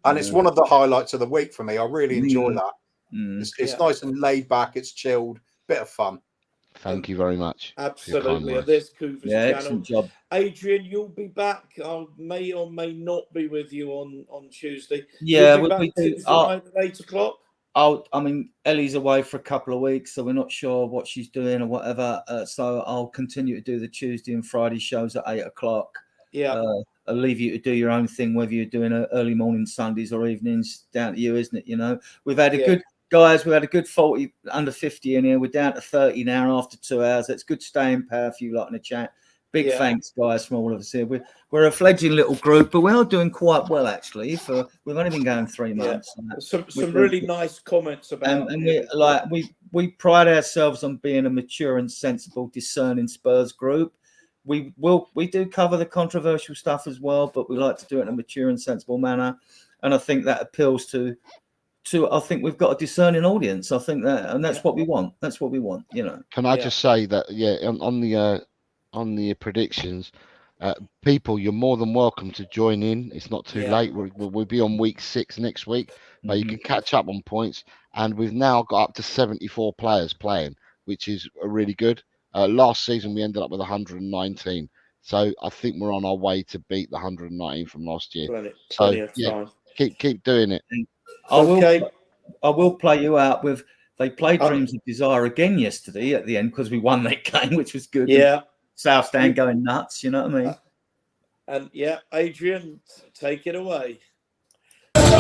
and it's one of the highlights of the week for me. I really enjoy that. It's nice and laid back. It's chilled, bit of fun. Thank you very much. Absolutely. This Kuva's channel. Excellent job. Adrian, you'll be back. I may or may not be with you on Tuesday. Yeah, we do. 8 o'clock. I mean, Ellie's away for a couple of weeks, so we're not sure what she's doing or whatever. So I'll continue to do the Tuesday and Friday shows at 8 o'clock. Yeah. I'll leave you to do your own thing, whether you're doing early morning Sundays or evenings. Down to you, isn't it? You know, we've had a good. Guys, we had a good 40 under 50 in here. We're down to 30 now after 2 hours. That's good staying power for you lot in the chat. Big thanks, guys, from all of us here. We're a fledgling little group, but we are doing quite well actually. We've only been going 3 months. Some really nice comments about. And we pride ourselves on being a mature and sensible, discerning Spurs group. We do cover the controversial stuff as well, but we like to do it in a mature and sensible manner. And I think that appeals to I think we've got a discerning audience. I think that, and that's what we want. That's what we want, you know. Can I just say that, on the predictions, people, you're more than welcome to join in. It's not too late. We'll be on week 6 next week, but you can catch up on points. And we've now got up to 74 players playing, which is really good. Last season, we ended up with 119. So I think we're on our way to beat the 119 from last year. Plenty of time. Keep doing it. I will play you out with. They played Dreams of Desire again yesterday at the end because we won that game, which was good. Yeah, South Stand going nuts. You know what I mean? And Adrian, take it away. Okay.